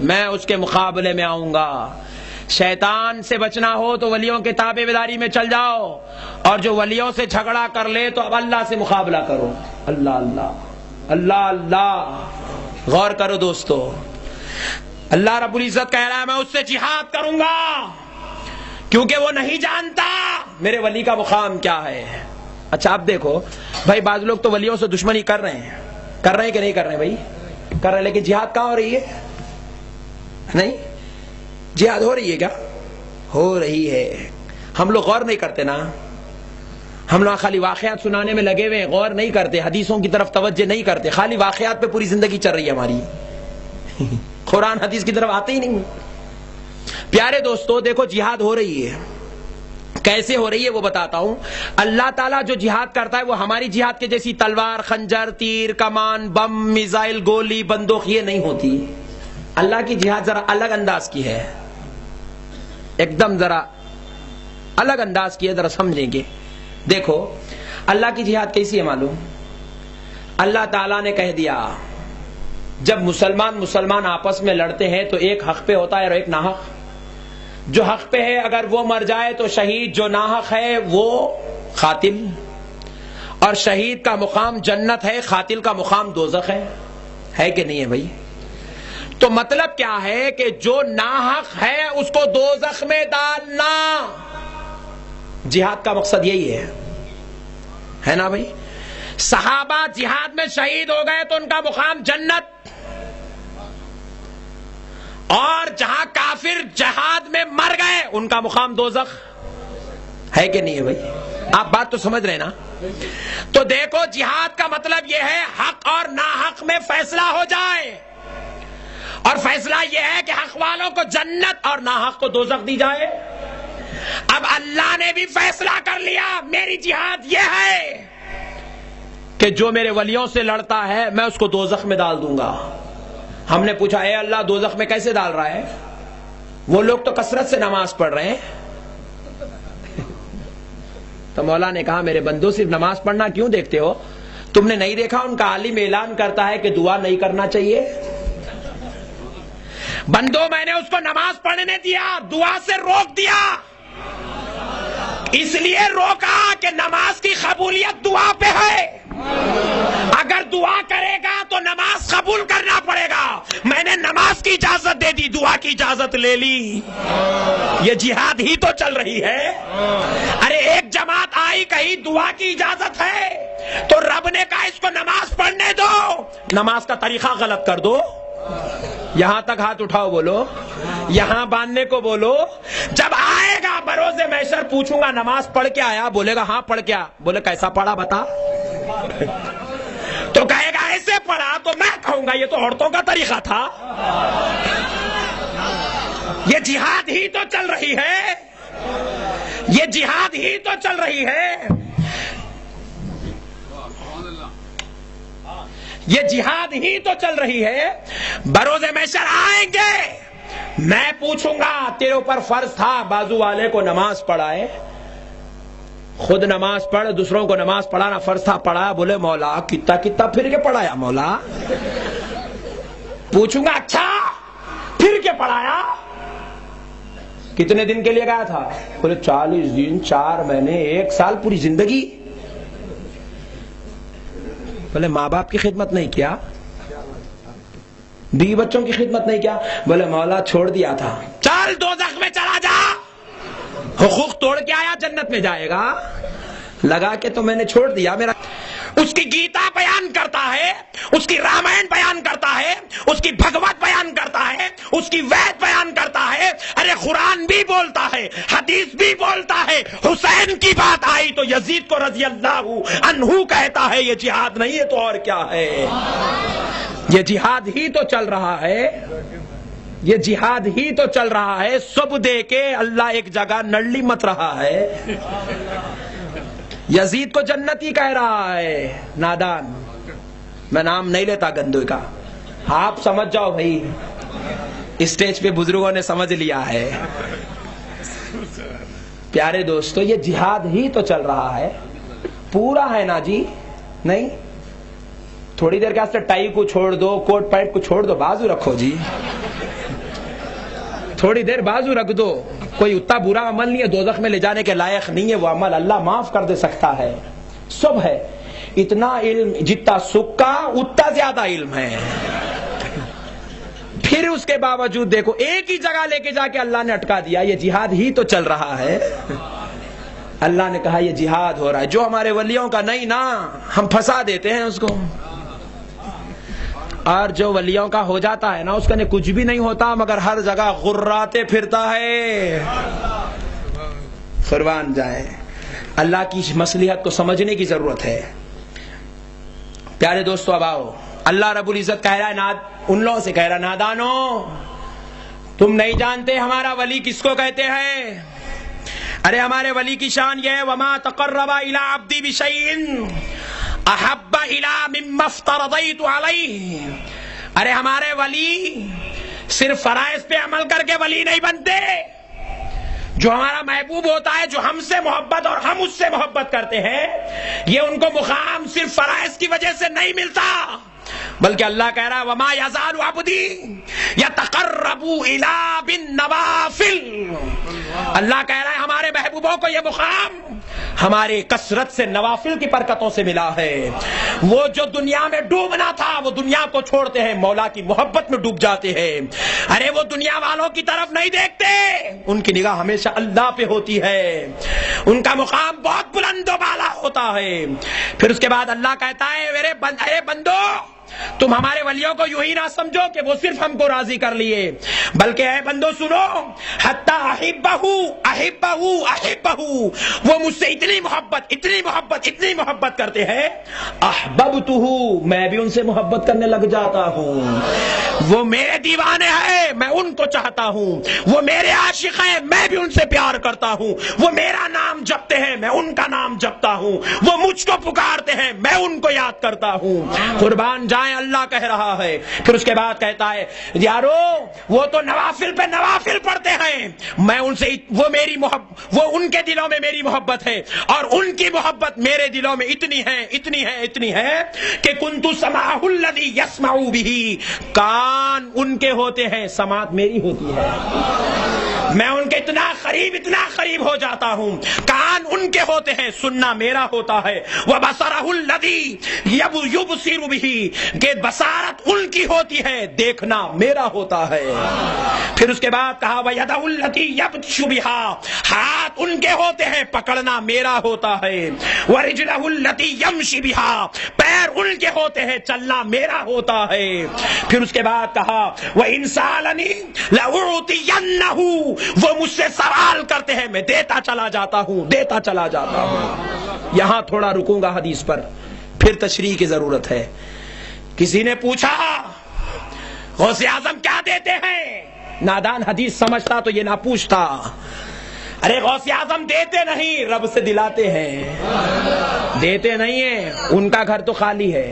میں اس کے مقابلے میں آؤں گا۔ شیطان سے بچنا ہو تو ولیوں کے تابع داری میں چل جاؤ، اور جو ولیوں سے جھگڑا کر لے تو اب اللہ سے مقابلہ کرو۔ اللہ اللہ اللہ اللہ، غور کرو دوستو، اللہ رب العزت کہہ رہا ہے میں اس سے جہاد کروں گا، کیونکہ وہ نہیں جانتا میرے ولی کا مقام کیا ہے۔ اچھا اب دیکھو بھائی، بعض لوگ تو ولیوں سے دشمنی کر رہے ہیں کہ نہیں کر رہے ہیں؟ بھائی کر رہے ہیں، لیکن جہاد کہاں ہو رہی ہے؟ نہیں، جہاد ہو رہی ہے کیا؟ ہو رہی ہے۔ ہم لوگ غور نہیں کرتے نا، ہم لوگ خالی واقعات سنانے میں لگے ہوئے ہیں، غور نہیں کرتے، حدیثوں کی طرف توجہ نہیں کرتے، خالی واقعات پہ پوری زندگی چل رہی ہے ہماری، قرآن حدیث کی طرف آتے ہی نہیں۔ پیارے دوستو دیکھو، جہاد ہو رہی ہے، کیسے ہو رہی ہے وہ بتاتا ہوں۔ اللہ تعالیٰ جو جہاد کرتا ہے وہ ہماری جہاد کے جیسی تلوار، خنجر، تیر، کمان، بم، میزائل، گولی، بندوق یہ نہیں ہوتی۔ اللہ کی جہاد ذرا الگ انداز کی ہے، ایک دم ذرا الگ انداز کی ہے، ذرا سمجھیں گے۔ دیکھو اللہ کی جہاد کیسی ہے معلوم؟ اللہ تعالیٰ نے کہہ دیا جب مسلمان آپس میں لڑتے ہیں تو ایک حق پہ ہوتا ہے اور ایک ناحق۔ جو حق پہ ہے اگر وہ مر جائے تو شہید، جو ناحق ہے وہ قاتل۔ اور شہید کا مقام جنت ہے، قاتل کا مقام دوزخ ہے کہ نہیں ہے بھائی؟ تو مطلب کیا ہے کہ جو ناحق ہے اس کو دوزخ میں ڈالنا، جہاد کا مقصد یہی ہے نا بھائی؟ صحابہ جہاد میں شہید ہو گئے تو ان کا مقام جنت، اور جہاں کافر جہاد میں مر گئے ان کا مقام دوزخ ہے کہ نہیں ہے بھائی؟ آپ بات تو سمجھ رہے نا؟ تو دیکھو جہاد کا مطلب یہ ہے حق اور ناحق میں فیصلہ ہو جائے، اور فیصلہ یہ ہے کہ حق والوں کو جنت اور ناحق کو دوزخ دی جائے۔ اب اللہ نے بھی فیصلہ کر لیا، میری جہاد یہ ہے کہ جو میرے ولیوں سے لڑتا ہے میں اس کو دوزخ میں ڈال دوں گا۔ ہم نے پوچھا اے اللہ دوزخ میں کیسے ڈال رہا ہے؟ وہ لوگ تو کثرت سے نماز پڑھ رہے ہیں۔ تو مولا نے کہا میرے بندو صرف نماز پڑھنا کیوں دیکھتے ہو؟ تم نے نہیں دیکھا ان کا عالم اعلان کرتا ہے کہ دعا نہیں کرنا چاہیے؟ بندو میں نے اس کو نماز پڑھنے دیا، دعا سے روک دیا، اس لیے روکا کہ نماز کی قبولیت دعا پہ ہے، اگر دعا کرے گا تو نماز قبول کرنا پڑے گا۔ میں نے نماز کی اجازت دے دی، دعا کی اجازت لے لی، یہ جہاد ہی تو چل رہی ہے۔ ارے ایک جماعت آئی کہیں دعا کی اجازت ہے تو رب نے کہا اس کو نماز پڑھنے دو، نماز کا طریقہ غلط کر دو، یہاں تک ہاتھ اٹھاؤ بولو، یہاں باندھنے کو بولو۔ جب آئے گا بروز محشر پوچھوں گا نماز پڑھ کے آیا؟ بولے گا ہاں پڑھ کے آیا۔ بولے کیسا پڑھا بتا؟ تو کہے گا ایسے پڑھا، تو میں کہوں گا یہ تو عورتوں کا طریقہ تھا۔ یہ جہاد ہی تو چل رہی ہے، یہ جہاد ہی تو چل رہی ہے، یہ جہاد ہی تو چل رہی ہے۔ بروز محشر آئیں گے، میں پوچھوں گا تیرے اوپر فرض تھا بازو والے کو نماز پڑھائے؟ خود نماز پڑھ، دوسروں کو نماز پڑھانا فرض تھا، پڑھایا؟ بولے مولا کتنا پھر کے پڑھایا مولا؟ پوچھوں گا اچھا پھر کے پڑھایا؟ کتنے دن کے لیے گیا تھا؟ بولے 40 دن، 4 مہینے، 1 سال، پوری زندگی۔ بولے ماں باپ کی خدمت نہیں کیا؟ بیوی بچوں کی خدمت نہیں کیا؟ بولے مولا چھوڑ دیا تھا۔ چل دوزخ میں چلا جا، حقوق توڑ کے آیا جنت میں جائے گا؟ لگا کے تو میں نے چھوڑ دیا۔ میرا اس کی گیتا بیان کرتا ہے، اس کی رامائن بیان کرتا ہے، اس کی بھگوت بیان کرتا ہے، اس کی وید بیان کرتا ہے۔ ارے قرآن بھی بولتا ہے، حدیث بھی بولتا ہے۔ حسین کی بات آئی تو یزید کو رضی اللہ عنہ کہتا ہے یہ جہاد نہیں ہے تو اور کیا ہے؟ یہ جہاد ہی تو چل رہا ہے، یہ جہاد ہی تو چل رہا ہے۔ سب دے کے اللہ ایک جگہ نڑلی مت رہا ہے۔ یزید کو جنتی کہہ رہا ہے، نادان، میں نام نہیں لیتا گندوی کا، آپ سمجھ جاؤ بھائی، اسٹیج پہ بزرگوں نے سمجھ لیا ہے۔ پیارے دوستو یہ جہاد ہی تو چل رہا ہے، پورا ہے نا جی؟ نہیں تھوڑی دیر کے واسطے ٹائی کو چھوڑ دو، کوٹ پینٹ کو چھوڑ دو، بازو رکھو جی، تھوڑی دیر بازو رکھ دو۔ کوئی اتنا برا عمل نہیں ہے دوزخ میں لے جانے کے لائق نہیں ہے وہ عمل، اللہ معاف کر دے سکتا ہے، سب ہے۔ اتنا علم جتنا سکا اتنا زیادہ علم ہے، پھر اس کے باوجود دیکھو ایک ہی جگہ لے کے جا کے اللہ نے اٹکا دیا۔ یہ جہاد ہی تو چل رہا ہے، اللہ نے کہا یہ جہاد ہو رہا ہے۔ جو ہمارے ولیوں کا نہیں نا، ہم پھنسا دیتے ہیں اس کو، اور جو ولیوں کا ہو جاتا ہے نا اس کا نے کچھ بھی نہیں ہوتا مگر ہر جگہ غراتے پھرتا ہے۔ قربان جائے، اللہ کی مصلحت کو سمجھنے کی ضرورت ہے۔ پیارے دوستو اب آؤ، اللہ رب العزت کہہ رہا ہے ان لوگوں سے کہہ رہا ہے نادانو تم نہیں جانتے ہمارا ولی کس کو کہتے ہیں؟ ارے ہمارے ولی کی شان یہ ہے وما تقرب الی عبدی بشیء احب الی مما افترضیت علیہ۔ ارے ہمارے ولی صرف فرائض پہ عمل کر کے ولی نہیں بنتے، جو ہمارا محبوب ہوتا ہے، جو ہم سے محبت اور ہم اس سے محبت کرتے ہیں، یہ ان کو مقام صرف فرائض کی وجہ سے نہیں ملتا، بلکہ اللہ کہہ رہا ہے وما یزال عبدی یتقرب الی بالنوافل۔ اللہ کہہ رہا ہے ہمارے محبوبوں کو یہ مقام ہماری کثرت سے نوافل کی برکتوں سے ملا ہے. وہ جو دنیا میں ڈوبنا تھا وہ دنیا کو چھوڑتے ہیں, مولا کی محبت میں ڈوب جاتے ہیں. ارے وہ دنیا والوں کی طرف نہیں دیکھتے, ان کی نگاہ ہمیشہ اللہ پہ ہوتی ہے, ان کا مقام بہت بلند و بالا ہوتا ہے. پھر اس کے بعد اللہ کہتا ہے اے بندو, تم ہمارے ولیوں کو یوں ہی نہ سمجھو کہ وہ صرف ہم کو راضی کر لیے, بلکہ اے بندو سنو, حتی احبہ, وہ مجھ سے اتنی محبت کرتے ہیں, احببتہ, میں بھی ان سے محبت کرنے لگ جاتا ہوں. وہ میرے دیوانے ہیں, میں ان کو چاہتا ہوں. وہ میرے عاشق ہیں, میں بھی ان سے پیار کرتا ہوں. وہ میرا نام جپتے ہیں, میں ان کا نام جپتا ہوں. وہ مجھ کو پکارتے ہیں, میں ان کو یاد کرتا ہوں. قربان جائیں, اللہ کہہ رہا ہے. پھر اس کے بعد کہتا ہے یارو وہ تو نوافل پہ نوافل پڑھتے ہیں, میں ان سے وہ ان کے دلوں میں میری محبت ہے, اور ان کی محبت میرے دلوں میں اتنی ہے کہ کنت سماع الذی یسمع بہ, کان ان کے ہوتے ہیں, سماعت میری ہوتی ہے. میں ان کے اتنا قریب ہو جاتا ہوں. کان ان کے ہوتے ہیں, سننا میرا ہوتا ہے. وبصرہ الذی یبصر بہ, کہ بصارت ان کی ہوتی ہے, دیکھنا میرا ہوتا ہے. پھر اس کے بعد کہا وَيَدَهُ الَّتِي يَبْطِشُ بِهَا, ہاتھ ان کے ہوتے ہیں, پکڑنا میرا ہوتا ہے. وَرِجْلَهُ الَّتِي يَمْشِي بِهَا, پیر ان کے ہوتے ہیں, چلنا میرا ہوتا ہے. پھر اس کے بعد کہا وَإِنْ سَأَلَنِي لَأُعْطِيَنَّهُ, وہ مجھ سے سوال کرتے ہیں, میں دیتا چلا جاتا ہوں. یہاں تھوڑا رکوں گا حدیث پر, پھر تشریح کی ضرورت ہے. کسی نے پوچھا غوث اعظم کیا دیتے ہیں؟ نادان حدیث سمجھتا تو یہ نہ پوچھتا. ارے غوث اعظم دیتے نہیں, رب سے دلاتے ہیں. دیتے نہیں ہیں, ان کا گھر تو خالی ہے,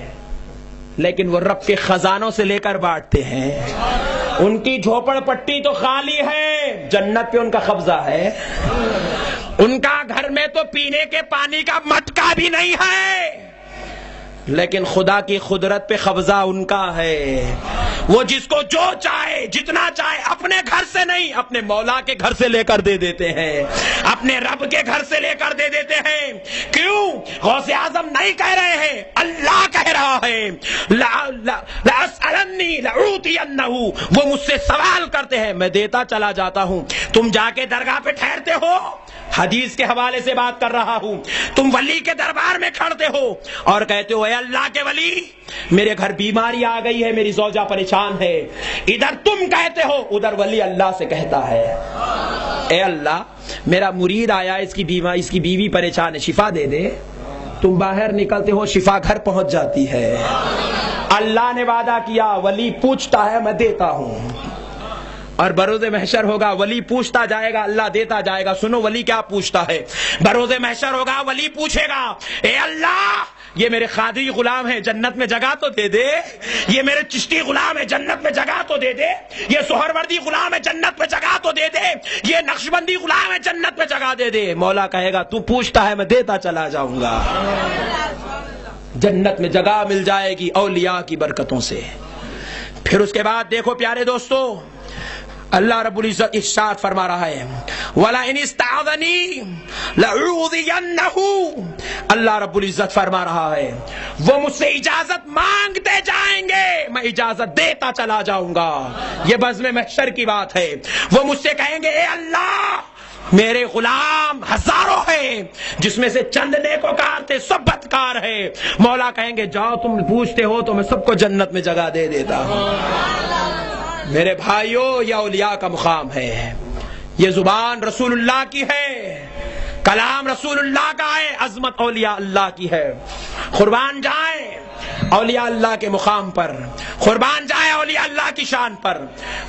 لیکن وہ رب کے خزانوں سے لے کر بانٹتے ہیں. ان کی جھوپڑ پٹی تو خالی ہے, جنت پہ ان کا قبضہ ہے. ان کا گھر میں تو پینے کے پانی کا مٹکا بھی نہیں ہے, لیکن خدا کی قدرت پہ قبضہ ان کا ہے. وہ جس کو جو چاہے جتنا چاہے اپنے گھر سے نہیں, اپنے مولا کے گھر سے لے کر دے دیتے ہیں, اپنے رب کے گھر سے لے کر دے دیتے ہیں. کیوں؟ غوث اعظم نہیں کہہ رہے ہیں, اللہ کہہ رہا ہے لَأَسْأَلَنِّي لَأُعْطِيَنَّهُ, وہ مجھ سے سوال کرتے ہیں, میں دیتا چلا جاتا ہوں. تم جا کے درگاہ پہ ٹھہرتے ہو, حدیث کے حوالے سے بات کر رہا ہوں. تم ولی کے دربار میں کھڑتے ہو اور کہتے ہو اے اللہ کے ولی, میرے گھر بیماری آ گئی ہے, میری زوجہ پریشان ہے. ادھر تم کہتے ہو, ادھر ولی اللہ سے کہتا ہے اے اللہ میرا مرید آیا, اس کی بیوی پریشان ہے, شفا دے دے. تم باہر نکلتے ہو, شفا گھر پہنچ جاتی ہے. اللہ نے وعدہ کیا, ولی پوچھتا ہے میں دیتا ہوں, اور بروز محشر ہوگا ولی پوچھتا جائے گا, اللہ دیتا جائے گا. سنو ولی کیا پوچھتا ہے. بروز محشر ہوگا, ولی پوچھے گا اے اللہ یہ میرے قادری غلام ہے, جنت میں جگہ تو دے دے. یہ میرے چشتی غلام ہے, جنت میں جگہ تو دے دے. یہ سہروردی غلام ہے, جنت میں جگہ تو دے دے. یہ نقشبندی غلام ہے, جنت میں جگہ دے دے. مولا کہے گا تو پوچھتا ہے میں دیتا چلا جاؤں گا. جنت میں جگہ مل جائے گی اولیاء کی برکتوں سے. پھر اس کے بعد دیکھو پیارے دوستو, اللہ رب العزت ارشاد فرما رہا ہے وَلَئِنِ اسْتَعَاذَنِي لَأُعْوِذَنَّهُ, اللہ رب العزت فرما رہا ہے وہ مجھ سے اجازت مانگتے جائیں گے, میں اجازت دیتا چلا جاؤں گا. یہ بزم محشر کی بات ہے. وہ مجھ سے کہیں گے اے اللہ میرے غلام ہزاروں ہیں, جس میں سے چند نیکوکار تھے, سب بدکار ہیں. مولا کہیں گے جاؤ تم پوچھتے ہو تو میں سب کو جنت میں جگہ دے دیتا ہوں. میرے بھائیوں یہ اولیاء کا مقام ہے. یہ زبان رسول اللہ کی ہے, کلام رسول اللہ کا ہے, عظمت اولیاء اللہ کی ہے. قربان جائیں اولیاء اللہ کے مقام پر, قربان جائیں اولیاء اللہ کی شان پر,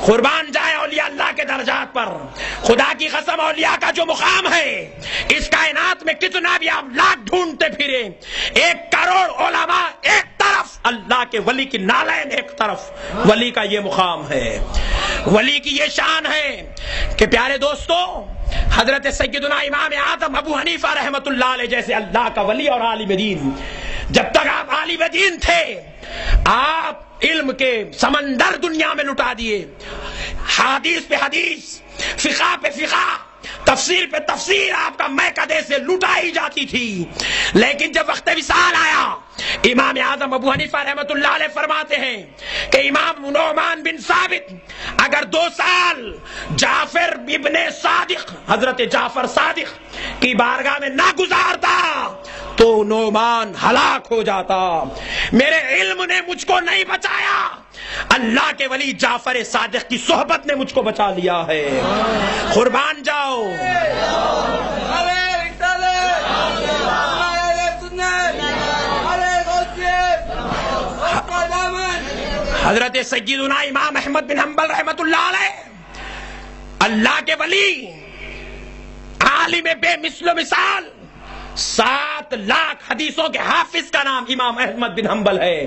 قربان جائیں اولیاء اللہ کے درجات پر. خدا کی قسم اولیاء کا جو مقام ہے اس کائنات میں کتنا بھی آپ لاکھ ڈھونڈتے پھریں, 1 کروڑ علماء ایک طرف, اللہ کے ولی کی نالین ایک طرف, ولی کا یہ مقام ہے, ولی کی یہ شان ہے کہ پیارے دوستو حضرت سیدنا امام اعظم ابو حنیفہ رحمت اللہ علیہ جیسے اللہ کا ولی اور عالم دین, جب تک آپ عالم دین تھے آپ علم کے سمندر دنیا میں لٹا دیے. حدیث پہ حدیث, فقہ پہ فقہ, تفسیر پہ تفسیر آپ کا میکدے سے لٹائی جاتی تھی، لیکن جب وقت وصال آیا، امام اعظم ابو حنیفہ رحمۃ اللہ علیہ فرماتے ہیں کہ امام نعمان بن ثابت اگر 2 سال جعفر ابن صادق، حضرت جعفر صادق کی بارگاہ میں نہ گزارتا تو نعمان ہلاک ہو جاتا۔ میرے علم نے مجھ کو نہیں بچایا، اللہ کے ولی جعفر صادق کی صحبت نے مجھ کو بچا لیا ہے۔ قربان جاؤ۔ حضرت سیدنا امام احمد بن حنبل رحمت اللہ علیہ، اللہ کے ولی، عالم بے مثل و مثال، 7 لاکھ حدیثوں کے حافظ کا نام امام احمد بن حنبل ہے۔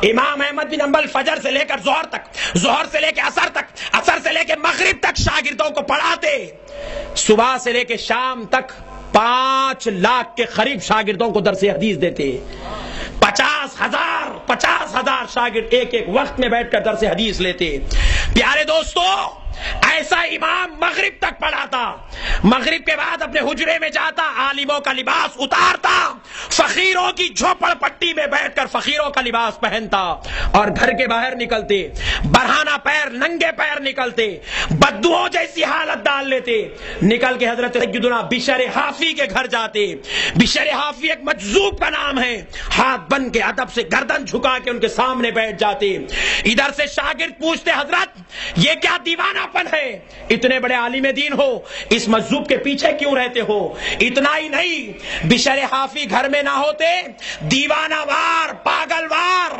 امام احمد بن حنبل فجر سے لے کر ظہر تک، ظہر سے لے کے عصر تک، عصر سے لے کے مغرب تک شاگردوں کو پڑھاتے، صبح سے لے کے شام تک 5 لاکھ کے قریب شاگردوں کو درس حدیث دیتے۔ 50,000 شاگرد ایک ایک وقت میں بیٹھ کر درس حدیث لیتے۔ پیارے دوستو، ایسا امام مغرب تک پڑھاتا، مغرب کے بعد اپنے حجرے میں جاتا، عالموں کا لباس اتارتا، فقیروں کی جھوپڑ پٹی میں بیٹھ کر فقیروں کا لباس پہنتا، اور گھر کے باہر نکلتے برہنہ پیر، ننگے پیر نکلتے، بددعاؤں جیسی حالت ڈال لیتے، نکل کے حضرت سیدنا بشر حافی کے گھر جاتے۔ بشر حافی ایک مجذوب کا نام ہے، ہاتھ بن کے ادب سے گردن جھکا کے ان کے سامنے بیٹھ جاتے۔ ادھر سے شاگرد پوچھتے، حضرت یہ کیا دیوانہ پن ہے؟ اتنے بڑے عالم دین ہو، اس مجذوب کے پیچھے کیوں رہتے ہو؟ اتنا ہی نہیں، بشر حافی گھر میں نہ ہوتے، دیوانہ وار، پاگل وار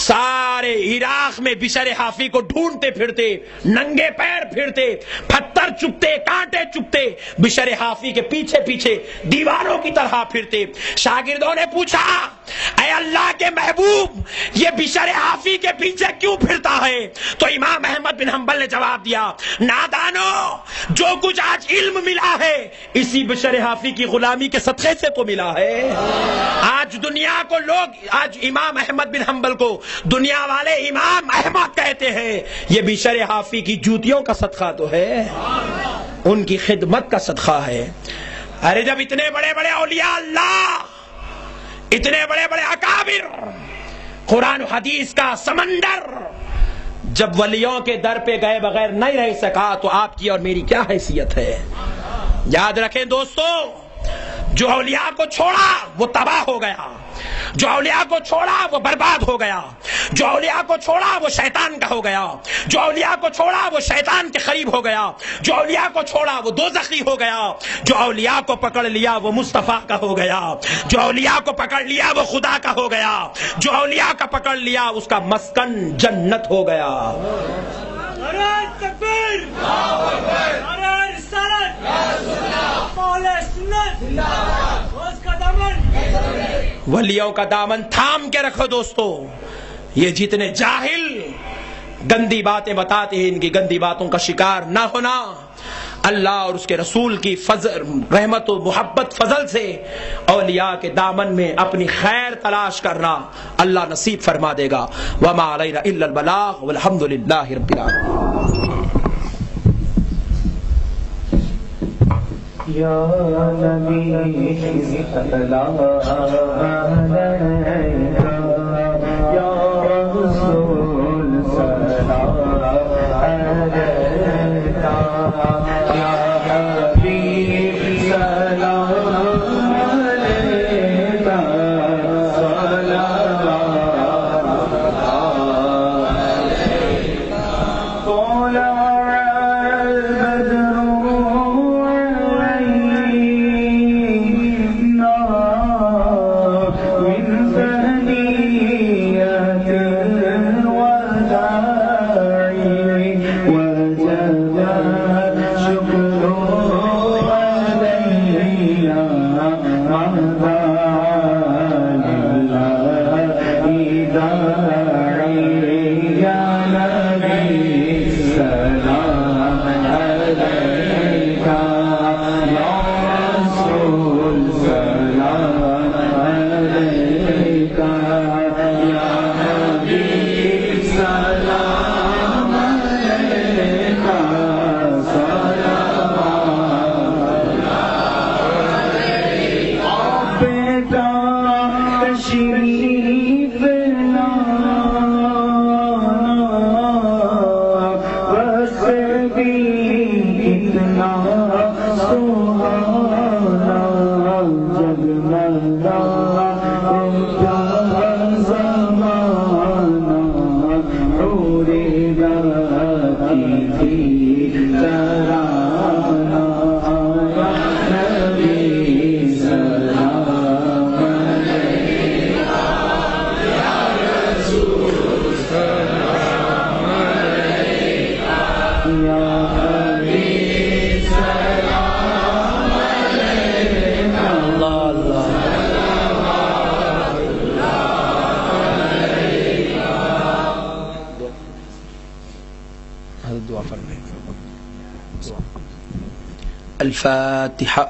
سارے عراق میں بشر حافی کو ڈھونڈتے پھرتے، ننگے پیر پھرتے، پتھر چپتے، کانٹے چپتے، بشر حافی کے پیچھے پیچھے دیوانوں کی طرح پھرتے۔ شاگردوں نے پوچھا، اے اللہ کے محبوب، یہ بشر حافی کے پیچھے کیوں پھرتا ہے؟ تو امام احمد بن حنبل نے جواب دیا، نادانو، جو کچھ آج علم ملا ہے اسی بشر حافی کی غلامی کے صدقے سے تو ملا ہے۔ آج دنیا کو لوگ، آج امام احمد بن حنبل کو دنیا والے امام احمد کہتے ہیں، یہ بشر حافی کی جوتیوں کا صدقہ تو ہے، ان کی خدمت کا صدقہ ہے۔ ارے جب اتنے بڑے بڑے اولیاء اللہ، اتنے بڑے بڑے اکابر، قرآن و حدیث کا سمندر جب ولیوں کے در پہ گئے بغیر نہیں رہ سکا تو آپ کی اور میری کیا حیثیت ہے؟ یاد رکھیں دوستو، جو اولیاء کو چھوڑا وہ تباہ ہو گیا، جو اولیاء کو چھوڑا وہ برباد ہو گیا، جو اولیاء کو چھوڑا وہ شیطان کا ہو گیا، جو اولیاء کو چھوڑا وہ شیطان کے قریب ہو گیا، جو اولیاء کو چھوڑا وہ دوزخی ہو گیا، جو اولیاء کو پکڑ لیا وہ مصطفیٰ کا ہو گیا، جو اولیاء کو پکڑ لیا وہ خدا کا ہو گیا، جو اولیاء کا پکڑ لیا اس کا مسکن جنت ہو گیا۔ ولیوں کا دامن تھام کے رکھو دوستو۔ یہ جتنے جاہل گندی باتیں بتاتے ہیں، ان کی گندی باتوں کا شکار نہ ہونا، اللہ اور اس کے رسول کی فضل، رحمت و محبت فضل سے اولیاء کے دامن میں اپنی خیر تلاش کرنا اللہ نصیب فرما دے گا۔ وما علینا الا البلاغ والحمد للہ رب العالمین۔ یا نبی سلام علیکہ، یا رسول سلام علیکہ، یا حبیب سلام علیکہ، صلوات علیکہ۔ طلع البدر وجب نبی اتنا سہانا جگمگا اٹھا زمانہ حور راکی تھی ترانہ آیا نبی سلام علیکہ یا رسول سلام علیکہ یا حبیب سلام علیکہ اللہ اللہ دعا فرمائیں الفاتحہ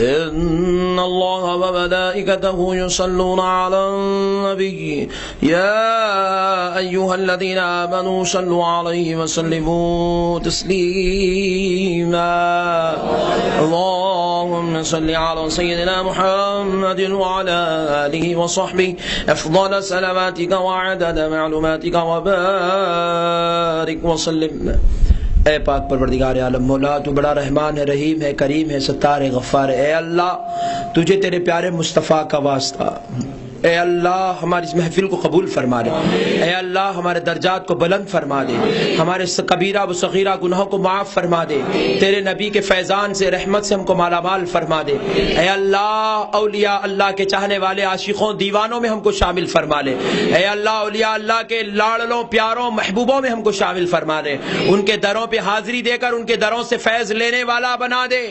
إن الله وملائكته يصلون على النبي يا أيها الذين آمنوا صلوا عليه وسلموا تسليما اللهم صل على سيدنا محمد وعلى آله وصحبه أفضل صلواتك وعدد معلوماتك وبارك وسلم اے پاک پروردگار عالم مولا تو بڑا رحمان ہے، رحیم ہے، کریم ہے، ستار ہے، غفار ہے۔ اے اللہ تجھے تیرے پیارے مصطفیٰ کا واسطہ، اے اللہ ہماری اس محفل کو قبول فرما دے، اے اللہ ہمارے درجات کو بلند فرما دے، ہمارے کبیرہ و صغیرہ گناہوں کو معاف فرما دے، تیرے نبی کے فیضان سے رحمت سے ہم کو مالا مال فرما دے، اے اللہ اولیاء اللہ کے چاہنے والے عاشقوں دیوانوں میں ہم کو شامل فرما لے، اے اللہ اولیاء اللہ کے لاڑلوں پیاروں محبوبوں میں ہم کو شامل فرما دے، ان کے دروں پہ حاضری دے کر ان کے دروں سے فیض لینے والا بنا دے،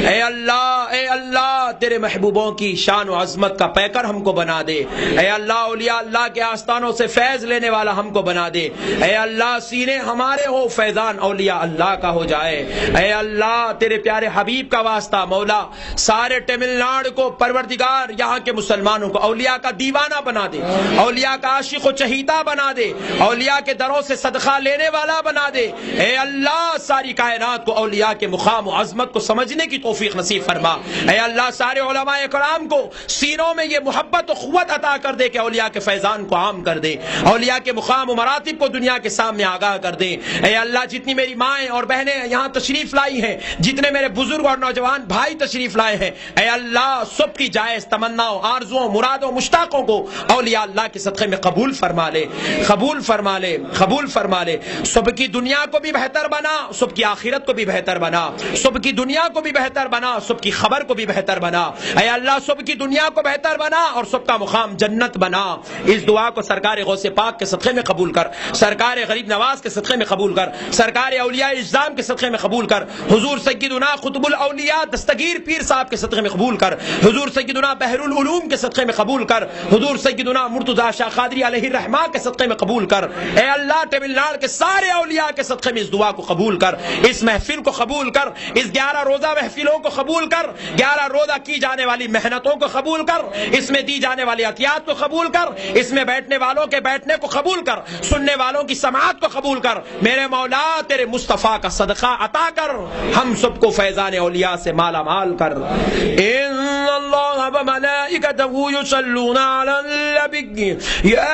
اے اللہ تیرے محبوبوں کی شان و عظمت کا پیکر ہم کو بنا دے، اے اللہ اولیاء اللہ کے آستانوں سے فیض لینے والا ہم کو بنا دے، اے اللہ سینے ہمارے ہو فیضان اولیاء اللہ کا ہو جائے، اے اللہ تیرے پیارے حبیب کا واسطہ مولا سارے تمل ناڈو کو پروردگار یہاں کے مسلمانوں کو اولیاء کا دیوانہ بنا دے، اولیاء کا عاشق و چہیتا بنا دے، اولیاء کے دروں سے صدقہ لینے والا بنا دے، اے اللہ ساری کائنات کو اولیاء کے مقام و عظمت کو سمجھنے کی توفیق نصیب فرما، اے اللہ سارے علماء کرام کو سینوں میں یہ محبت و قوت عطا کر دے کہ اولیاء کے فیضان کو عام کر دے، اولیاء کے مقام و مراتب کو دنیا کے سامنے آگاہ کر دے، اے اللہ جتنی میری مائیں اور بہنیں یہاں تشریف لائی ہیں، جتنے میرے بزرگ اور نوجوان بھائی تشریف لائے ہیں، اے اللہ سب کی جائز تمناؤں آرزوؤں مرادوں مشتاقوں کو اولیاء اللہ کے صدقے میں قبول فرما لے، قبول فرما لے، قبول فرما لے، سب کی دنیا کو بھی بہتر بنا، سب کی آخرت کو بھی بہتر بنا، سب کی دنیا کو بھی بہتر بنا، سب کی خبر کو بھی بہتر بنا، اے اللہ سب کی دنیا کو بہتر بنا اور سب کا مقام جنت بنا۔ اس دعا کو سرکار غوث پاک کے صدقے میں قبول کر، سرکار غریب نواز کے صدقے میں قبول کر، سرکار اولیاء اجزام کے صدقے میں قبول کر، حضور سیدنا قطب الاولیاء دستگیر پیر صاحب کے صدقے میں قبول کر، حضور سیدنا بحر العلوم کے صدقے میں قبول کر، حضور سیدنا مرتضی شاہ قادری علیہ الرحمہ کے صدقے میں قبول کر، اے اللہ تمل ناڈو کے سارے اولیاء کے صدقے میں اس دعا کو قبول کر، اس محفل کو قبول کر، اس 11 روزہ محفلوں کو قبول کر، 11 روزہ کی جانے والی محنتوں کو قبول کر، اس میں دی جانے والی عطیات کو قبول کر، اس میں بیٹھنے والوں کے بیٹھنے کو قبول کر، سننے والوں کی سماعت کو قبول کر، میرے مولا تیرے مصطفیٰ کا صدقہ عطا کر، ہم سب کو فیضان اولیاء سے مالا مال کر۔ ان اللہ وملائکتہ یصلون علی النبی یا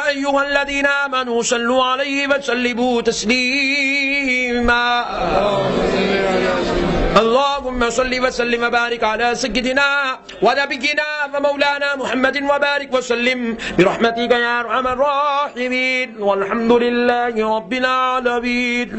ایھا الذین آمنوا صلوا علیہ وسلموا تسلیما اللهم صل وسلم وبارك على سيدنا ونبينا ومولانا محمد وبارك وسلم برحمتك يا ارحم الراحمين والحمد لله رب العالمين۔